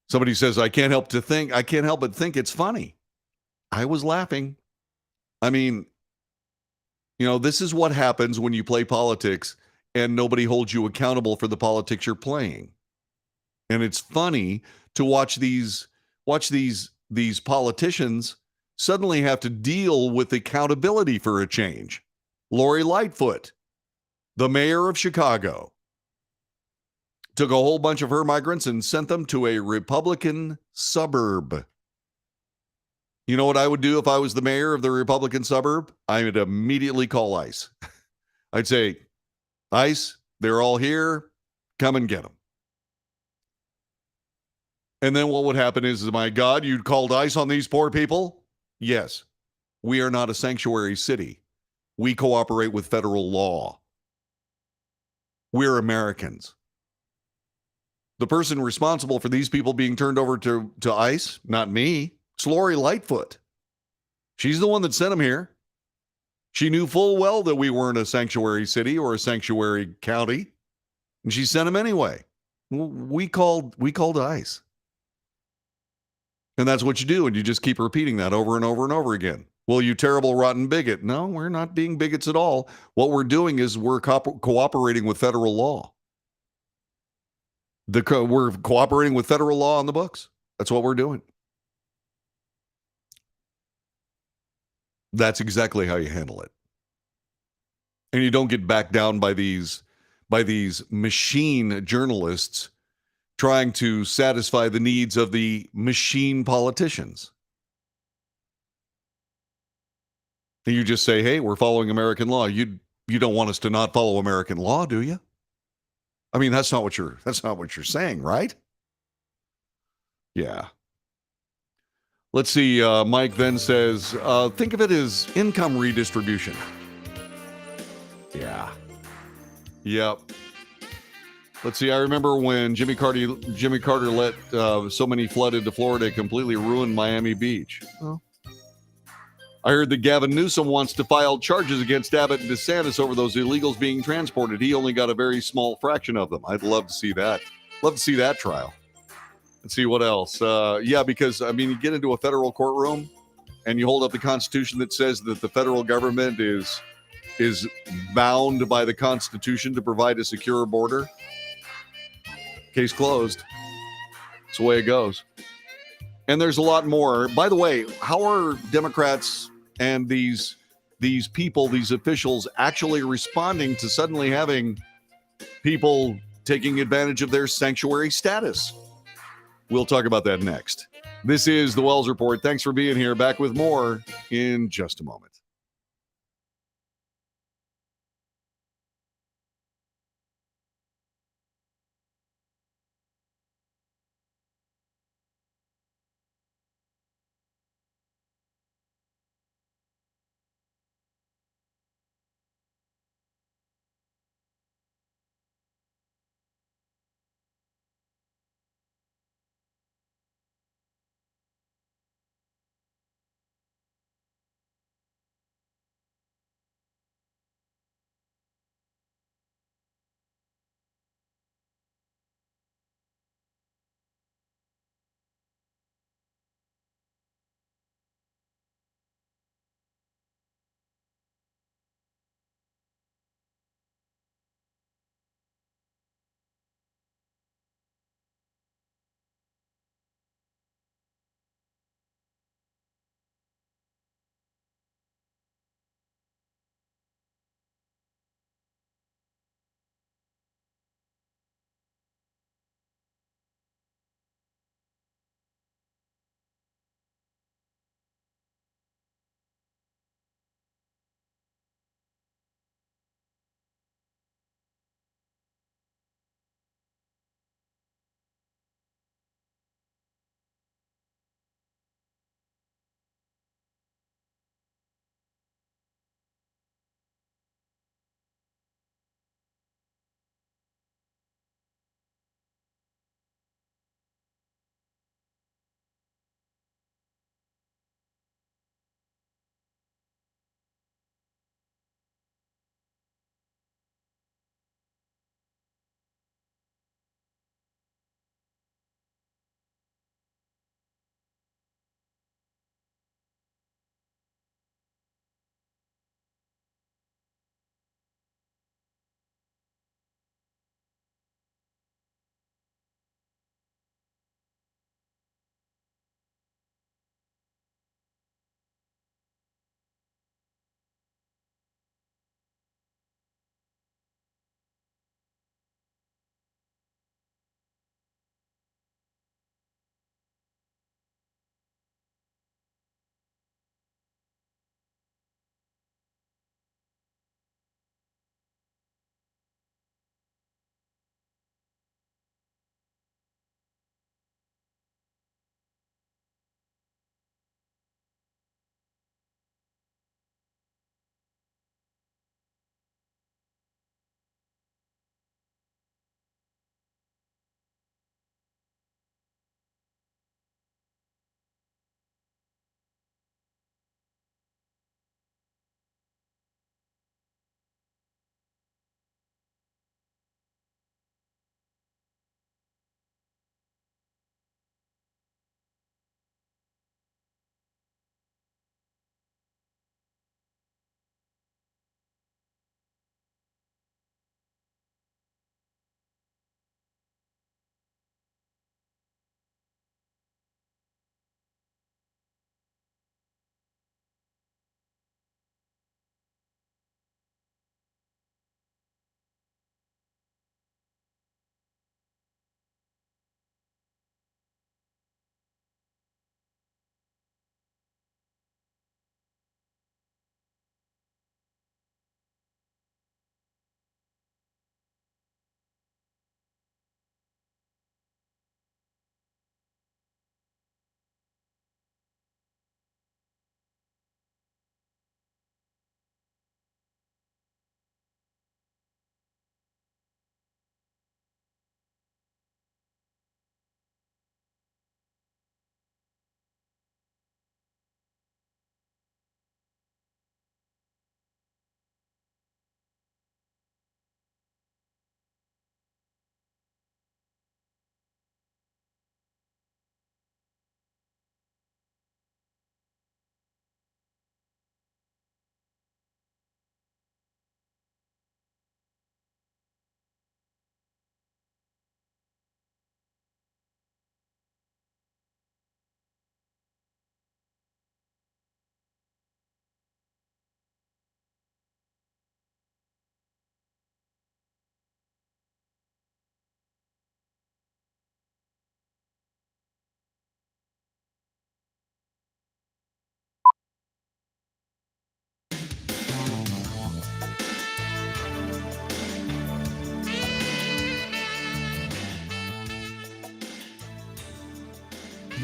Somebody says, I can't help but think it's funny. I was laughing. I mean, you know, this is what happens when you play politics and nobody holds you accountable for the politics you're playing. And it's funny to watch these politicians suddenly have to deal with accountability for a change. Lori Lightfoot, the mayor of Chicago, took a whole bunch of her migrants and sent them to a Republican suburb. You know what I would do if I was the mayor of the Republican suburb? I would immediately call ICE. I'd say, ICE, they're all here. Come and get them. And then what would happen is, my God, you'd called ICE on these poor people? Yes. We are not a sanctuary city. We cooperate with federal law. We're Americans. The person responsible for these people being turned over to ICE, not me, it's Lori Lightfoot. She's the one that sent them here. She knew full well that we weren't a sanctuary city or a sanctuary county, and she sent them anyway. We called ICE. And that's what you do, and you just keep repeating that over and over and over again. Well, you terrible, rotten bigot. No, we're not being bigots at all. What we're doing is we're cooperating with federal law. We're cooperating with federal law on the books. That's what we're doing. That's exactly how you handle it. And you don't get backed down by these machine journalists trying to satisfy the needs of the machine politicians. And you just say, hey, we're following American law. You don't want us to not follow American law, do you? I mean, that's not what you're saying, right? Yeah. Let's see. Mike then says, think of it as income redistribution. Yeah. Yep. Let's see. I remember when Jimmy Carter let so many flood into Florida, it completely ruined Miami Beach. Oh. I heard that Gavin Newsom wants to file charges against Abbott and DeSantis over those illegals being transported. He only got a very small fraction of them. I'd love to see that. Love to see that trial. Let's see what else. Yeah, because, I mean, you get into a federal courtroom and you hold up the Constitution that says that the federal government is bound by the Constitution to provide a secure border. Case closed. That's the way it goes. And there's a lot more. By the way, how are Democrats and these people, these officials, actually responding to suddenly having people taking advantage of their sanctuary status? We'll talk about that next. This is the Wells Report. Thanks for being here. Back with more in just a moment.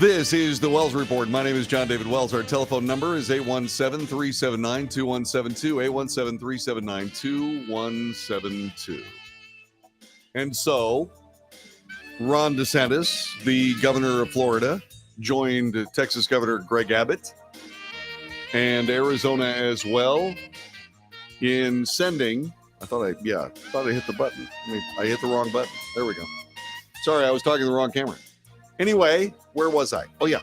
This is the Wells Report. My name is John David Wells. Our telephone number is 817-379-2172, 817-379-2172. And so, Ron DeSantis, the governor of Florida, joined Texas Governor Greg Abbott and Arizona as well in sending. I thought I hit the button. I hit the wrong button. There we go. Sorry, I was talking to the wrong camera. Anyway, where was I? Oh, yeah.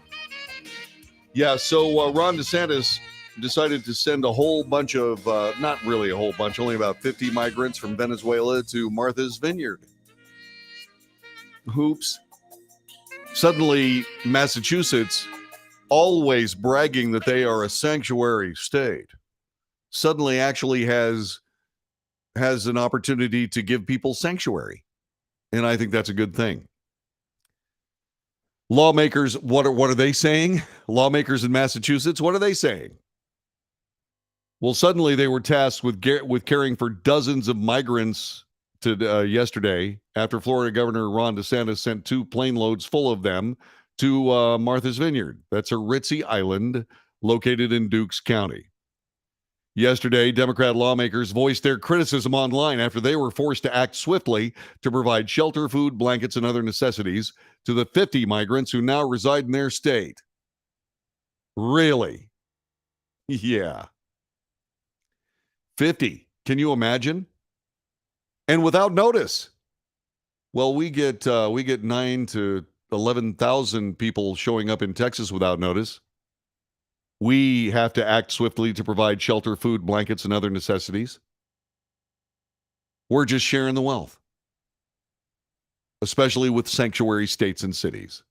Yeah, so Ron DeSantis decided to send a whole bunch of, not really a whole bunch, only about 50 migrants from Venezuela to Martha's Vineyard. Hoops. Suddenly, Massachusetts, always bragging that they are a sanctuary state, suddenly actually has an opportunity to give people sanctuary. And I think that's a good thing. Lawmakers, what are they saying? Lawmakers in Massachusetts, what are they saying? Well, suddenly they were tasked with caring for dozens of migrants yesterday after Florida Governor Ron DeSantis sent 2 plane loads full of them to Martha's Vineyard. That's a ritzy island located in Dukes County. Yesterday, Democrat lawmakers voiced their criticism online after they were forced to act swiftly to provide shelter, food, blankets, and other necessities to the 50 migrants who now reside in their state. Really? Yeah. 50. Can you imagine? And without notice. Well, we get 9 to 11,000 people showing up in Texas without notice. We have to act swiftly to provide shelter, food, blankets, and other necessities. We're just sharing the wealth, especially with sanctuary states and cities.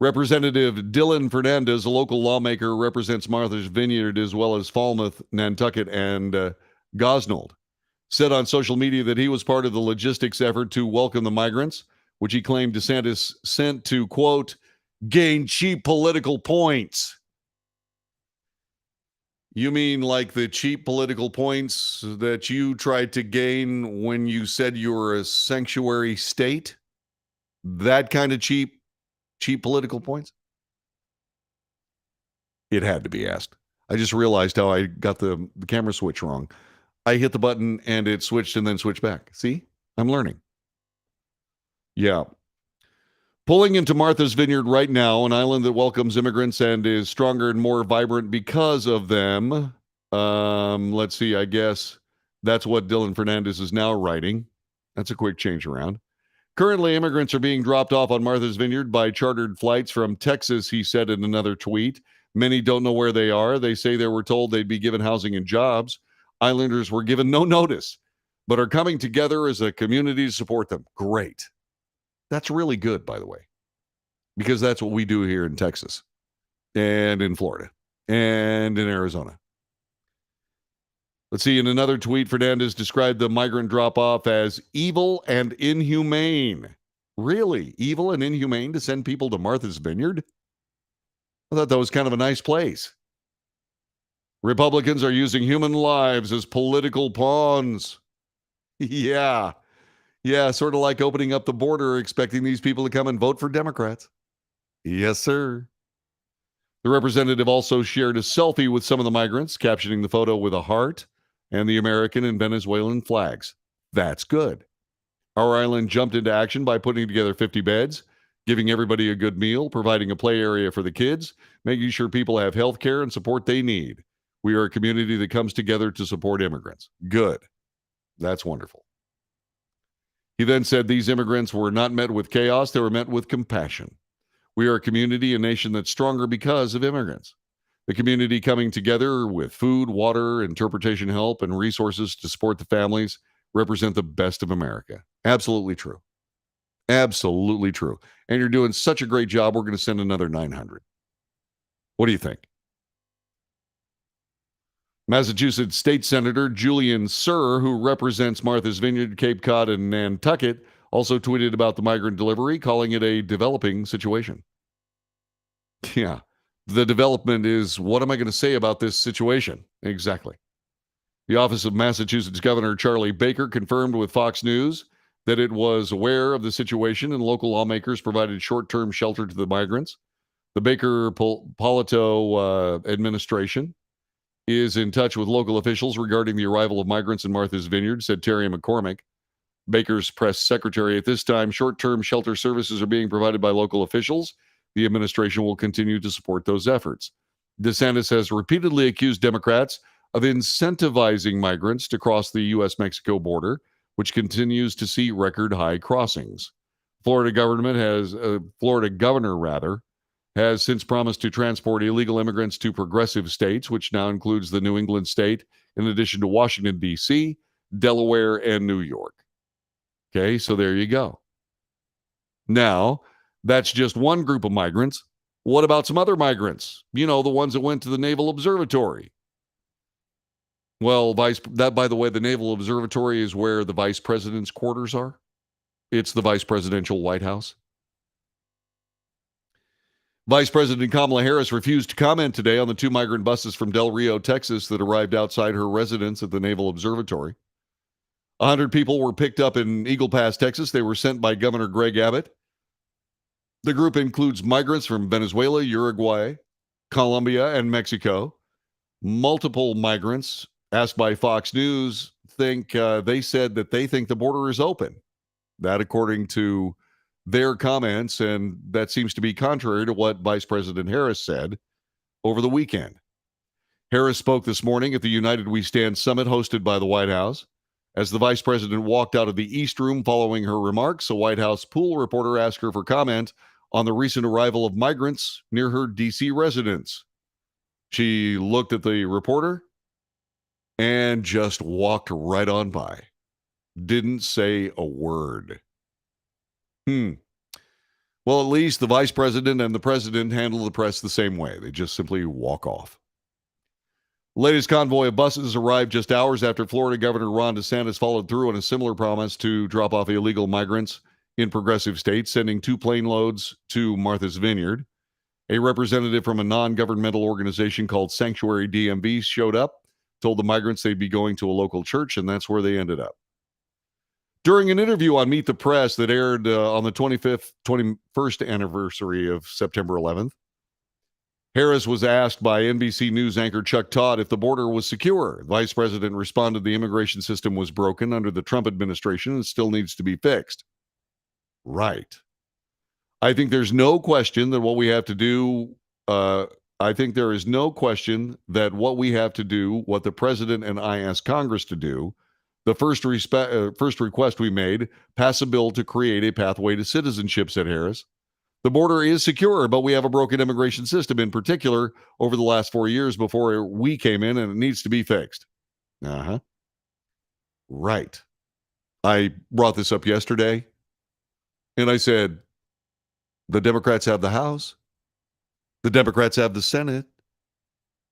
Representative Dylan Fernandez, a local lawmaker, represents Martha's Vineyard as well as Falmouth, Nantucket, and Gosnold, said on social media that he was part of the logistics effort to welcome the migrants, which he claimed DeSantis sent to, quote, gain cheap political points. You mean like the cheap political points that you tried to gain when you said you were a sanctuary state? That kind of cheap political points? It had to be asked. I just realized how I got the camera switch wrong. I hit the button and it switched and then switched back. See? I'm learning. Yeah. Pulling into Martha's Vineyard right now, an island that welcomes immigrants and is stronger and more vibrant because of them. Let's see, I guess that's what Dylan Fernandez is now writing. That's a quick change around. Currently, immigrants are being dropped off on Martha's Vineyard by chartered flights from Texas, he said in another tweet. Many don't know where they are. They say they were told they'd be given housing and jobs. Islanders were given no notice, but are coming together as a community to support them. Great. That's really good, by the way, because that's what we do here in Texas and in Florida and in Arizona. Let's see. In another tweet, Fernandez described the migrant drop-off as evil and inhumane. Really? Evil and inhumane to send people to Martha's Vineyard? I thought that was kind of a nice place. Republicans are using human lives as political pawns. Yeah, sort of like opening up the border, expecting these people to come and vote for Democrats. Yes, sir. The representative also shared a selfie with some of the migrants, captioning the photo with a heart and the American and Venezuelan flags. That's good. Our island jumped into action by putting together 50 beds, giving everybody a good meal, providing a play area for the kids, making sure people have health care and support they need. We are a community that comes together to support immigrants. Good. That's wonderful. He then said these immigrants were not met with chaos, they were met with compassion. We are a community, a nation that's stronger because of immigrants. The community coming together with food, water, interpretation help, and resources to support the families represent the best of America. Absolutely true. Absolutely true. And you're doing such a great job, we're going to send another 900. What do you think? Massachusetts State Senator Julian Sir, who represents Martha's Vineyard, Cape Cod, and Nantucket, also tweeted about the migrant delivery, calling it a developing situation. Yeah, the development is, what am I going to say about this situation? Exactly. The office of Massachusetts Governor Charlie Baker confirmed with Fox News that it was aware of the situation and local lawmakers provided short-term shelter to the migrants. The Baker Polito administration is in touch with local officials regarding the arrival of migrants in Martha's Vineyard, said Terry McCormick, Baker's press secretary. At this time, short-term shelter services are being provided by local officials. The administration will continue to support those efforts. DeSantis has repeatedly accused Democrats of incentivizing migrants to cross the U.S.-Mexico border, which continues to see record high crossings. Florida governor has since promised to transport illegal immigrants to progressive states, which now includes the New England state, in addition to Washington, D.C., Delaware, and New York. Okay, so there you go. Now, that's just one group of migrants. What about some other migrants? You know, the ones that went to the Naval Observatory. Well, by the way, the Naval Observatory is where the vice president's quarters are. It's the vice presidential White House. Vice President Kamala Harris refused to comment today on the 2 migrant buses from Del Rio, Texas that arrived outside her residence at the Naval Observatory. 100 people were picked up in Eagle Pass, Texas. They were sent by Governor Greg Abbott. The group includes migrants from Venezuela, Uruguay, Colombia, and Mexico. Multiple migrants, asked by Fox News, they said that they think the border is open. That according to their comments, and that seems to be contrary to what Vice President Harris said over the weekend. Harris spoke this morning at the United We Stand summit hosted by the White House. As the vice president walked out of the East Room following her remarks, a White House pool reporter asked her for comment on the recent arrival of migrants near her D.C. residence. She looked at the reporter and just walked right on by. Didn't say a word. Well, at least the vice president and the president handle the press the same way. They just simply walk off. Latest convoy of buses arrived just hours after Florida Governor Ron DeSantis followed through on a similar promise to drop off illegal migrants in progressive states, sending 2 plane loads to Martha's Vineyard. A representative from a non-governmental organization called Sanctuary DMV showed up, told the migrants they'd be going to a local church, and that's where they ended up. During an interview on Meet the Press that aired on the 21st anniversary of September 11th, Harris was asked by NBC News anchor Chuck Todd if the border was secure. The vice president responded the immigration system was broken under the Trump administration and still needs to be fixed. Right. I think there's no question that what we have to do, there is no question that what we have to do, what the president and I asked Congress to do, the first request we made, pass a bill to create a pathway to citizenship, said Harris. The border is secure, but we have a broken immigration system, in particular, over the last 4 years before we came in, and it needs to be fixed. Right. I brought this up yesterday, and I said, the Democrats have the House. The Democrats have the Senate.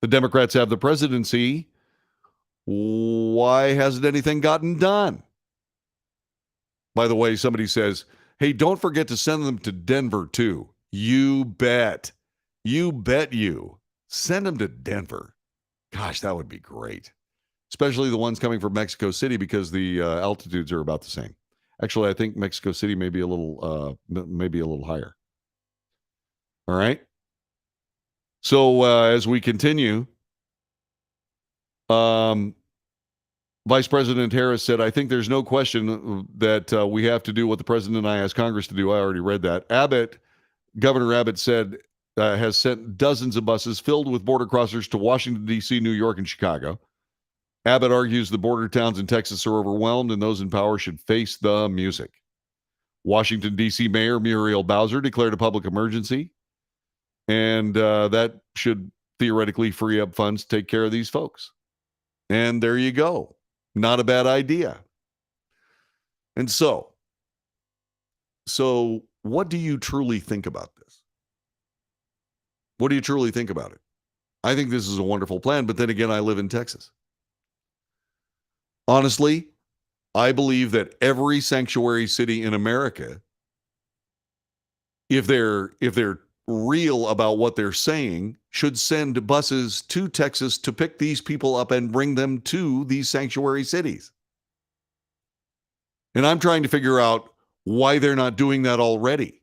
The Democrats have the presidency. Why hasn't anything gotten done? By the way, somebody says, hey, don't forget to send them to Denver, too. You bet. You bet you. Send them to Denver. Gosh, that would be great. Especially the ones coming from Mexico City because the altitudes are about the same. Actually, I think Mexico City may be a little higher. All right. So as we continue, Vice President Harris said, I think there's no question that we have to do what the president and I asked Congress to do. I already read that. Governor Abbott said, has sent dozens of buses filled with border crossers to Washington, D.C., New York, and Chicago. Abbott argues the border towns in Texas are overwhelmed and those in power should face the music. Washington, D.C. Mayor Muriel Bowser declared a public emergency, and that should theoretically free up funds to take care of these folks. And there you go. Not a bad idea. And so what do you truly think about this? What do you truly think about it? I think this is a wonderful plan, but then again, I live in Texas. Honestly, I believe that every sanctuary city in America, if they're real about what they're saying, should send buses to Texas to pick these people up and bring them to these sanctuary cities. And I'm trying to figure out why they're not doing that already.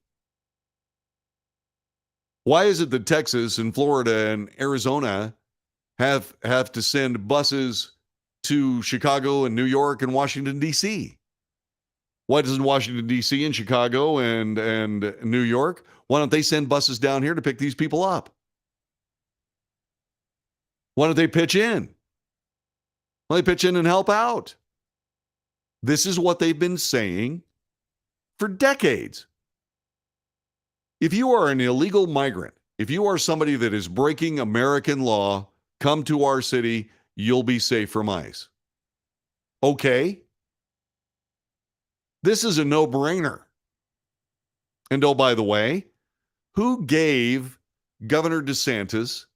Why is it that Texas and Florida and Arizona have to send buses to Chicago and New York and Washington, D.C.? Why doesn't Washington, D.C. and Chicago and New York, why don't they send buses down here to pick these people up? Why don't they pitch in? Why don't they pitch in and help out? This is what they've been saying for decades. If you are an illegal migrant, if you are somebody that is breaking American law, come to our city, you'll be safe from ICE. Okay. This is a no-brainer. And oh, by the way, who gave Governor DeSantis,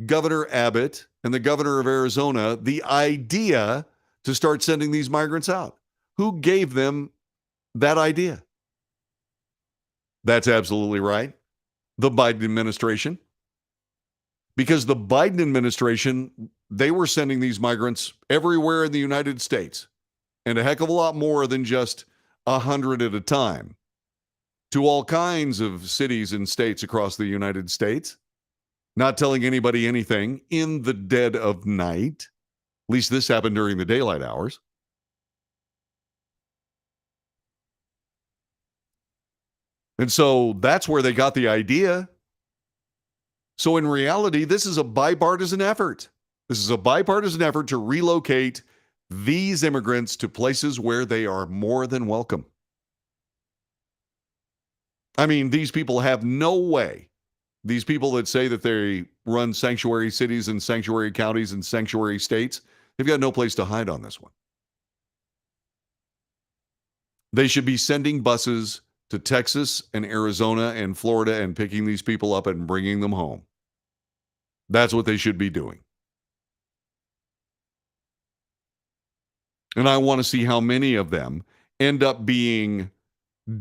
Governor Abbott, and the governor of Arizona the idea to start sending these migrants out? Who gave them that idea? That's absolutely right. The Biden administration. Because the Biden administration, they were sending these migrants everywhere in the United States, and a heck of a lot more than just 100 at a time, to all kinds of cities and states across the United States, not telling anybody anything in the dead of night. At least this happened during the daylight hours. And so that's where they got the idea. So in reality, this is a bipartisan effort. This is a bipartisan effort to relocate these immigrants to places where they are more than welcome. I mean, these people have no way. These people that say that they run sanctuary cities and sanctuary counties and sanctuary states, they've got no place to hide on this one. They should be sending buses to Texas and Arizona and Florida and picking these people up and bringing them home. That's what they should be doing. And I want to see how many of them end up being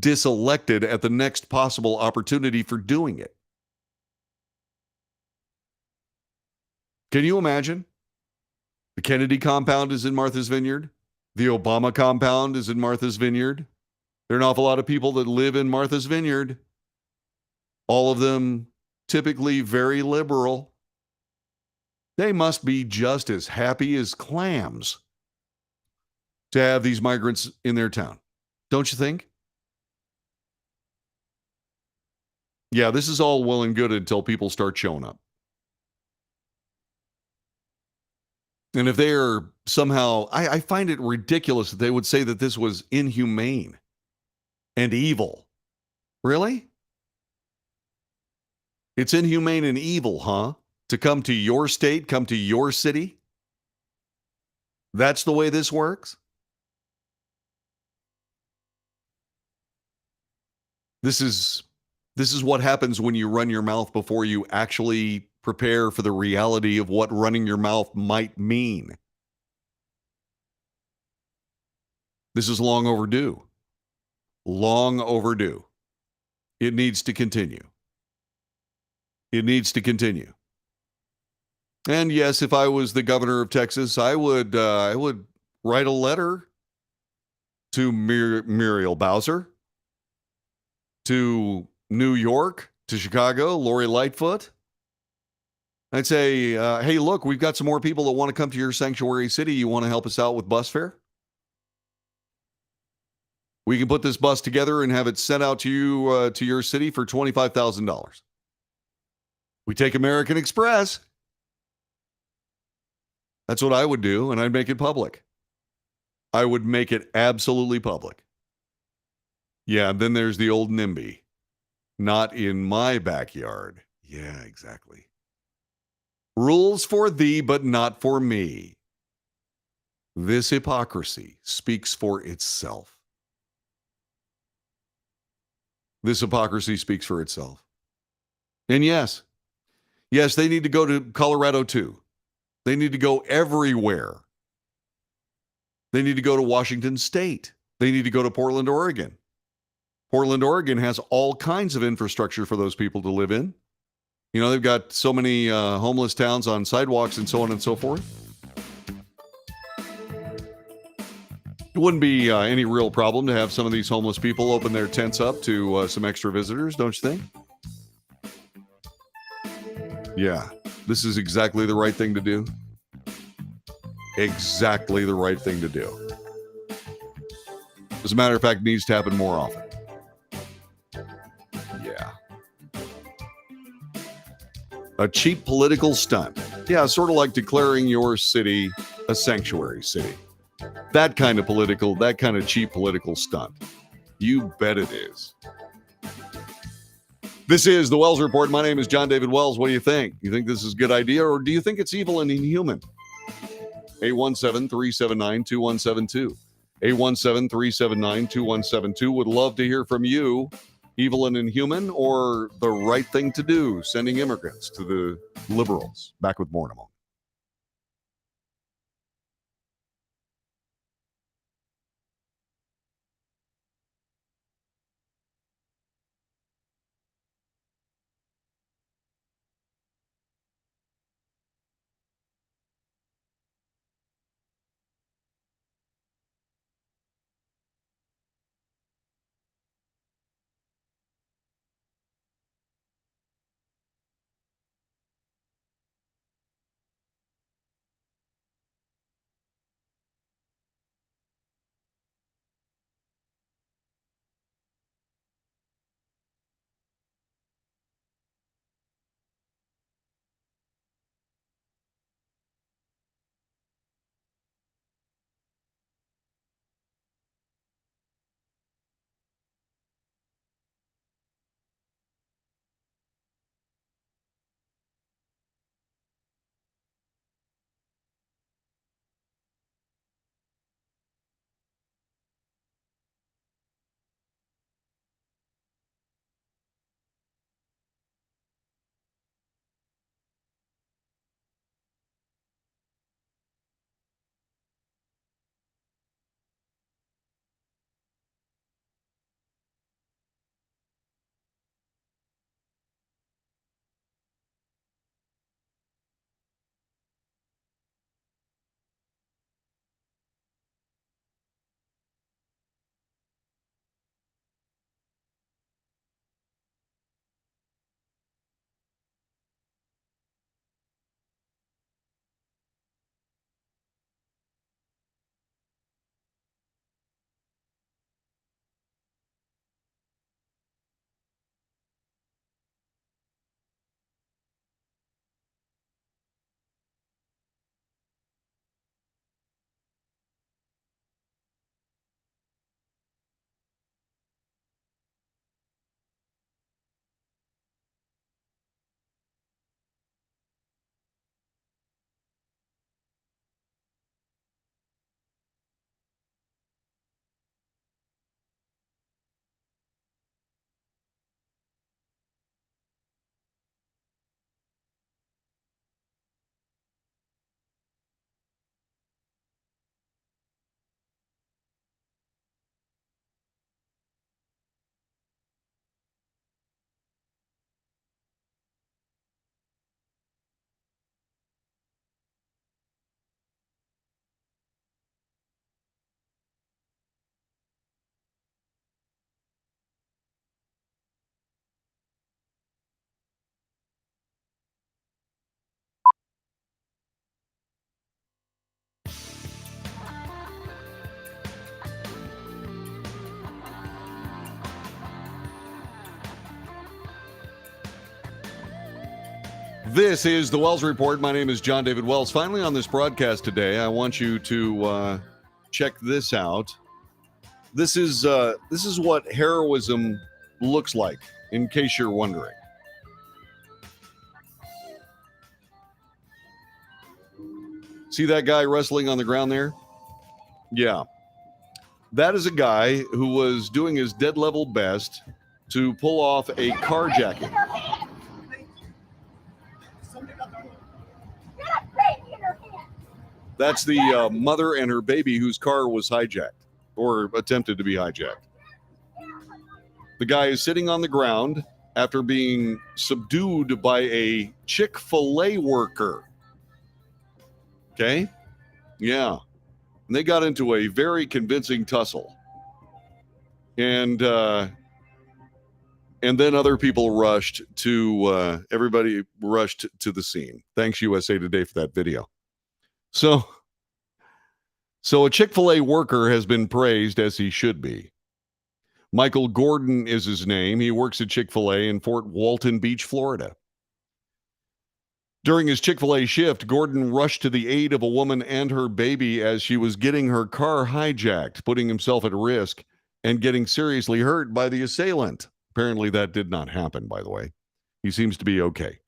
diselected at the next possible opportunity for doing it. Can you imagine? The Kennedy compound is in Martha's Vineyard. The Obama compound is in Martha's Vineyard. There are an awful lot of people that live in Martha's Vineyard. All of them typically very liberal. They must be just as happy as clams to have these migrants in their town. Don't you think? Yeah, this is all well and good until people start showing up. And if they are somehow, I find it ridiculous that they would say that this was inhumane and evil. Really? It's inhumane and evil, huh? To come to your state, come to your city? That's the way this works? This is what happens when you run your mouth before you actually prepare for the reality of what running your mouth might mean. This is long overdue. Long overdue. It needs to continue. It needs to continue. And yes, if I was the governor of Texas, I would write a letter to Muriel Bowser, to New York, to Chicago, Lori Lightfoot. I'd say, hey, look, we've got some more people that want to come to your sanctuary city. You want to help us out with bus fare? We can put this bus together and have it sent out to you, to your city for $25,000. We take American Express. That's what I would do, and I'd make it public. I would make it absolutely public. Yeah, then there's the old NIMBY. Not in my backyard. Yeah, exactly. Rules for thee, but not for me. This hypocrisy speaks for itself. This hypocrisy speaks for itself. And yes, they need to go to Colorado too. They need to go everywhere. They need to go to Washington State. They need to go to Portland, Oregon. Portland, Oregon has all kinds of infrastructure for those people to live in. You know, they've got so many homeless towns on sidewalks and so on and so forth. It wouldn't be any real problem to have some of these homeless people open their tents up to some extra visitors, don't you think? Yeah, this is exactly the right thing to do. Exactly the right thing to do. As a matter of fact, it needs to happen more often. Yeah. A cheap political stunt. Yeah, sort of like declaring your city a sanctuary city. That kind of cheap political stunt. You bet it is. This is the Wells Report. My name is John David Wells. What do you think? You think this is a good idea, or do you think it's evil and inhuman? 817-379-2172. 817-379-2172. Would love to hear from you. Evil and inhuman, or the right thing to do, sending immigrants to the liberals. Back with more in a moment. This is the Wells Report. My name is John David Wells. Finally, on this broadcast today, I want you to check this out. This is what heroism looks like, in case you're wondering. See that guy wrestling on the ground there? Yeah. That is a guy who was doing his dead level best to pull off a carjacking. That's the mother and her baby whose car was hijacked or attempted to be hijacked. The guy is sitting on the ground after being subdued by a Chick-fil-A worker. Okay? Yeah. And they got into a very convincing tussle. And then other people rushed to, everybody rushed to the scene. Thanks, USA Today, for that video. So a Chick-fil-A worker has been praised, as he should be. Michael Gordon is his name. He works at Chick-fil-A in Fort Walton Beach, Florida. During his Chick-fil-A shift, Gordon rushed to the aid of a woman and her baby as she was getting her car hijacked, putting himself at risk and getting seriously hurt by the assailant. Apparently that did not happen, by the way. He seems to be okay.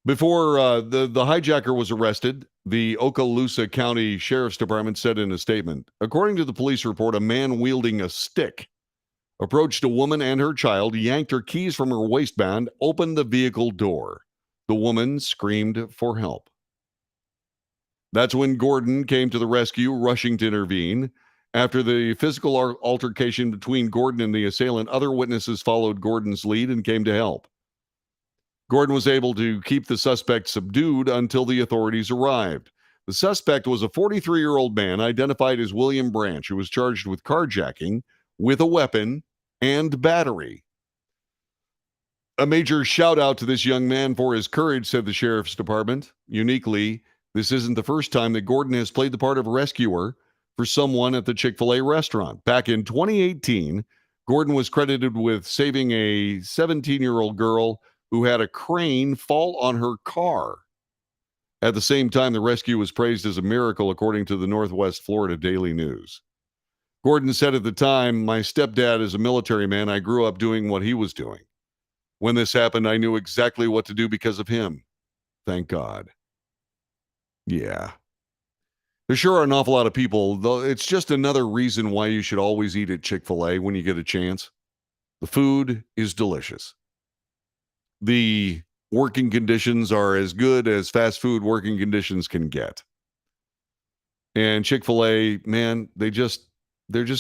Before the hijacker was arrested, the Okaloosa County Sheriff's Department said in a statement, according to the police report, a man wielding a stick approached a woman and her child, yanked her keys from her waistband, opened the vehicle door. The woman screamed for help. That's when Gordon came to the rescue, rushing to intervene. After the physical altercation between Gordon and the assailant, other witnesses followed Gordon's lead and came to help. Gordon was able to keep the suspect subdued until the authorities arrived. The suspect was a 43-year-old man identified as William Branch, who was charged with carjacking, with a weapon, and battery. A major shout out to this young man for his courage, said the sheriff's department. Uniquely, this isn't the first time that Gordon has played the part of rescuer for someone at the Chick-fil-A restaurant. Back in 2018, Gordon was credited with saving a 17-year-old girl who had a crane fall on her car. At the same time, the rescue was praised as a miracle, according to the Northwest Florida Daily News. Gordon said at the time, my stepdad is a military man. I grew up doing what he was doing. When this happened, I knew exactly what to do because of him. Thank God. Yeah. There sure are an awful lot of people, though it's just another reason why you should always eat at Chick-fil-A when you get a chance. The food is delicious. The working conditions are as good as fast food working conditions can get. And Chick-fil-A, man, they're just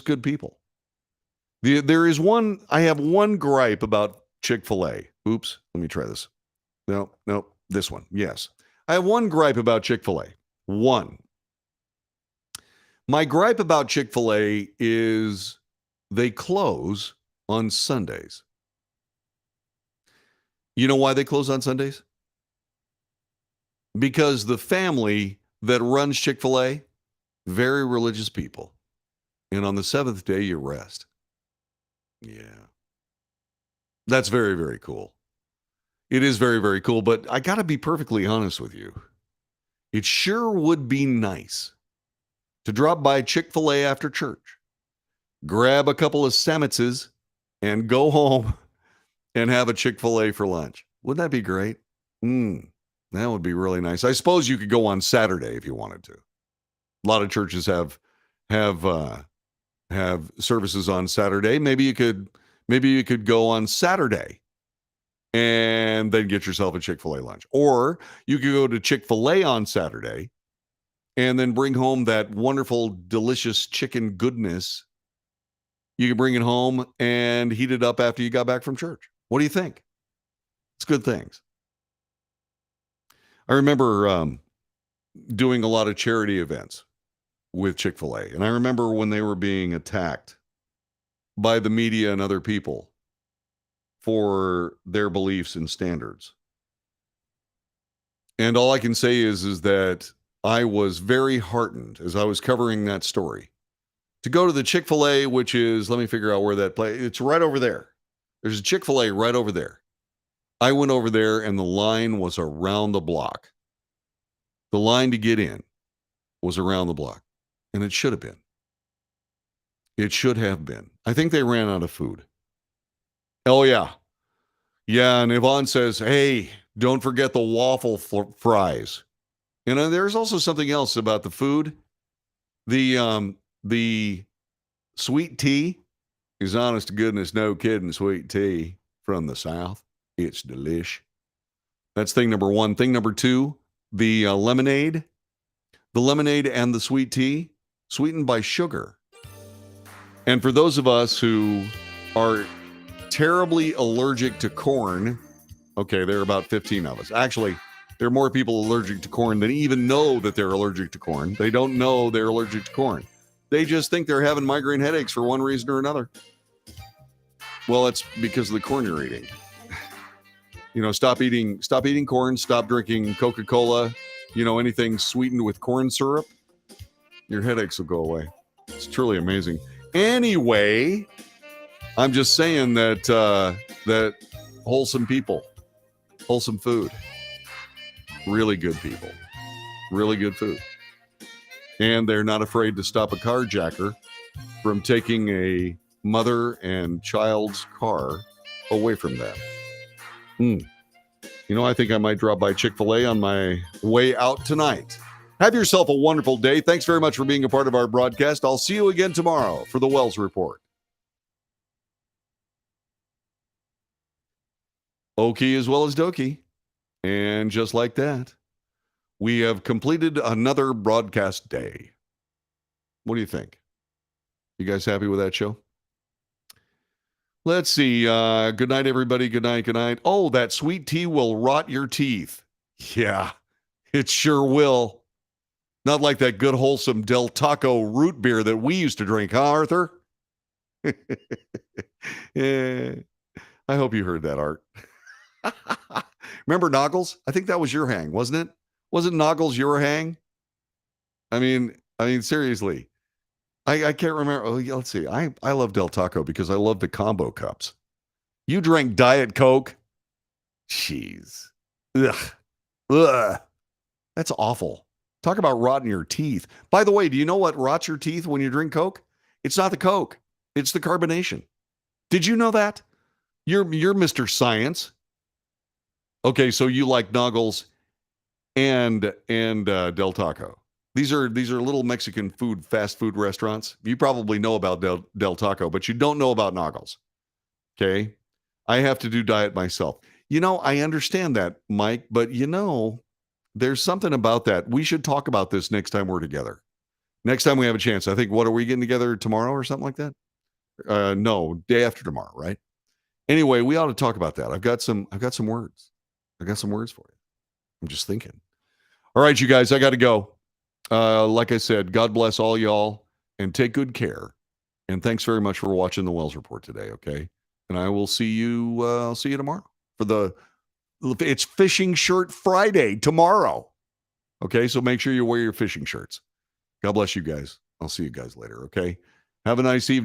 good people. I have one gripe about Chick-fil-A. Oops, let me try this. No, this one. Yes. I have one gripe about Chick-fil-A. One. My gripe about Chick-fil-A is they close on Sundays. You know why they close on Sundays? Because the family that runs Chick-fil-A, very religious people. And on the seventh day, you rest. Yeah. That's very, very cool. It is very, very cool, but I got to be perfectly honest with you. It sure would be nice to drop by Chick-fil-A after church, grab a couple of sandwiches, and go home and have a Chick-fil-A for lunch. Wouldn't that be great? That would be really nice. I suppose you could go on Saturday if you wanted to. A lot of churches have services on Saturday. Maybe you could go on Saturday and then get yourself a Chick-fil-A lunch. Or you could go to Chick-fil-A on Saturday and then bring home that wonderful, delicious chicken goodness. You can bring it home and heat it up after you got back from church. What do you think? It's good things. I remember doing a lot of charity events with Chick-fil-A. And I remember when they were being attacked by the media and other people for their beliefs and standards. And all I can say is that I was very heartened as I was covering that story to go to the Chick-fil-A, which is, let me figure out where that place, it's right over there. There's a Chick-fil-A right over there. I went over there and the line was around the block. The line to get in was around the block. And it should have been. It should have been. I think they ran out of food. Oh, yeah. Yeah, and Yvonne says, hey, don't forget the waffle fries. You know, there's also something else about the food. The sweet tea is, honest to goodness, no kidding, sweet tea from the South. It's delish. That's thing number one. Thing number two, the lemonade. The lemonade and the sweet tea, sweetened by sugar. And for those of us who are terribly allergic to corn, okay, there are about 15 of us. Actually, There are more people allergic to corn than even know that they're allergic to corn. They don't know they're allergic to corn. They just think they're having migraine headaches for one reason or another. Well, it's because of the corn you're eating. Stop eating corn, stop drinking Coca-Cola, anything sweetened with corn syrup. Your headaches will go away. It's truly amazing. Anyway, I'm just saying that that wholesome people, wholesome food, really good people, really good food. And they're not afraid to stop a carjacker from taking a mother and child's car away from them. I think I might drop by Chick-fil-A on my way out tonight. Have yourself a wonderful day. Thanks very much for being a part of our broadcast. I'll see you again tomorrow for the Wells Report. Okie as well as Dokie. And just like that, we have completed another broadcast day. What do you think? You guys happy with that show? Let's see. Good night, everybody. Good night. Good night. Oh, that sweet tea will rot your teeth. Yeah, it sure will. Not like that good, wholesome Del Taco root beer that we used to drink, huh, Arthur? Yeah. I hope you heard that, Art. Remember Noggles? I think that was your hang, wasn't it? Wasn't Noggles your hang? I mean, seriously. I can't remember. Oh, let's see. I love Del Taco because I love the combo cups. You drank Diet Coke? Jeez. Ugh. That's awful. Talk about rotting your teeth. By the way, do you know what rots your teeth when you drink Coke? It's not the Coke. It's the carbonation. Did you know that? You're Mr. Science. Okay, so you like Noggles and Del Taco. These are little Mexican fast food restaurants. You probably know about Del Taco, but you don't know about Noggles. Okay? I have to do diet myself. I understand that, Mike, but there's something about that. We should talk about this next time we're together. Next time we have a chance. I think, what are we getting together tomorrow or something like that? No, day after tomorrow, right? Anyway, we ought to talk about that. I've got some words. I got some words for you. I'm just thinking. All right, you guys, I got to go. Like I said, God bless all y'all and take good care. And thanks very much for watching the Wells Report today, okay? And I will see you I'll see you tomorrow it's Fishing Shirt Friday tomorrow. Okay, so make sure you wear your fishing shirts. God bless you guys. I'll see you guys later, okay? Have a nice evening.